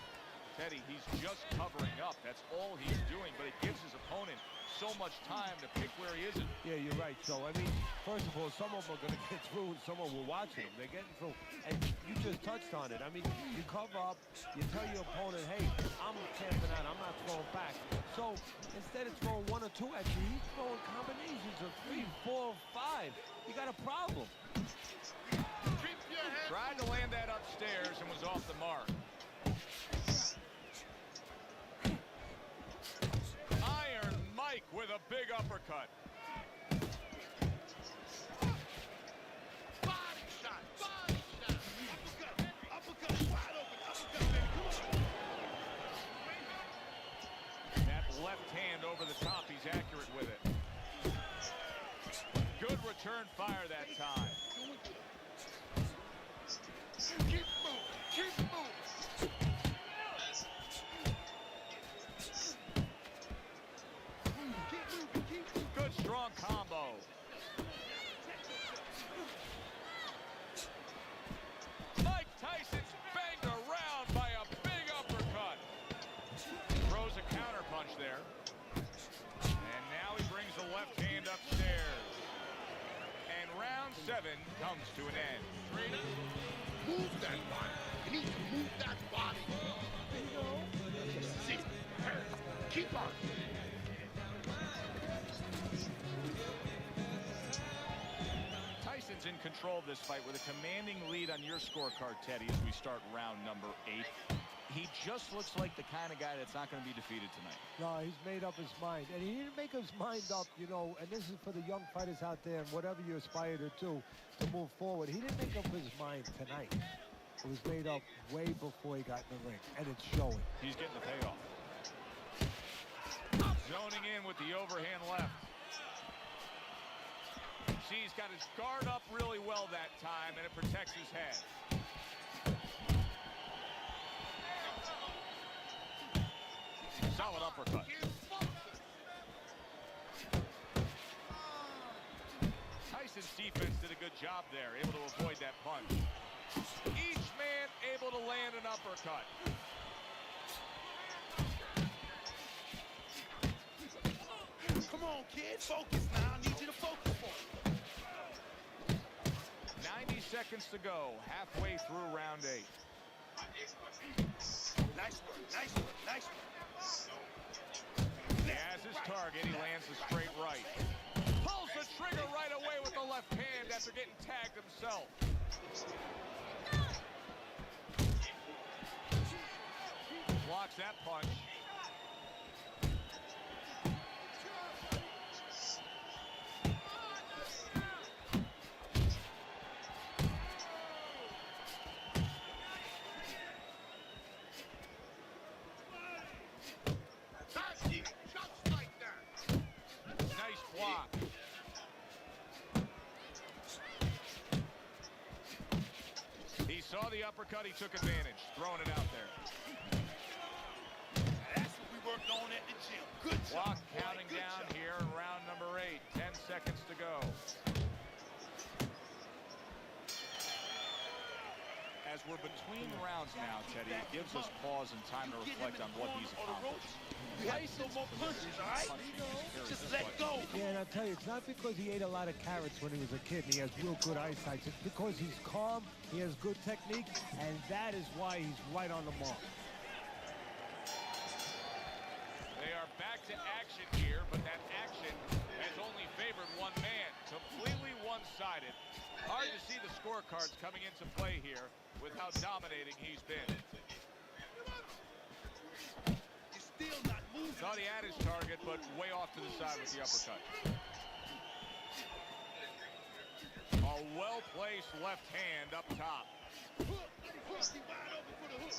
Teddy, he's just covering up. That's all he's doing, but it gives his opponent so much time to pick where he isn't. Yeah, you're right, Joe. I mean, first of all, some of them are going to get through and some of them will watch them. They're getting through. And you just touched on it. I mean, you cover up, you tell your opponent, hey, I'm camping out, I'm not throwing back. So instead of throwing 1 or 2 at you, he's throwing combinations of 3, 4, 5. You got a problem. Keep your head. Tried to land that upstairs and was off the mark. Iron Mike with a big uppercut. Body shot. Body shot. Uppercut, wide open, uppercut, man. Come on. That left hand over the top, he's accurate with it. Good return fire that time. Keep moving. Keep moving. Good strong combo. Mike Tyson's banged around by a big uppercut. Throws a counter punch there. And now he brings the left hand upstairs. And round 7 comes to an end. Trainer, move that body. You need to move that body. Sit. Hurry. Keep on. Tyson's in control of this fight with a commanding lead on your scorecard, Teddy, as we start round number 8. He just looks like the kind of guy that's not going to be defeated tonight. No, he's made up his mind. And he didn't make his mind up, you know, and this is for the young fighters out there and whatever you aspire to do to move forward. He didn't make up his mind tonight. It was made up way before he got in the ring, and it's showing. He's getting the payoff. Zoning in with the overhand left. See, he's got his guard up really well that time, and it protects his head. Solid uppercut. Tyson's defense did a good job there, able to avoid that punch. Each man able to land an uppercut. Come on, kid. Focus now. I need you to focus for it. 90 seconds to go, halfway through round 8. Nice work, nice work, nice work. He has his target, he lands the straight right. Pulls the trigger right away with the left hand after getting tagged himself. Blocks that punch. Just like that. Nice block. He saw the uppercut, he took advantage, throwing it out there. That's what we worked on at the gym. Good job. Clock counting Good down job. here in round number 8. 10 seconds to go. As we're between rounds now, Teddy, it gives us pause and time to reflect on what he's accomplished. You have no more punches, all right? Just let go. Yeah, and I'll tell you, it's not because he ate a lot of carrots when he was a kid and he has real good eyesight. It's because he's calm, he has good technique, and that is why he's right on the mark. They are back to action here, but that action has only favored one man. Completely one-sided. Hard to see the scorecards coming into play here with how dominating he's been. You're still not moving. Thought he had his target, but way off to the side with the uppercut. A well-placed left hand up top. Hook. Hook. He wide open for the hook.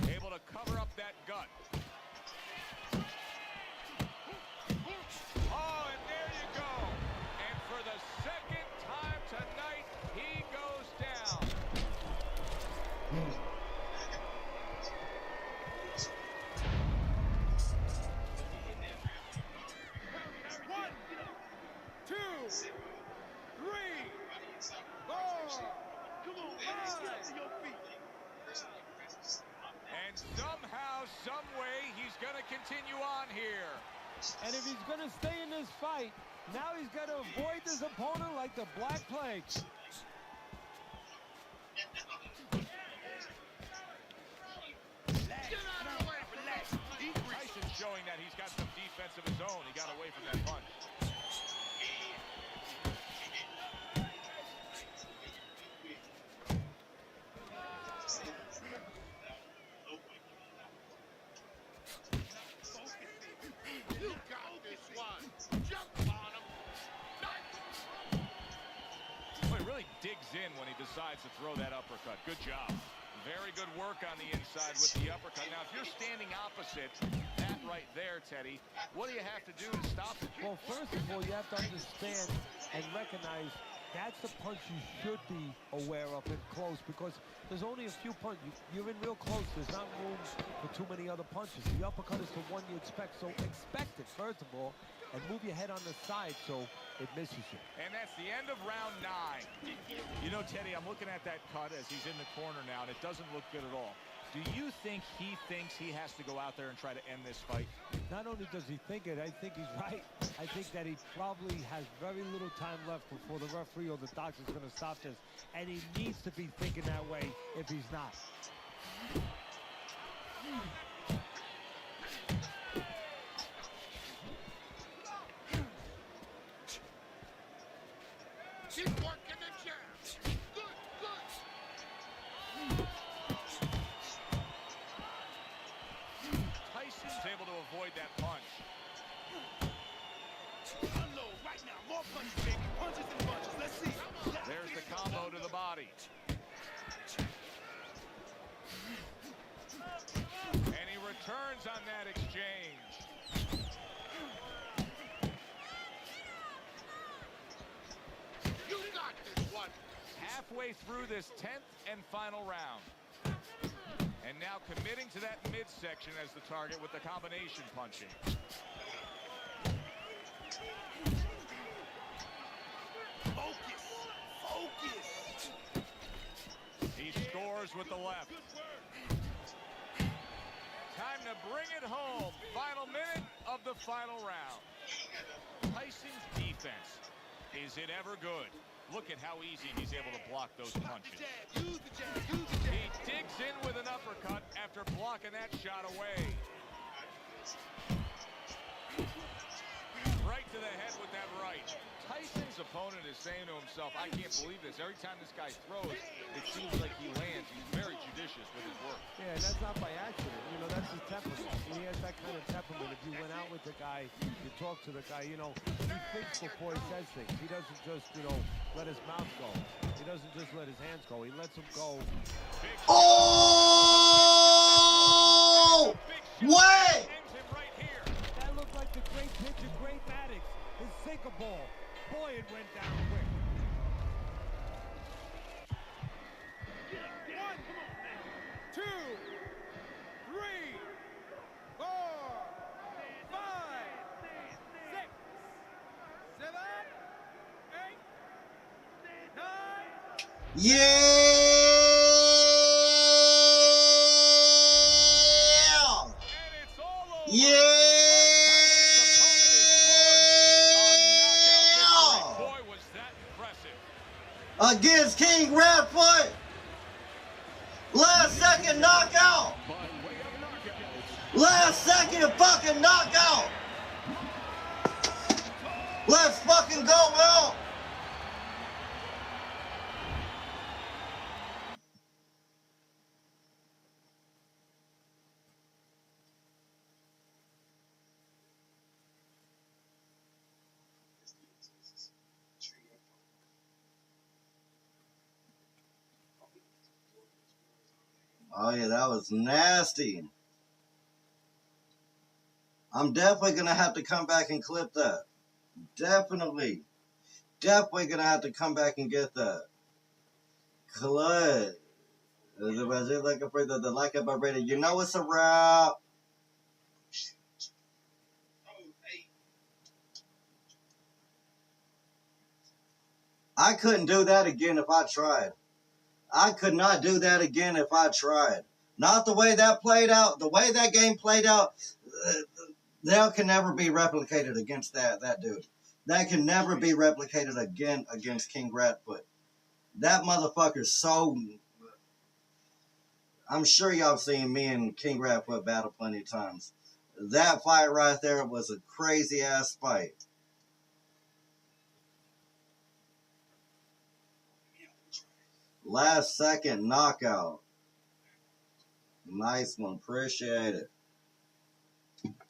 Able to cover up that gut. Oh, and there you go. And for the second time tonight, he goes down. some way, he's going to continue on here. And if he's going to stay in this fight, now he's got to avoid his opponent like the Black Plague. Tyson's showing that he's got some defense of his own. He got away from that punch. You got this one. Jump on him. Well, he really digs in when he decides to throw that uppercut. Good job. Very good work on the inside with the uppercut. Now, if you're standing opposite that right there, Teddy, what do you have to do to stop it? Well, first of all, you have to understand and recognize that's the punch you should be aware of in close, because there's only a few punches. You're in real close. There's not room for too many other punches. The uppercut is the one you expect. So expect it, first of all, and move your head on the side so it misses you. And that's the end of round 9. You know, Teddy, I'm looking at that cut as he's in the corner now, and it doesn't look good at all. Do you think he thinks he has to go out there and try to end this fight? Not only does he think it, I think he's right. I think that he probably has very little time left before the referee or the doctor's going to stop this. And he needs to be thinking that way if he's not. Keep working the jab. Good, good. Tyson's able to avoid that punch. Unload right now. More punches, baby. Punches and punches. Let's see. There's the combo to the body. And he returns on that exchange. You got this one. Halfway through this 10th and final round. And now committing to that midsection as the target with the combination punching. Focus. Focus. He scores with the left. Time to bring it home. Final minute of the final round. Tyson's defense. Is it ever good? Look at how easy he's able to block those punches. Use the jab. Use the jab. He digs in with an uppercut after blocking that shot away. Right to the head with that right. Tyson's opponent is saying to himself, I can't believe this. Every time this guy throws, it seems like he lands. He's very judicious with his work. Yeah, and that's not by accident. You know, that's his temperament. He has that kind of temperament. If you went out with the guy, you talk to the guy, you know, he thinks before he says things. He doesn't just, you know, let his mouth go. He doesn't just let his hands go. He lets them go. Oh! Wait! Ends him right here. That looked like the great pitcher, Great Maddox. His sinker ball. Boy, it went down quick. Yeah! Yeah! Boy, was that impressive. Against King Radfoot. Last second knockout. Last second fucking knockout. Let's fucking go, Will. Oh yeah, that was nasty. I'm definitely gonna have to come back and clip that. Definitely gonna have to come back and get that. Clutch. The Brazil looking for the like up already. You know it's a wrap. I couldn't do that again if I tried. I could not do that again if I tried. Not the way that played out. The way that game played out, that can never be replicated against that dude. That can never be replicated again against King Ratfoot. That motherfucker's so... I'm sure y'all have seen me and King Ratfoot battle plenty of times. That fight right there was a crazy-ass fight. Last second knockout. Nice one. Appreciate it.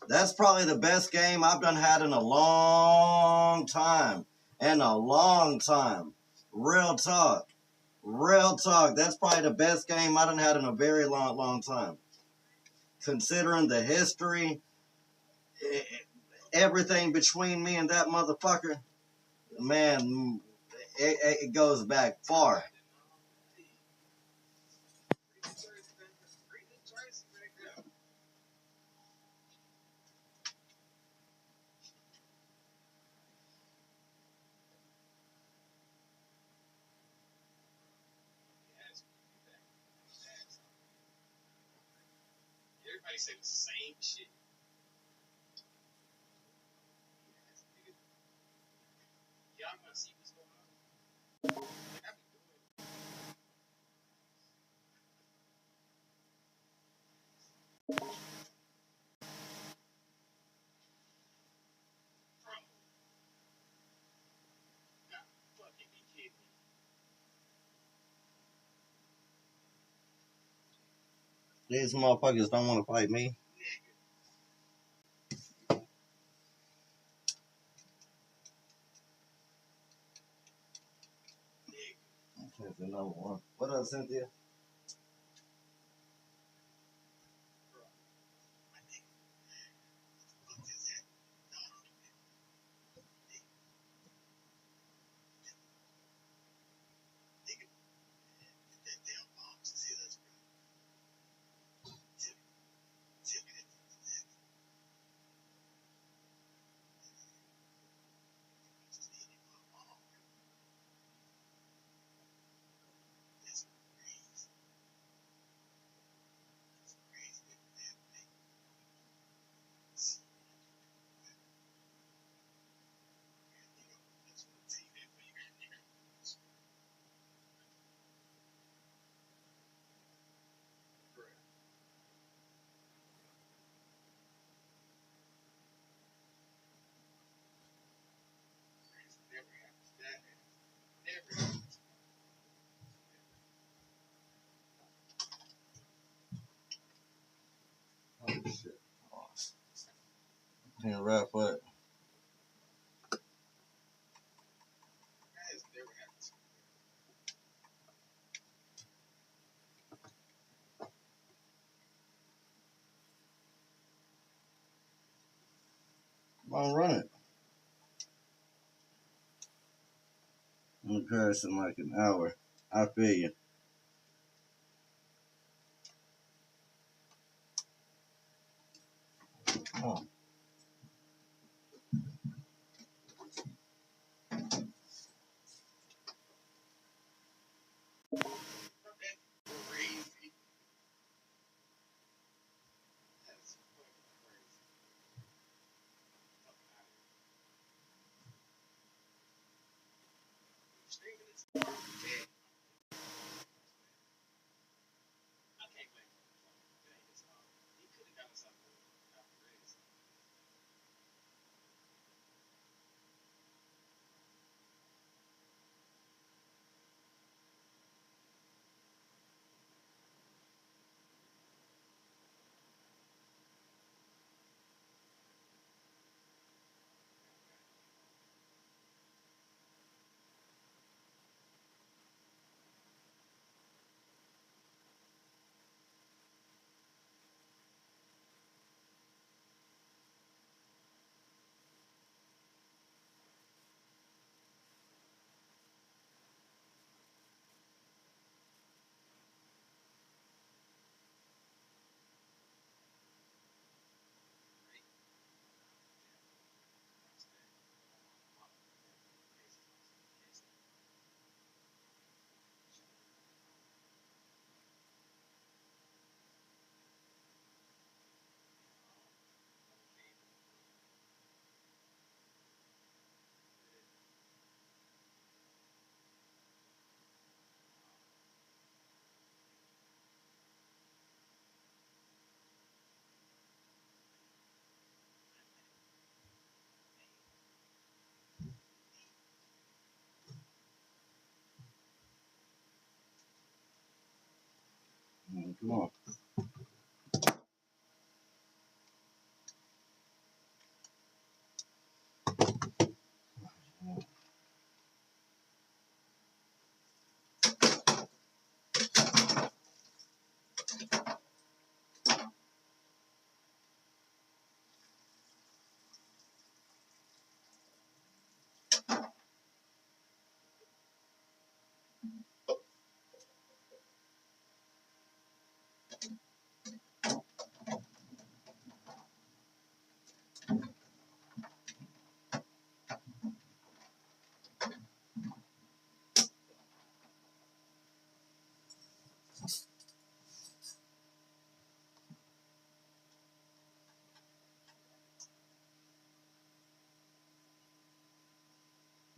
That's probably the best game I've done had in a long time. In a long time. Real talk. Real talk. That's probably the best game I've done had in a very long time. Considering the history, everything between me and that motherfucker, man, it goes back far. Everybody say the same shit. Y'all gonna see what's going on. Fucking be kidding me. These motherfuckers don't want to fight me. Okay, the number one. What up, Cynthia? Oh, shit. King Ratfoot. Come on, run it. I'm Paris in like an hour. I feel you. Come on. Crazy. That's fucking crazy. Streaming is dead. I can't blame him. It ain't his fault. He could have got us out of this. Come on.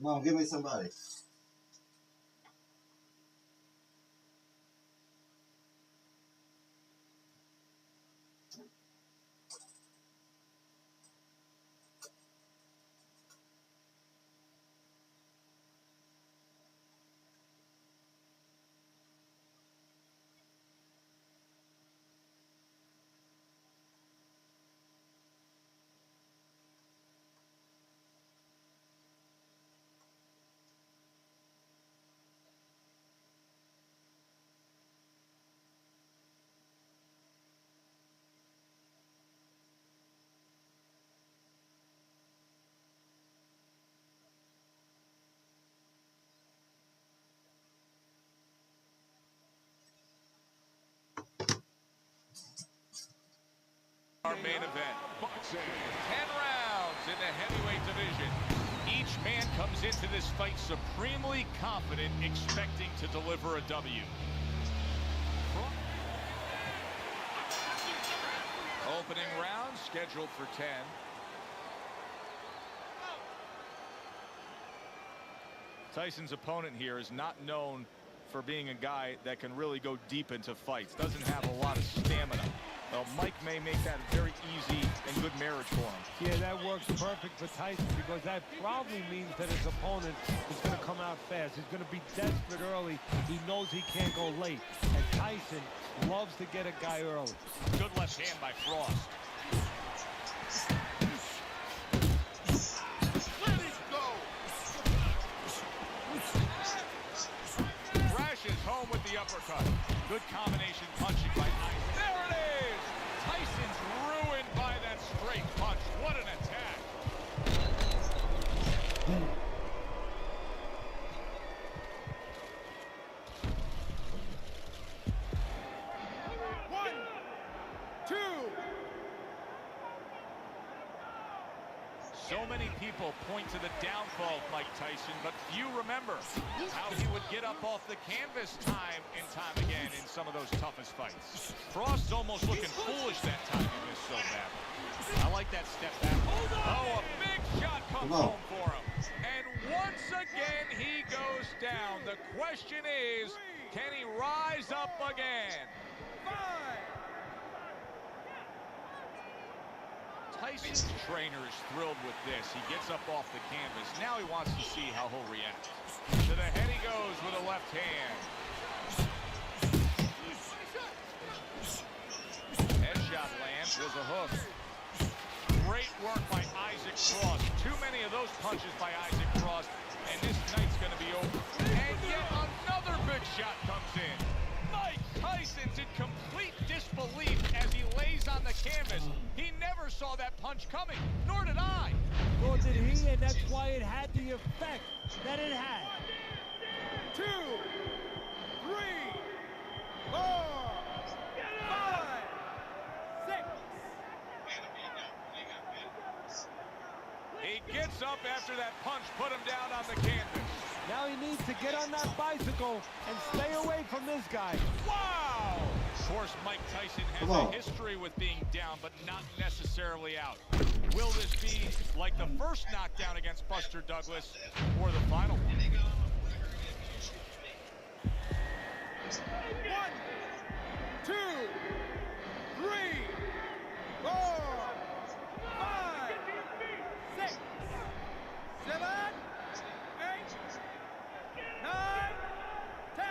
Come on, give me somebody. Our main event. Boxing. 10 rounds in the heavyweight division. Each man comes into this fight supremely confident, expecting to deliver a W. Opening round scheduled for 10. Tyson's opponent here is not known for being a guy that can really go deep into fights. Doesn't have a lot of stamina. Well, Mike may make that very easy and good marriage for him. Yeah, that works perfect for Tyson because that probably means that his opponent is going to come out fast. He's going to be desperate early. He knows he can't go late. And Tyson loves to get a guy early. Good left hand by Frost. Let it go. Crashes home with the uppercut. Good combination punching by Tyson. There it is! Tyson's ruined by that straight punch. What an attack. One, two. So many people point to the downfall of Mike Tyson, but few remember how he would get up off the canvas time and time again in some of those toughest fights. Frost's almost looking foolish that time he missed so bad. I like that step back. Oh, a big shot comes home for him. And once again, he goes down. The question is, can he rise up again? Tyson's trainer is thrilled with this. He gets up off the canvas. Now he wants to see how he'll react. To the head he goes with a left hand. Headshot lands. There's a hook. Great work by Isaac Frost. Too many of those punches by Isaac Frost, and this night's going to be over. And yet another big shot comes in. Mike Tyson's in complete disbelief as he lays on the canvas. He never saw that punch coming, nor did I. Nor did he, and that's why it had the effect that it had. 2, 3, 4, 5, 6. He gets up after that punch, put him down on the canvas. Now he needs to get on that bicycle and stay away from this guy. Wow! Of course, Mike Tyson has a history with being down, but not necessarily out. Will this be like the first knockdown against Buster Douglas or the final one? 1, 2, 3, 4, 5, 6, 7, 8, 9, 10.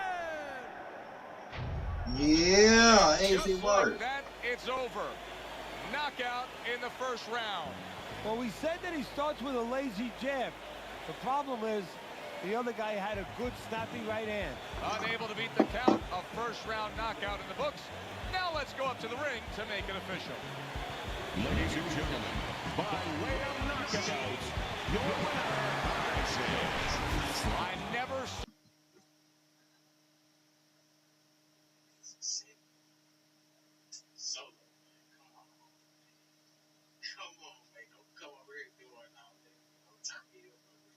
Yeah, 8 first. that, it's over. Knockout in the first round. Well, we said that he starts with a lazy jab. The problem is the other guy had a good, snappy right hand. Unable to beat the count, a first-round knockout in the books. Now let's go up to the ring to make it official. Ladies and gentlemen, by way of knockout, your winner, Isaac. I never saw Solo, man. Come on. Come on, man. Don't come over here doing all that. Don't turn me up over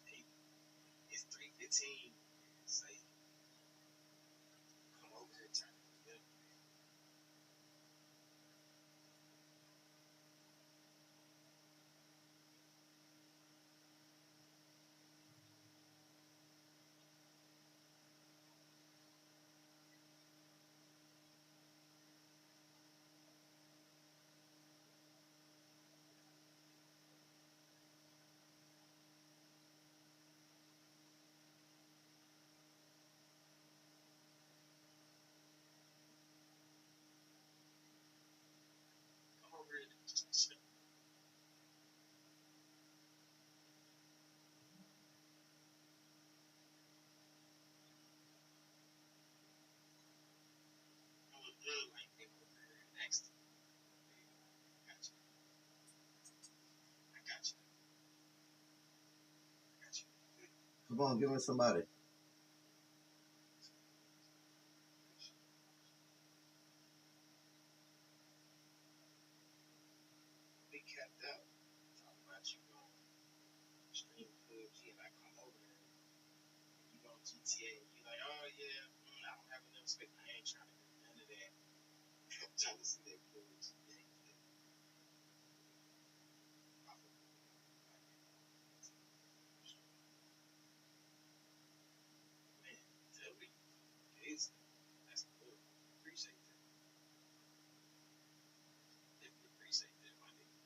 here. It's 3:15. Say, come over here, turn me up. Come over here. I look good like people over here next to me. I got you. I got you. I got you. Come on, give me somebody. We kept up. Talking about you going stream PUBG and I come over there. And you go GTA and you like, oh yeah, I don't have enough space. I ain't trying to do none of that. I'm trying to see that PUBG game. Man, tell me. It's, that's good. Appreciate that. Definitely appreciate that, my nigga.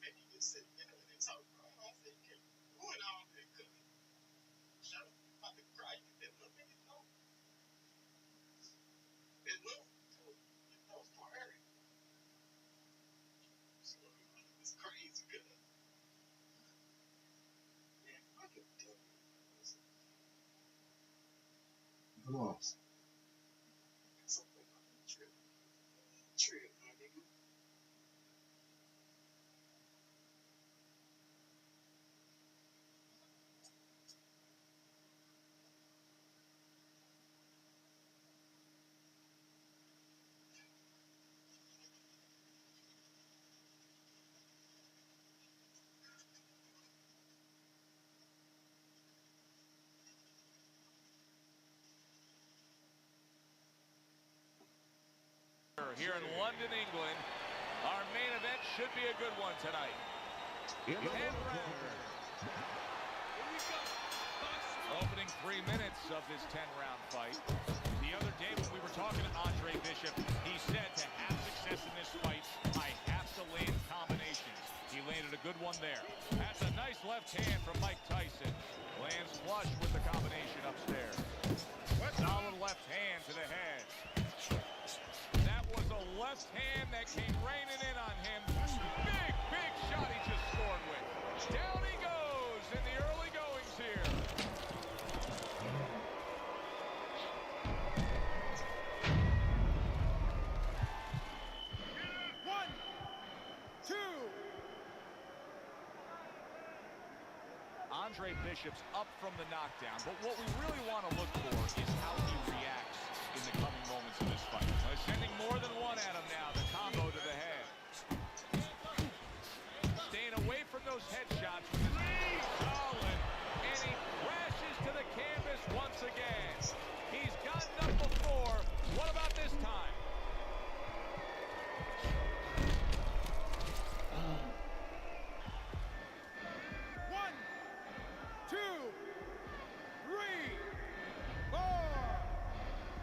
Man, you just sit there and talk about I said, "Okay, going on there, cookie. Shut up. I'm about to cry. You that little nigga know. That little that was for her. So, it's crazy good. Man, fucking tell me. Come on. Something on the trip. Trip, my nigga. here in London, England. Our main event should be a good one tonight. 10 rounds. Opening 3 minutes of this 10-round fight. The other day when we were talking to Andre Bishop, he said to have success in this fight, I have to land combinations. He landed a good one there. That's a nice left hand from Mike Tyson. Lands flush with the combination upstairs. Solid left hand to the head. That was a left hand that came raining in on him. Big, big shot he just scored with. Down he goes in the early goings here. One, two. Andre Bishop's up from the knockdown, but what we really want to look for is how he reacts in the coming moments of this fight. Sending more than one at him now, the combo to the head. Staying away from those headshots with his knee solid, and he crashes to the canvas once again. He's gotten up before. What about this time? One, two, three, four,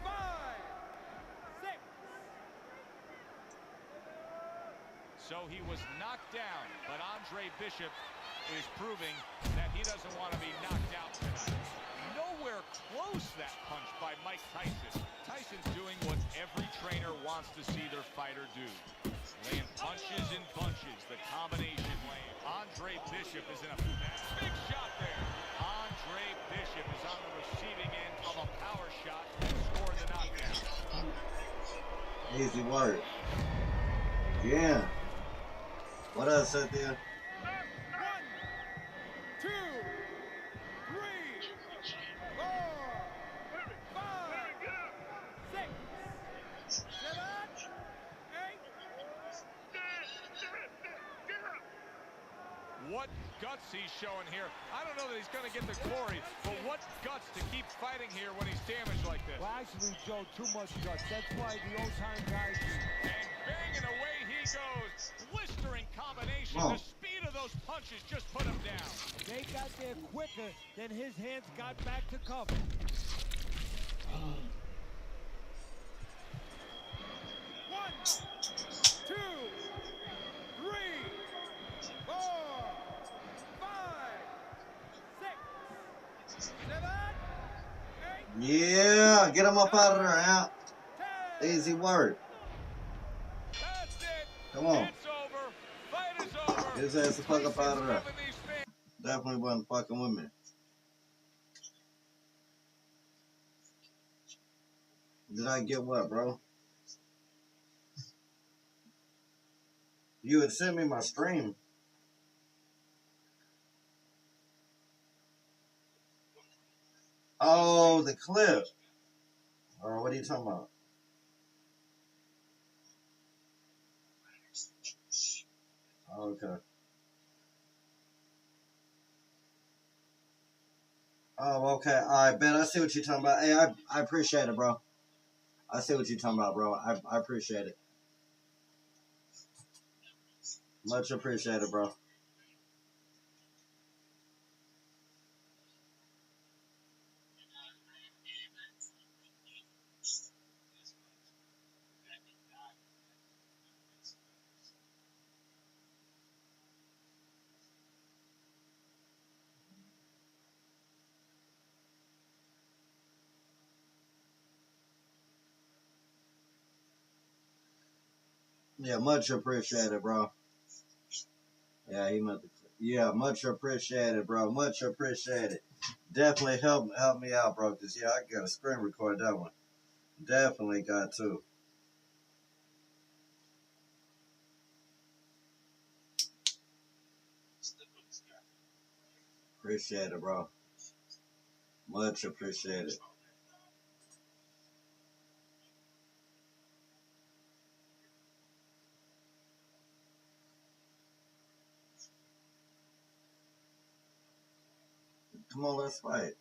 five, six. So he was knocked down, but Andre Bishop is proving that he doesn't want to be knocked out tonight. Nowhere close that punch by Mike Tyson. Tyson's doing what every trainer wants to see their fighter do. Laying punches in bunches, the combination lane. Andre Bishop is in a big shot there. Andre Bishop is on the receiving end of a power shot and scored the knockdown. Easy work. Yeah. What else, Cynthia? 1, 2, 3, 4, 5, 6, 7, 8. What guts he's showing here. I don't know that he's going to get the glory, but what guts to keep fighting here when he's damaged like this. Well, actually, Joe, too much guts. That's why the old-time guys... And banging away he goes. Blistering combination. Whoa. The speed of those punches just put him down. They got there quicker than his hands got back to cover. 1, 2, 3, 4, 5, 6, 7, 8. Yeah, get him up out of there, out. 10. Easy work. That's it. Come on. It's over. Fight is over. Get his ass the fuck up out of there. Tyson's loving these fans. Definitely wasn't fucking with me. Did I get what, bro? You had sent me my stream. Oh, the clip. Or what are you talking about? Okay. Oh, okay. All right, Ben, I see what you're talking about. Hey, I appreciate it, bro. I see what you're talking about, bro. I appreciate it. Much appreciated, bro. Yeah, much appreciated, bro. Yeah, he meant to. Yeah, much appreciated, bro. Much appreciated. Definitely help me out, bro. Cause yeah, I gotta screen record that one. Definitely got to. Appreciate it, bro. Much appreciated. Come on, let's fight.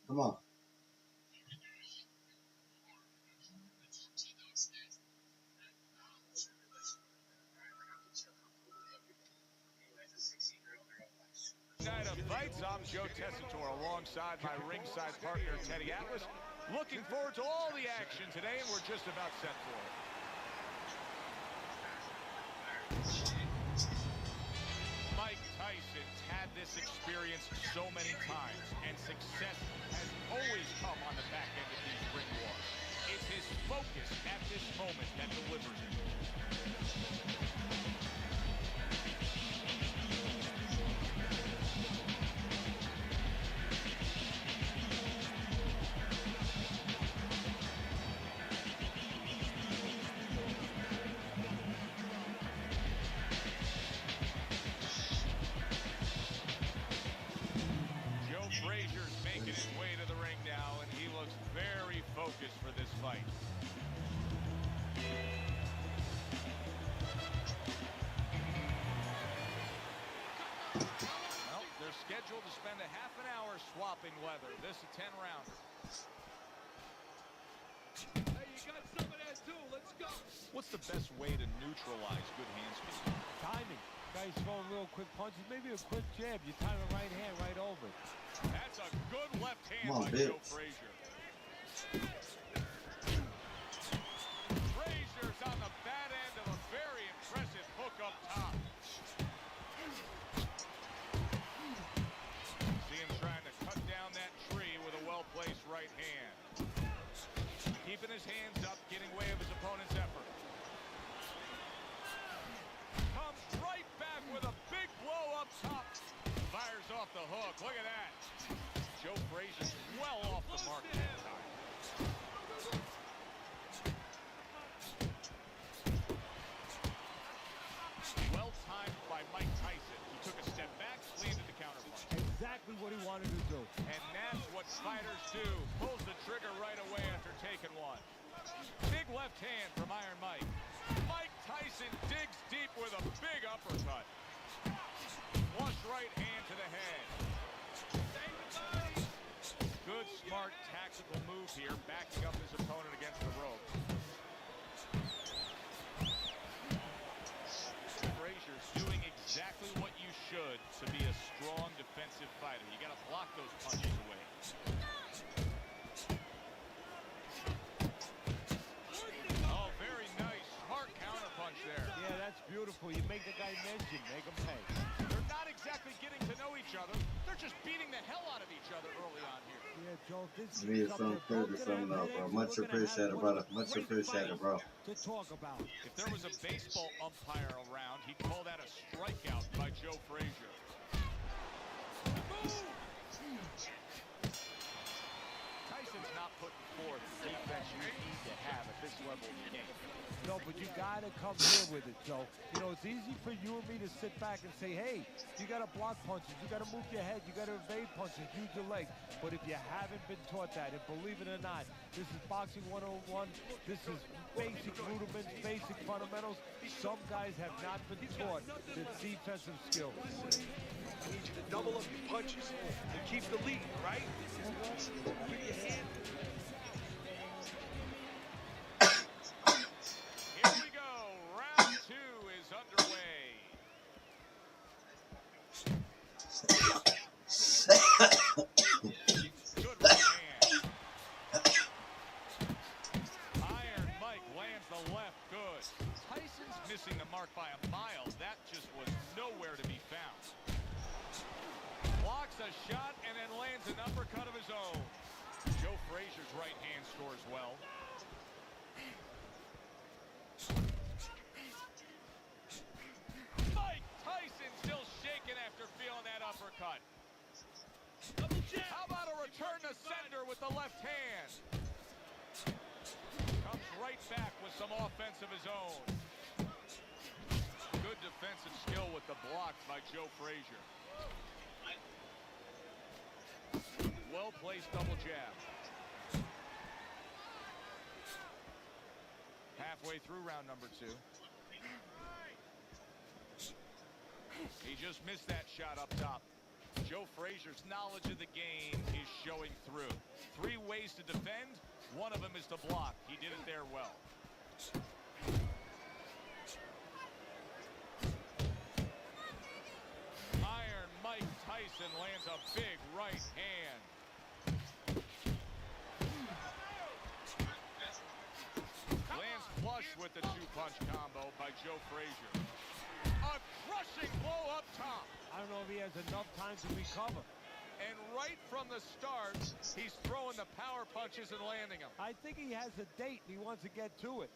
Come on. Night of fights. I'm Joe Tessitore alongside my ringside partner Teddy Atlas. Looking forward to all the action today, and we're just about set for it. Mike Tyson's had this experience so many times, and success has always come on the back end of these ring wars. It's his focus at this moment that delivers it. for this fight. Well, they're scheduled to spend a half an hour swapping leather. This a 10-rounder. Hey, you got some of that too. Let's go. What's the best way to neutralize good hand speed? Timing. Guys throwing real quick punches, maybe a quick jab. You time the right hand right over it. That's a good left hand Come on, by bitch. Joe Frazier. Frazier's on the bad end of a very impressive hook up top. See him trying to cut down that tree with a well-placed right hand. Keeping his hands up, getting way of his opponent's effort. Comes right back with a big blow up top. Fires off the hook. Look at that. Joe Frazier's well off the mark that time. Well timed by Mike Tyson. He took a step back, landed the counterpunch. Exactly what he wanted to do. And that's what fighters do. Pulls the trigger right away after taking one. Big left hand from Iron Mike. Mike Tyson digs deep with a big uppercut. Flush right hand to the head. Good, smart, tactical move here, backing up his opponent against the ropes. Frazier's doing exactly what you should to be a strong defensive fighter. You got to block those punches away. Oh, very nice. Smart counterpunch there. Yeah, that's beautiful. You make the guy mention, make him pay. They're not exactly getting to know each other. They're just beating the hell out of each other early on here. Yeah, Joe, this Need is some food or something else, bro. Much appreciated, brother. Much appreciated, bro. to talk about. If there was a baseball umpire around, he'd call that a strikeout by Joe Frazier. Tyson's not putting forth the defense you need to have at this level of the game. No, but you gotta come here with it, Joe. You know, it's easy for you and me to sit back and say, hey, you gotta block punches, you gotta move your head, you gotta evade punches, use your legs. But if you haven't been taught that, and believe it or not, this is boxing 101, this is basic rudiments, basic fundamentals. Some guys have not been taught the defensive skills. I need you to double up your punches and keep the lead, right? Keep your hand. Here we go. Round two is underway. Good right hand. Iron Mike lands the left good. Tyson's missing the mark by a mile. That just was nowhere to be found. Blocks a shot and then lands an uppercut of his own. Joe Frazier's right hand scores well. Mike Tyson still shaking after feeling that uppercut. How about a return to sender with the left hand? Comes right back with some offense of his own. Good defensive skill with the block by Joe Frazier. Well-placed double jab. Halfway through round number two. He just missed that shot up top. Joe Frazier's knowledge of the game is showing through. 3 ways to defend. One of them is to block. He did it there well. Iron Mike Tyson lands a big right hand. Lands flush with the 2-punch combo by Joe Frazier. A crushing blow up top. I don't know if he has enough time to recover. And right from the start, he's throwing the power punches and landing them. I think he has a date and he wants to get to it.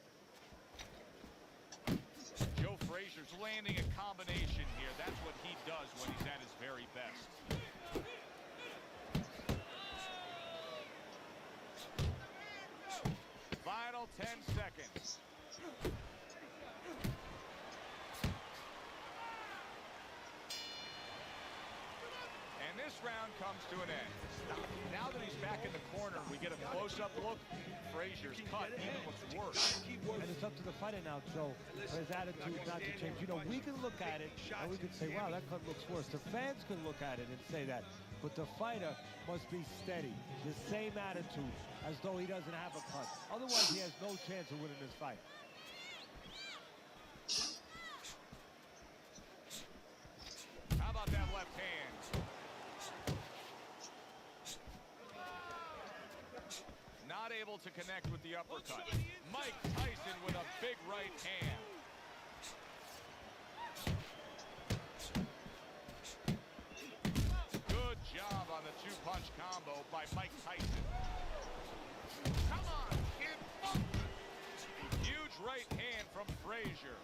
Joe Frazier's landing a combination here. That's what he does when he's at his very best. Final 10 seconds. And this this round comes to an end. Now that he's back in the corner, we get a close-up look. Frazier's cut even looks worse. And it's up to the fighter now, Joe, for his attitude not to change. You know, we can look at it and we can say, wow, that cut looks worse. The fans can look at it and say that. But the fighter must be steady, the same attitude, as though he doesn't have a cut. Otherwise, he has no chance of winning this fight. How about that left hand? Not able to connect with the uppercut. Mike Tyson with a big right hand. Good job on the two-punch combo by Mike Tyson. Come on, kid. Huge right hand from Frazier.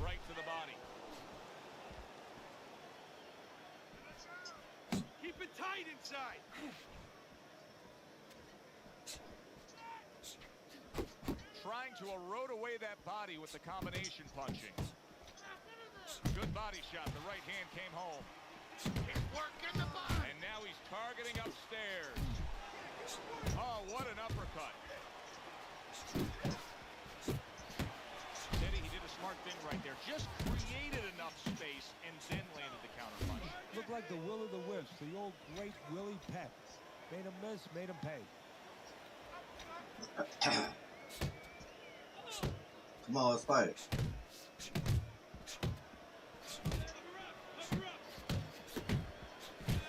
Right to the body. Keep it tight inside. Trying to erode away that body with the combination punching. Good body shot. The right hand came home. He's working the body. And now he's targeting upstairs. Oh, what an uppercut. Teddy, he did a smart thing right there. Just created enough space and then landed the counter punch. Looked like the will of the wisps, the old great Willie Pep. Made him miss, made him pay. Come on, let's fight.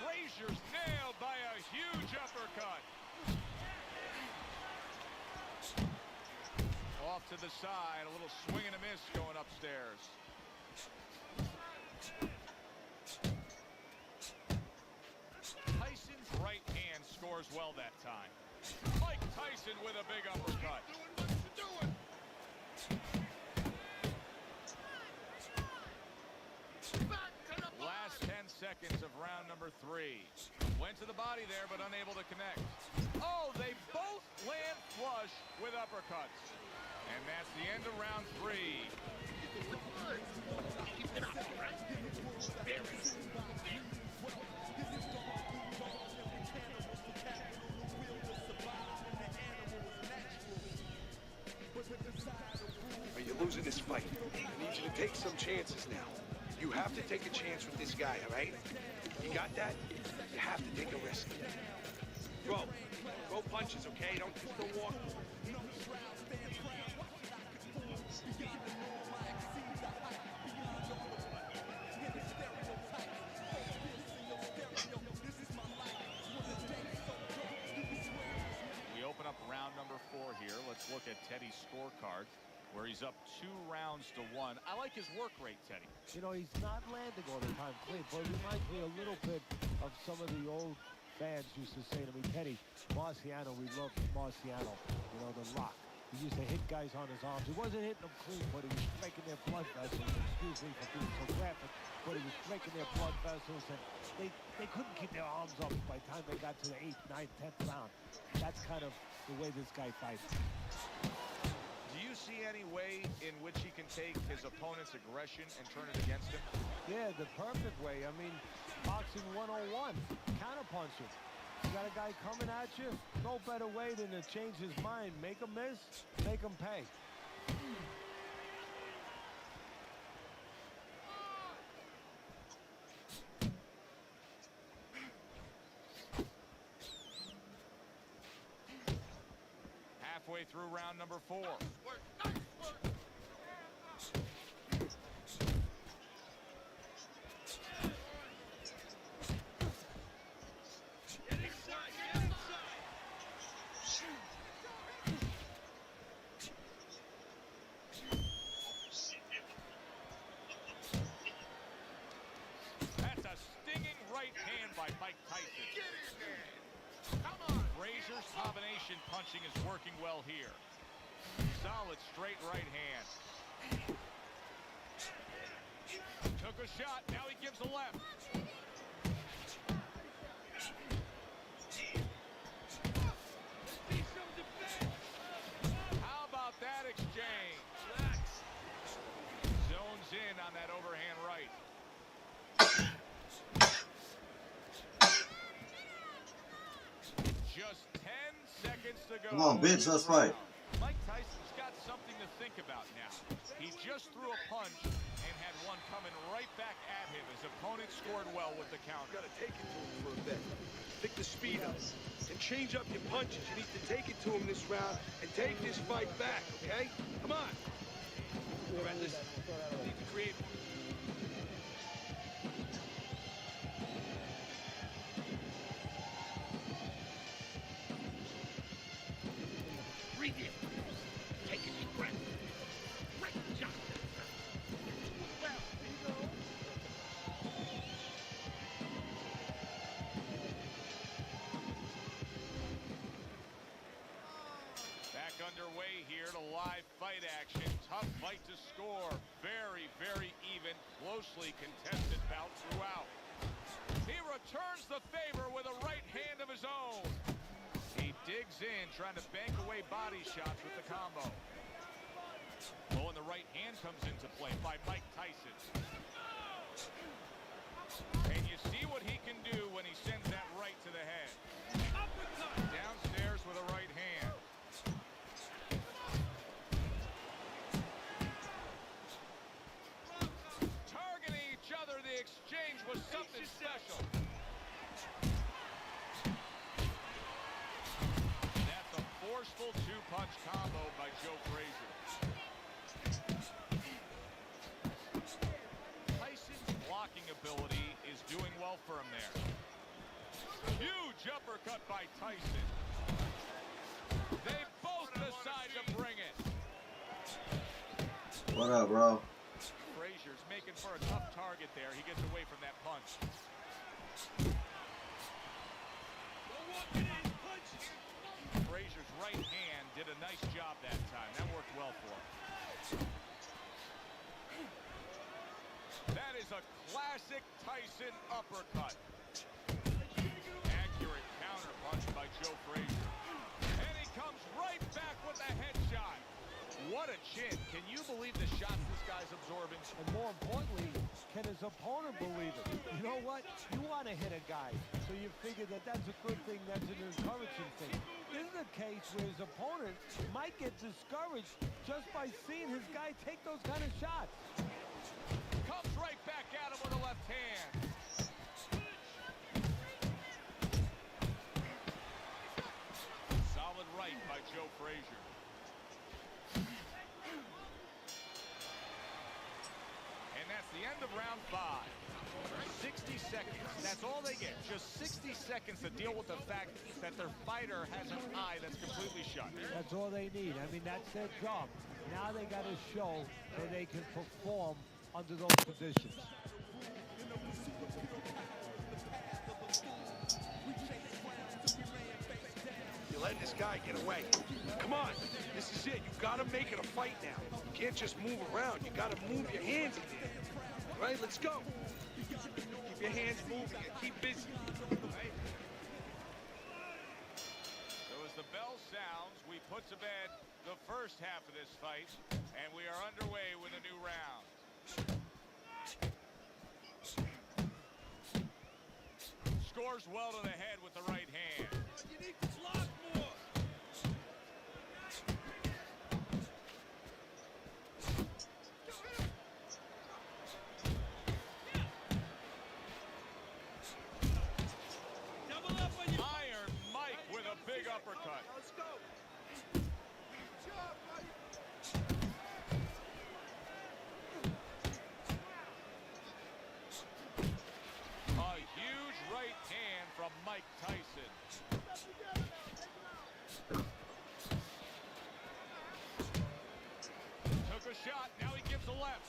Frazier's nailed by a huge uppercut. Off to the side, a little swing and a miss going upstairs. Tyson's right hand scores well that time. Mike Tyson with a big uppercut. Doing what you're doing. Back to the Last 10 seconds of round number 3. Went to the body there, but unable to connect. Oh, they both land flush with uppercuts. And that's the end of round 3. Keep it up, right? You're losing this fight. I need you to take some chances now. You have to take a chance with this guy, all right? You got that? You have to take a risk. Throw punches, okay? Don't walk. We open up round number 4 here. Let's look at Teddy's scorecard, where he's up 2 rounds to 1. I like his work rate, Teddy. You know, he's not landing all the time clean, but it reminds me a little bit of some of the old fans used to say to me, Teddy, Marciano, we love Marciano, you know, the Rock. He used to hit guys on his arms. He wasn't hitting them clean, but he was breaking their blood vessels. Excuse me for being so graphic, but he was breaking their blood vessels, and they couldn't keep their arms up by the time they got to the 8th, 9th, 10th round. That's kind of the way this guy fights. Do you see any way in which he can take his opponent's aggression and turn it against him? Yeah, the perfect way. I mean, boxing 101, counterpunching. You got a guy coming at you, no better way than to change his mind. Make him miss, make him pay. Halfway through round number 4. Work, nice work. That's a stinging right hand by Mike Tyson. Get in there. Come on. Frazier's combination punching is working well here. Solid straight right hand. Took a shot, now he gives a left. How about that exchange? Zones in. on that overhand right. Just 10 seconds to go. Come on, bitch, let's fight. Mike Tyson's got something to think about now. He just threw a punch and had one coming right back at him. His opponent scored well with the counter. You gotta take it to him for a bit. Pick the speed up and change up your punches. You need to take it to him this round and take this fight back, okay? Come on. All right, listen. You need to create. Breathe in. Take a deep breath. Great job. Well, Back underway here to live fight action. Tough fight to score. Very, very even, closely contested bout throughout. He returns the favor with a right hand of his own. He digs in, trying to bank away body shots with the combo. Oh, and the right hand comes into play by Mike Tyson. And you see what he can do when he sends that right to the head. Downstairs with a right hand. Targeting each other, the exchange was something special. That's a forceful two-punch combo by Joe Frazier. Tyson's blocking ability is doing well for him there. Huge uppercut by Tyson. They both decide to bring it. What up, bro? Frazier's making for a tough target there. He gets away from that punch. Frazier's right hand did a nice job that time. That worked well for him. That is a classic Tyson uppercut. Accurate counter punch by Joe Frazier. And he comes right back with a headshot. What a chin. Can you believe the shots this guy's absorbing? And more importantly, can his opponent believe it? You know what? You want to hit a guy, so you figure that that's a good thing, that's an encouraging thing. This is a case where his opponent might get discouraged just by seeing his guy take those kind of shots. Comes right back at him with a left hand. Solid right by Joe Frazier. And that's the end of round 5. 60 seconds. That's all they get. Just 60 seconds to deal with the fact that their fighter has an eye that's completely shut. That's all they need. I mean, that's their job. Now they got to show that they can perform under those conditions. You're letting this guy get away. Come on. This is it. You gotta make it a fight now. You can't just move around. You gotta move your hands in there. All right, let's go. Keep your hands moving and keep busy. Right? So as the bell sounds, we put to bed the first half of this fight, and we are underway with a new round. Scores well to the head with the right hand. You need to block more. Iron Mike with a big uppercut. Let's go. A huge right hand from Mike Tyson. Took a shot, now he gives a left.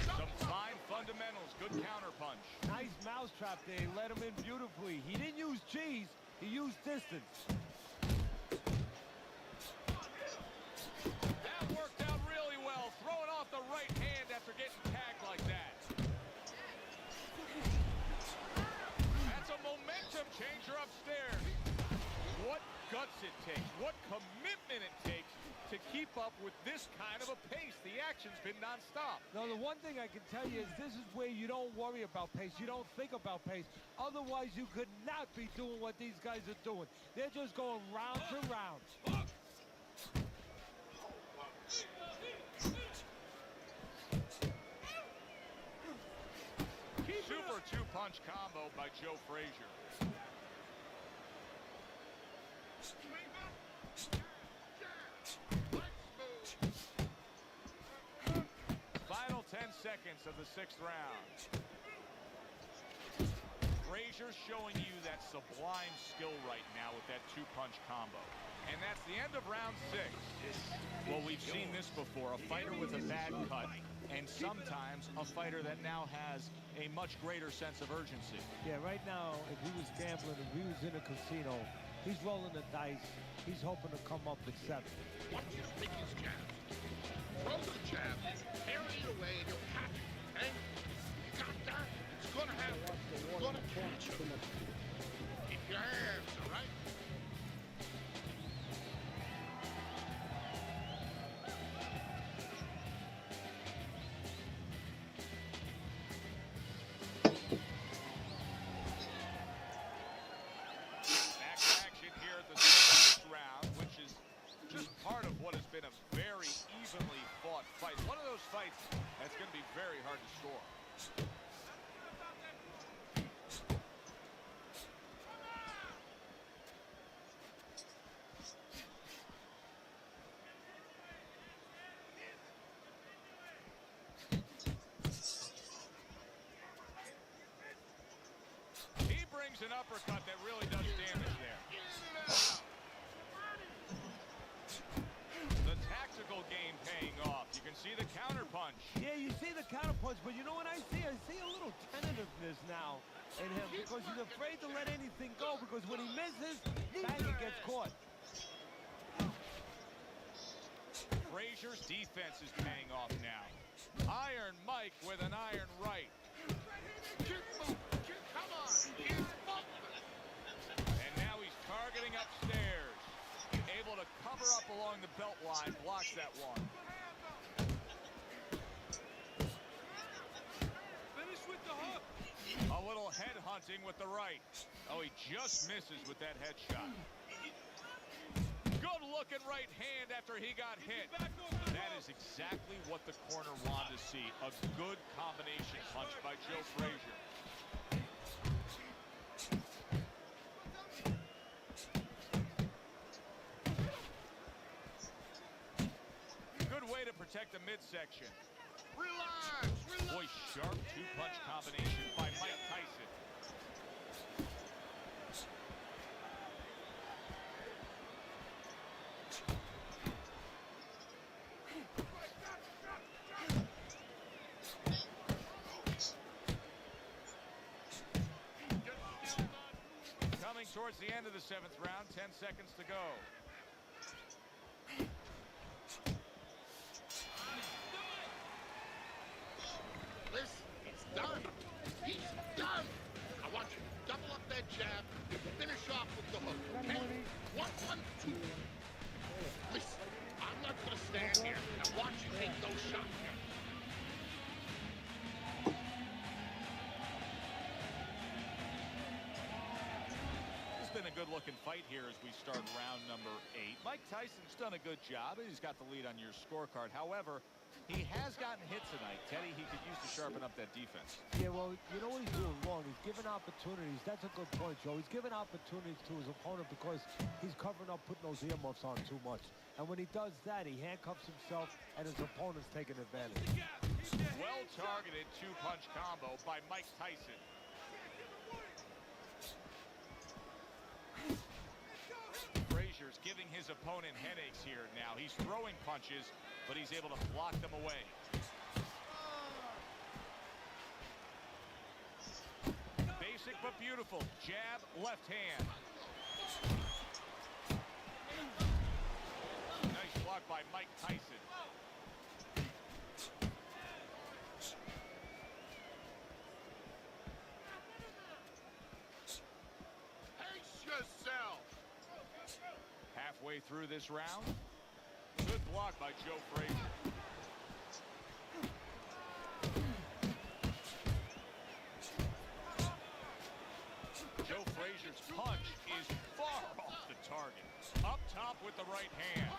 Some fine fundamentals, good counter punch. Nice mousetrap there. He let him in beautifully. He didn't use cheese. He used distance. That worked out really well, throwing off the right hand after getting tagged like that. That's a momentum changer upstairs. What guts it takes, what commitment it takes to keep up with this kind of a pace. The action's been nonstop. Now, the one thing I can tell you is this is where you don't worry about pace. You don't think about pace. Otherwise, you could not be doing what these guys are doing. They're just going round to round. Super two-punch combo by Joe Frazier. Final 10 seconds of the 6th round. Frazier showing you that sublime skill right now with that two-punch combo. And that's the end of round 6. Well, we've seen this before. A fighter with a bad cut, and sometimes a fighter that now has a much greater sense of urgency. Yeah, right now, if he was gambling, if he was in a casino, he's rolling the dice. He's hoping to come up with 7. Want you to pick his jab. Throw the jab, parry it away, and you'll catch it. Okay? You got that? It's gonna happen. It's gonna catch him. Keep your hands, all right? Back to action here at the start of this round, which is just part of what has been a very evenly fought fight. One of those fights that's going to be very hard to score. He brings an uppercut that really does damage there. The tactical game paying off. You can see the counterpunch. Yeah, you see the counterpunch, but you know what I see? I see a little tentativeness now in him because he's afraid to let anything go because when he misses, bang, he gets caught. Frazier's defense is paying off now. Iron Mike with an iron right. Keep moving. Come on. Keep moving. And now he's targeting upstairs. Able to cover up along the belt line. Blocks that one. Finish with the hook. A little head hunting with the right. Oh, he just misses with that headshot. Good looking right hand after he got hit. That is exactly what the corner wanted to see. A good combination punch by Joe Frazier. Good way to protect the midsection. Relax. Relax. Boy, sharp two-punch combination by Mike Tyson. Coming towards the end of the 7th round, 10 seconds to go. Listen, he's done. He's done. I want you to double up that jab and finish off with the hook, okay? 1, 1, 2. Listen, I'm not going to stand here and watch you take those shots. It's been a good-looking fight here as we start round number 8. Mike Tyson's done a good job, and he's got the lead on your scorecard. However, he has gotten hit tonight. Teddy, he could use to sharpen up that defense. Yeah, well, you know what he's doing wrong? He's giving opportunities. That's a good point, Joe. He's giving opportunities to his opponent because he's covering up, putting those earmuffs on too much. And when he does that, he handcuffs himself, and his opponent's taking advantage. Well-targeted two-punch combo by Mike Tyson. Frazier's giving his opponent headaches here now. He's throwing punches, but he's able to block them away. Basic but beautiful. Jab, left hand. Nice block by Mike Tyson. Pace yourself. Halfway through this round. Good block by Joe Frazier. Joe Frazier's punch is far off the target. Up top with the right hand.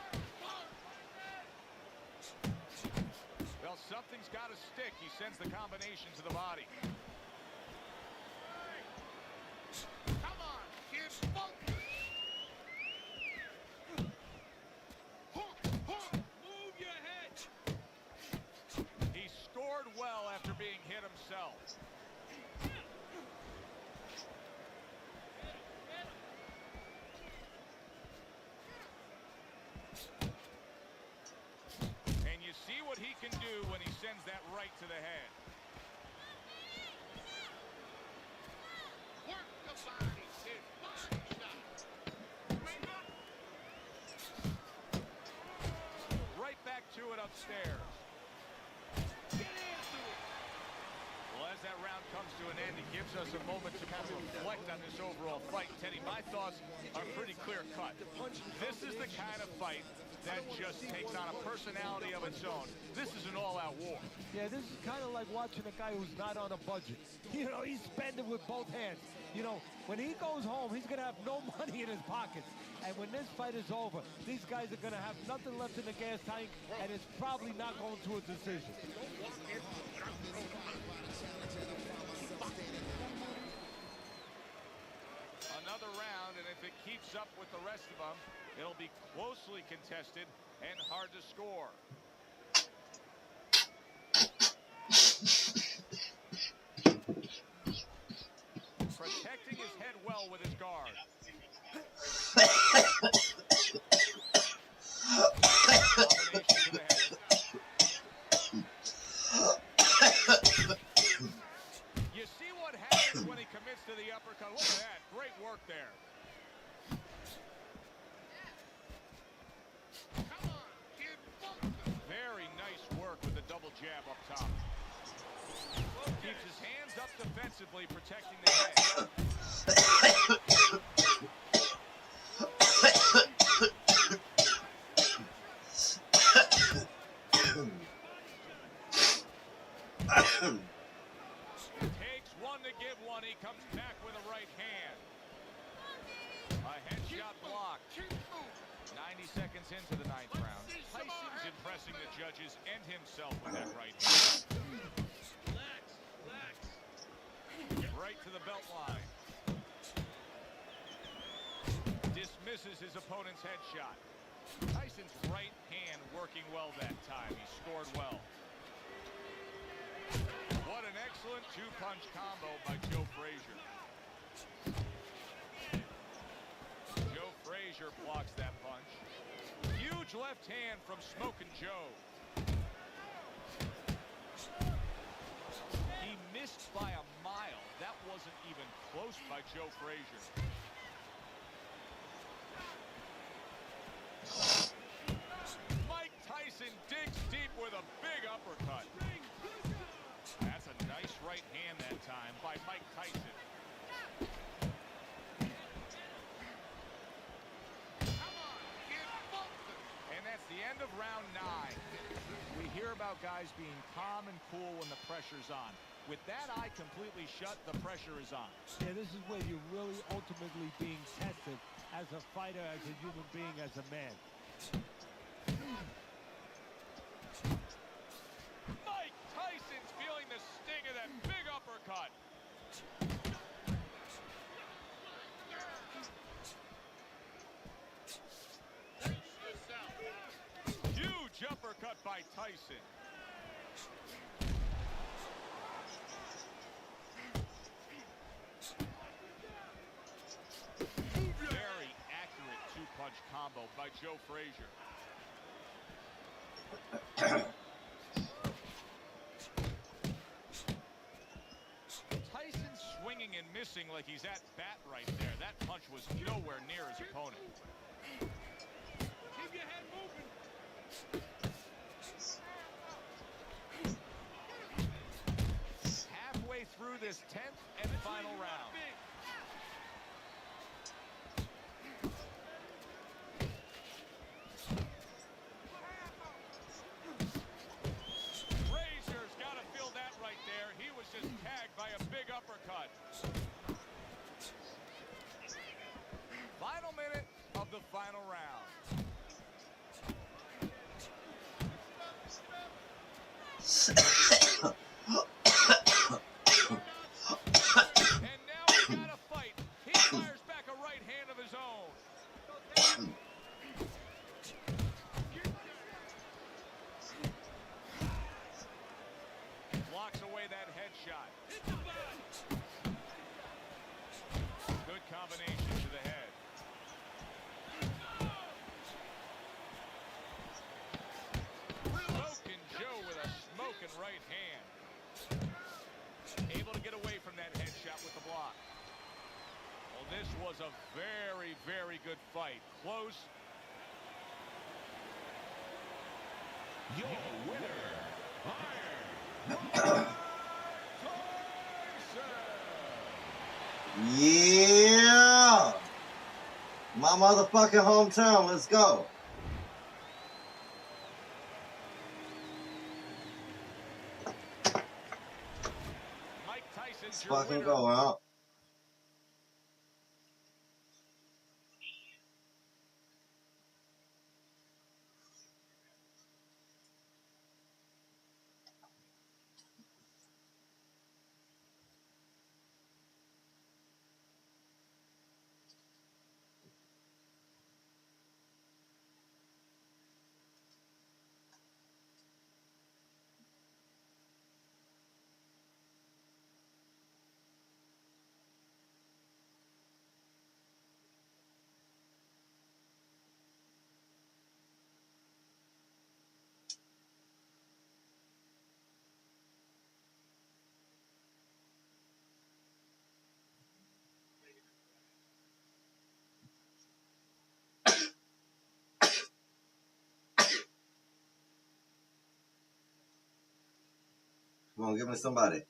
Well, something's got to stick. He sends the combination to the body. Come on, kid, focus. Move your head. He scored well after being hit himself. And you see what he can do when he sends that right to the head. Work the body, kid. Body shot. Right back to it upstairs. Well, as that round comes to an end, it gives us a moment to kind of reflect on this overall fight. Teddy, my thoughts are pretty clear-cut. This is the kind of fight that just takes on a personality of its own. This is an all-out war. Yeah, this is kind of like watching a guy who's not on a budget. You know, he's spending with both hands. You know, when he goes home, he's going to have no money in his pockets. And when this fight is over, these guys are going to have nothing left in the gas tank, and it's probably not going to a decision. Another round, and if it keeps up with the rest of them, it'll be closely contested and hard to score. Protecting his head well with his guard. Combination to the head. You see what happens when he commits to the uppercut. Look at that. Great work there. Come on, kid, focus. Very nice work with the double jab up top. Keeps his hands up defensively, protecting the head. Takes one to give one. He comes back with a right hand. A headshot block. 90 seconds into the ninth round. Tyson's impressing the judges and himself with that right hand. Right to the belt line. Dismisses his opponent's headshot. Tyson's right hand working well that time. He scored well. What an excellent two-punch combo by Joe Frazier. Joe Frazier blocks that punch. Huge left hand from Smokin' Joe. He missed by a mile. That wasn't even close by Joe Frazier. Mike Tyson digs deep with a big uppercut. That's a nice right hand that time by Mike Tyson. Come on, kid, focus. And that's the end of round 9. We hear about guys being calm and cool when the pressure's on. With that eye completely shut, the pressure is on. Yeah, this is where you're really ultimately being tested as a fighter, as a human being, as a man. Mike Tyson's feeling the sting of that big uppercut. Huge uppercut by Tyson. Very accurate two-punch combo by Joe Frazier. Tyson's swinging and missing like he's at bat right there. That punch was nowhere near his opponent. Keep your head moving. Halfway through this 10th and final round. shot. Good combination to the head. Smoking Joe with a smoking right hand. Able to get away from that headshot with the block. Well, this was a very, very good fight. Close. Your winner, Iron Tyson. Yeah! My motherfucking hometown, let's go. Mike Tyson's Let's your fucking winner. go out. Come on, give me somebody.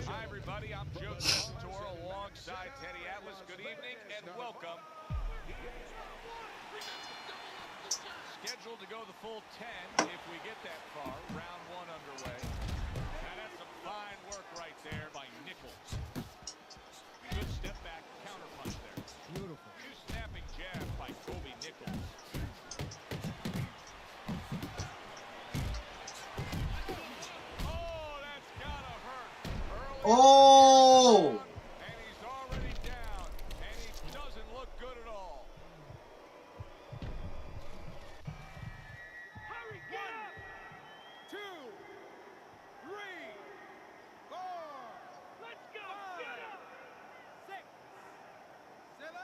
Hi, everybody. I'm Joe Tessitore alongside Teddy Atlas. Good evening and welcome. Scheduled to go the full 10 if we get that far. Round one underway. And that's some fine work right there by Nichols. Good step back counter punch there. Beautiful. Two snapping jabs by Kobe Nichols. Oh, that's gotta hurt. Oh! And he's already down, and he doesn't look good at all. Hurry, get up! 2, 3, 4. Let's go! Get up! 6, 7.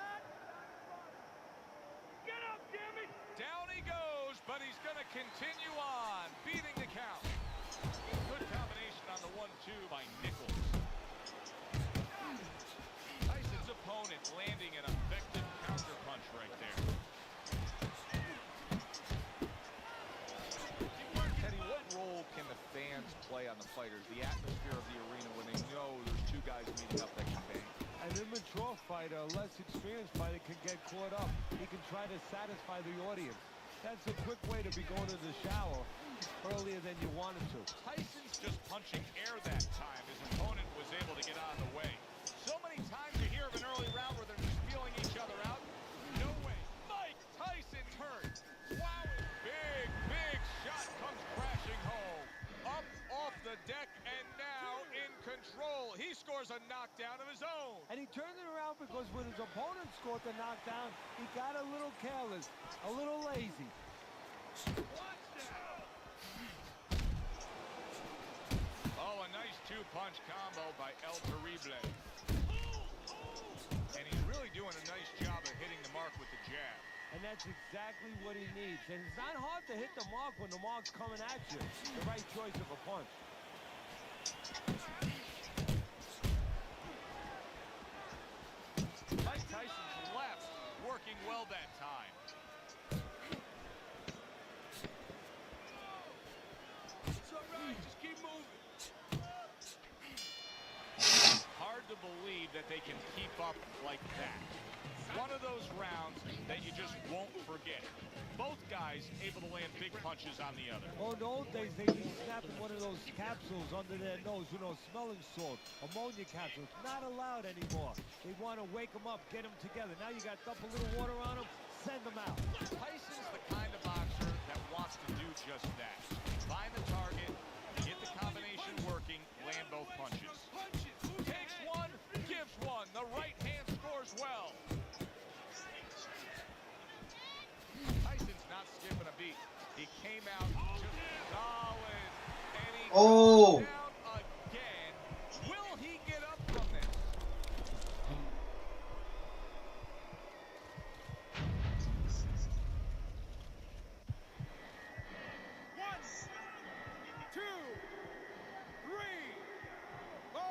Get up, damn it! Down he goes, but he's going to continue on, beating the count. Good combination on the 1-2 by Nichols. Tyson's opponent landing an effective counter punch right there. Teddy, what role can the fans play on the fighters, the atmosphere of the arena when they know there's two guys meeting up that can bang? An immature fighter, a less experienced fighter can get caught up. He can try to satisfy the audience. That's a quick way to be going to the shower earlier than you wanted to. Tyson's just punching air that time. His opponent was able to get out of the way. So many times you hear of an early round where they're just feeling each other out. No way. Mike Tyson turns. Wow. Big, big shot comes crashing home. Up off the deck and now in control. He scores a knockdown of his own. And he turned it around because when his opponent scored the knockdown, he got a little careless, a little lazy. Oh, a nice two-punch combo by El Terrible. And he's really doing a nice job of hitting the mark with the jab. And that's exactly what he needs. And it's not hard to hit the mark when the mark's coming at you. The right choice of a punch. Mike Tyson's left working well that time. It's all right. Just keep moving. to believe that they can keep up like that. One of those rounds that you just won't forget. Both guys able to land big punches on the other. Oh, in the old days, they'd be snapping one of those capsules under their nose, you know, smelling salt, ammonia capsules. Not allowed anymore. They want to wake them up, get them together. Now you got dump a little water on them, send them out. Tyson's the kind of boxer that wants to do just that. Find the target, get the combination working, land both punches. Takes one, gives one. The right hand scores well. Tyson's not skipping a beat. He came out just solid. And he Oh! goes down again. Will he get up from this? One, two, three, four,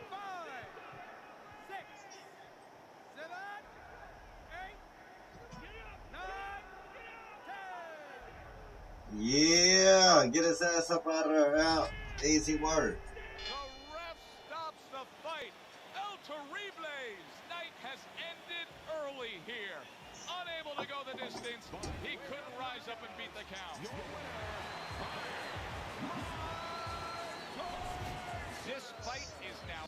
five, six, seven, eight, nine, 10. Yeah, get his ass up out of there. Out. Easy work. The ref stops the fight. El Terrible's night has ended early here. Unable to go the distance, he couldn't rise up and beat the count. This fight is now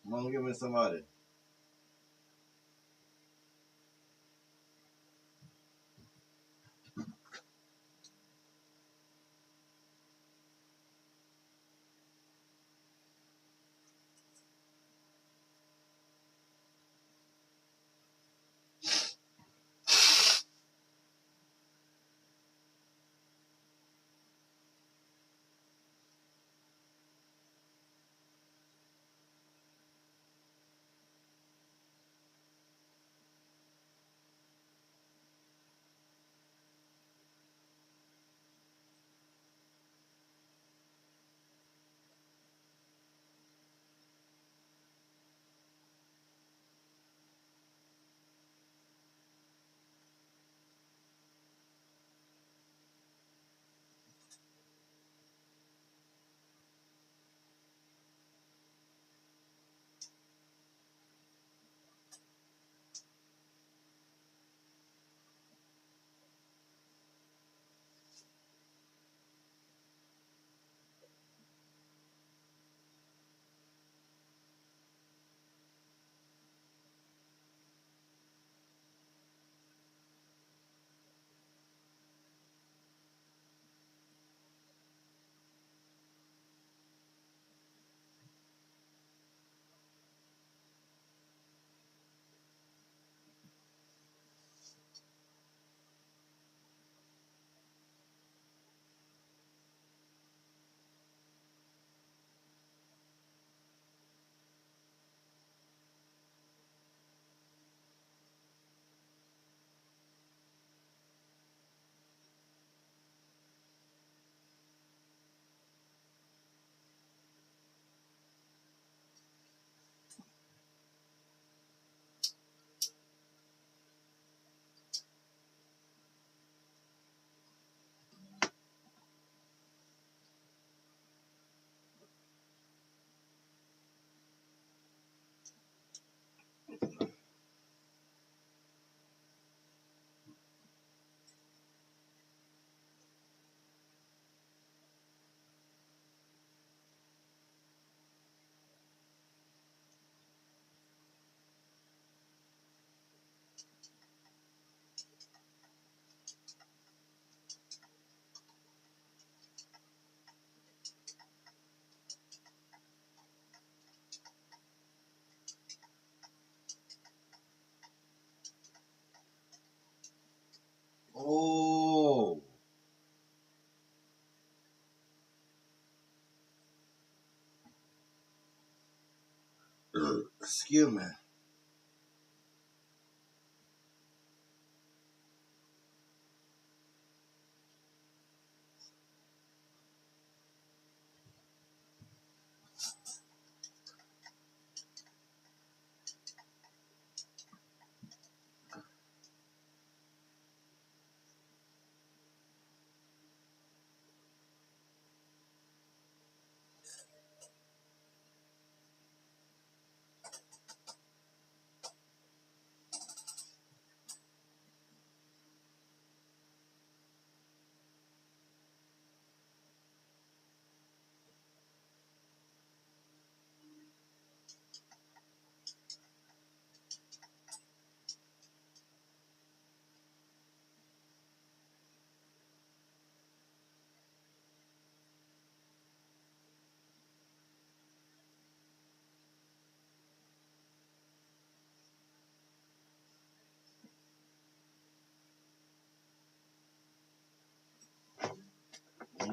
Come on, give me somebody. Oh, excuse me.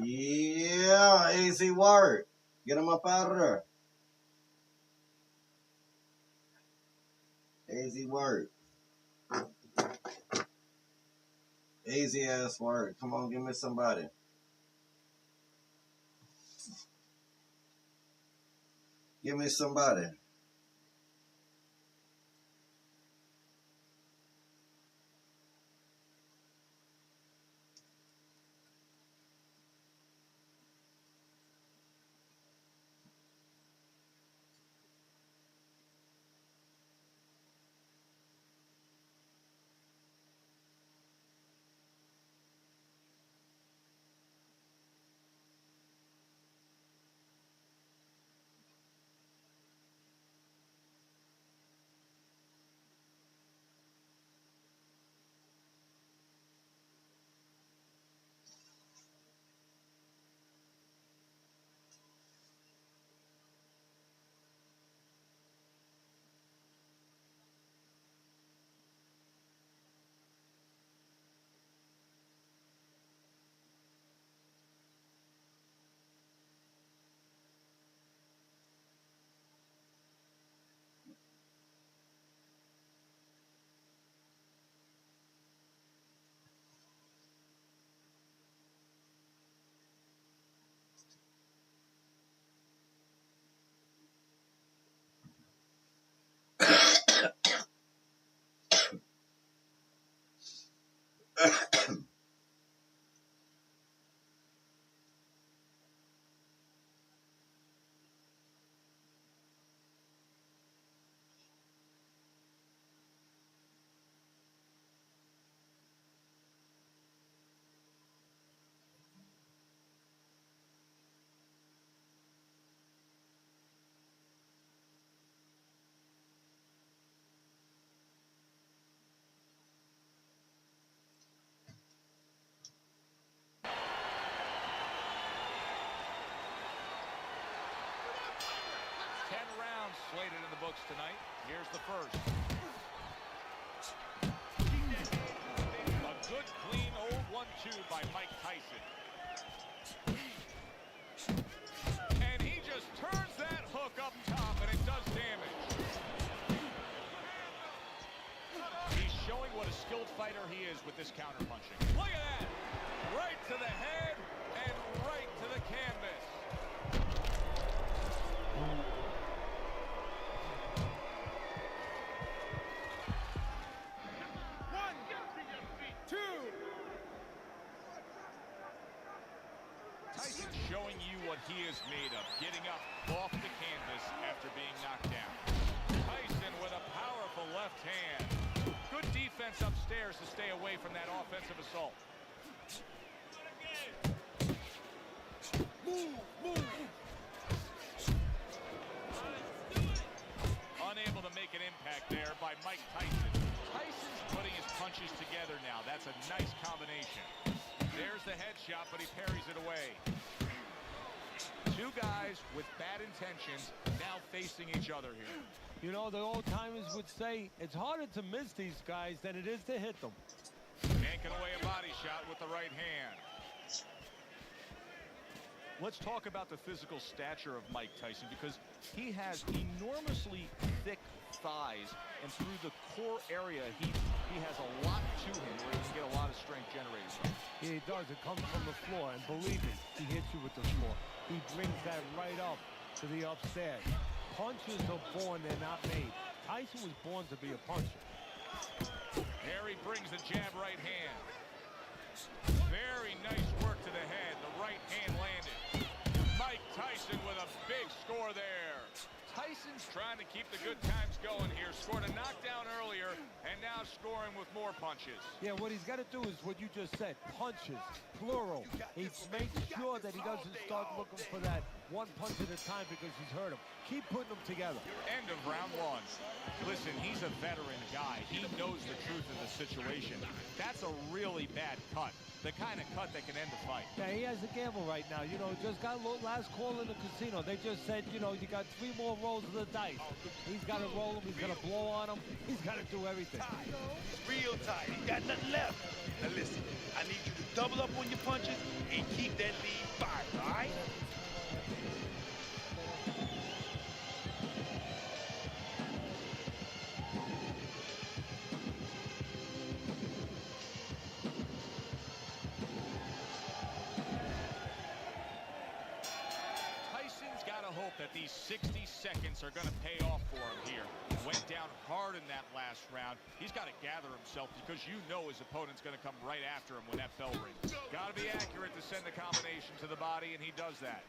Yeah, easy work. Get him up out of there. Easy work. Easy ass work. Come on, give me somebody. Give me somebody. Slated in the books tonight. Here's the first. A good, clean, old 1-2 by Mike Tyson. And he just turns that hook up top, and it does damage. He's showing what a skilled fighter he is with this counterpunching. Look at that! Right to the head and right to the canvas. Tyson's showing you what he is made of, getting up off the canvas after being knocked down. Tyson with a powerful left hand. Good defense upstairs to stay away from that offensive assault. Unable to make an impact there by Mike Tyson. Tyson's putting his punches together now. That's a nice combination. There's the headshot, but he parries it away. Two guys with bad intentions now facing each other here. You know, the old-timers would say it's harder to miss these guys than it is to hit them. Yanking away a body shot with the right hand. Let's talk about the physical stature of Mike Tyson, because he has enormously thick thighs, and through the core area, he has a lot to him where he can get a lot of strength generated from. He does. It comes from the floor, and believe me, he hits you with the floor. He brings that right up to the upstairs. Punches are born, they're not made. Tyson was born to be a puncher. There he brings the jab right hand. Very nice work to the head. The right hand landed. Mike Tyson with a big score there. Tyson's trying to keep the good times going here. Scored a knockdown earlier, and now scoring with more punches. Yeah, what he's got to do is what you just said, punches, plural. He makes sure that he doesn't start looking for that one punch at a time because he's hurt him. Keep putting them together. End of round one. Listen, he's a veteran guy. He knows the truth of the situation. That's a really bad cut. The kind of cut that can end the fight. Yeah, he has a gamble right now. You know, just got last call in the casino. They just said, you know, you got 3 more rolls of the dice. He's got to roll them. He's got to blow on them. He's got to do everything. Real tight. He got nothing left. Now listen, I need you to double up on your punches and keep that lead fired, all right? That these 60 seconds are going to pay off for him here. Went down hard in that last round. He's got to gather himself because you know his opponent's going to come right after him when that bell rings. Got to be accurate to send the combination to the body, and he does that.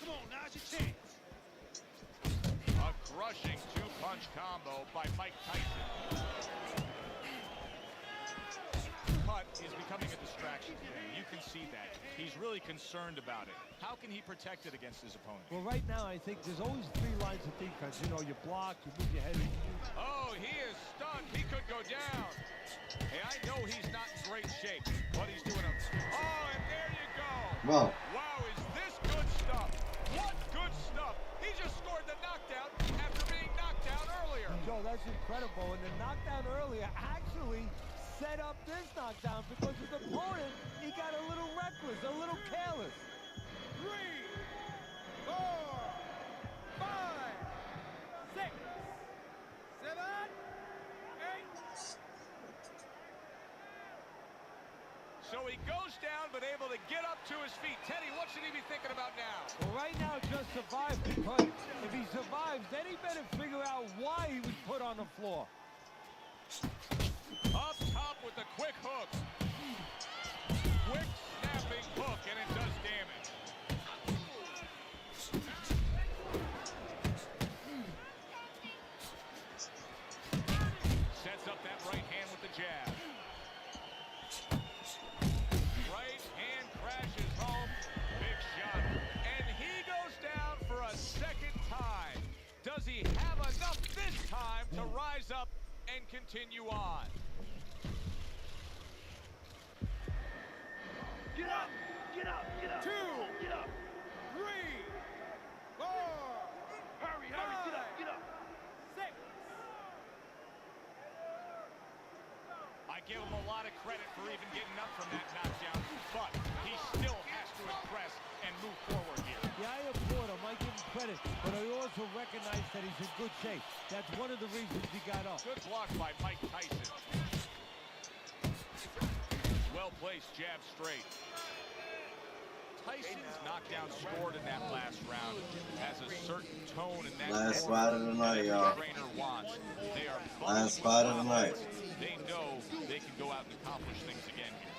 Come on, now's your chance. A crushing two-punch combo by Mike Tyson. Cut is becoming a distraction today. You can see that. He's really concerned about it. How can he protect it against his opponent? Well, right now, I think there's always 3 lines of defense. You know, you block, you move your head. Oh, he is stunned. He could go down. Hey, I know he's not in great shape, but he's doing a... Oh, and there you go. Wow. Wow, is this good stuff? What good stuff? He just scored the knockdown after being knocked down earlier. Joe, that's incredible. And the knockdown earlier actually set up this knockdown because his opponent, he got a little reckless, a little careless. 3, 4, 5, 6, 7, 8. So he goes down, but able to get up to his feet. Teddy, what should he be thinking about now? Well, right now, just survive, because if he survives, then he better figure out why he was put on the floor. Up top with the quick hook. Quick snapping hook, and it does damage. Sets up that right hand with the jab. Right hand crashes home. Big shot. And he goes down for a second time. Does he have enough this time to rise up and continue on? Get up! Get up! Get up! 2, Get up! 3, 4, Hurry! Hurry! Get up! Get up! 6. I give him a lot of credit for even getting up from that knockdown, but he still has to impress and move forward here. Yeah, I applaud him. I give him credit, but I also recognize that he's in good shape. That's one of the reasons he got up. Good block by Mike Tyson. Well-placed jab straight. Tyson's knockdown scored in that last round has a certain tone in that Last fight of the night, y'all. trainer wants. They are Last fight of the night. They know they can go out and accomplish things again here.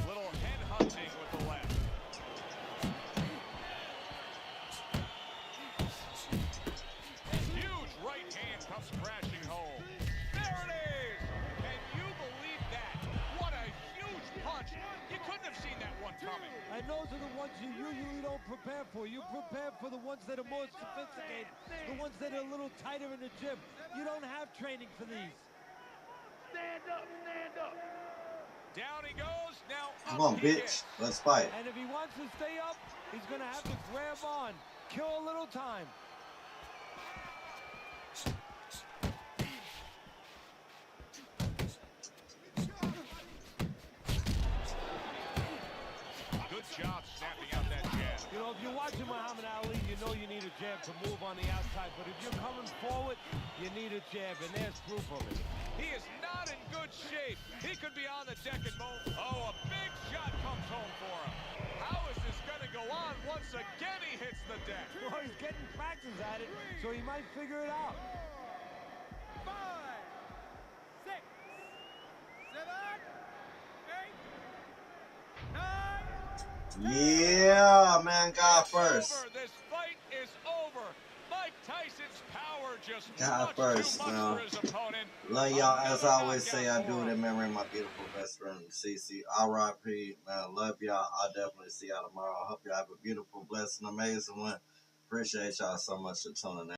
Little head hunting with the left. Huge right hand comes crashing home. There it is! Can you believe that? What a huge punch! You couldn't have seen that one coming. And those are the ones you usually don't prepare for. You prepare for the ones that are more sophisticated, the ones that are a little tighter in the gym. You don't have training for these. Stand up! Stand up! Down he goes. Now Come up on, he bitch. gets. Let's fight. And if he wants to stay up, he's going to have to grab on. Kill a little time. Good job snapping out that jab. You know, if you're watching Muhammad Ali, you know you need a jab to move on the outside. But if you're coming forward, you need a jab, and there's proof of it. He is not in good shape. He could be on the deck and oh, a big shot comes home for him. How is this going to go on? Once again, he hits the deck. Well, he's getting practice at it, so he might figure it out. 5, 6, 7, 8, 9. Yeah, man, God first. Over. This fight is over. Mike Tyson's power just God much first, too much man. for his opponent. Love y'all. As I Another always say, I knockout do for it him. in memory of my beautiful best friend, CC. R.I.P. Man, love y'all. I'll definitely see y'all tomorrow. I hope y'all have a beautiful, blessed, and amazing one. Appreciate y'all so much for tuning in.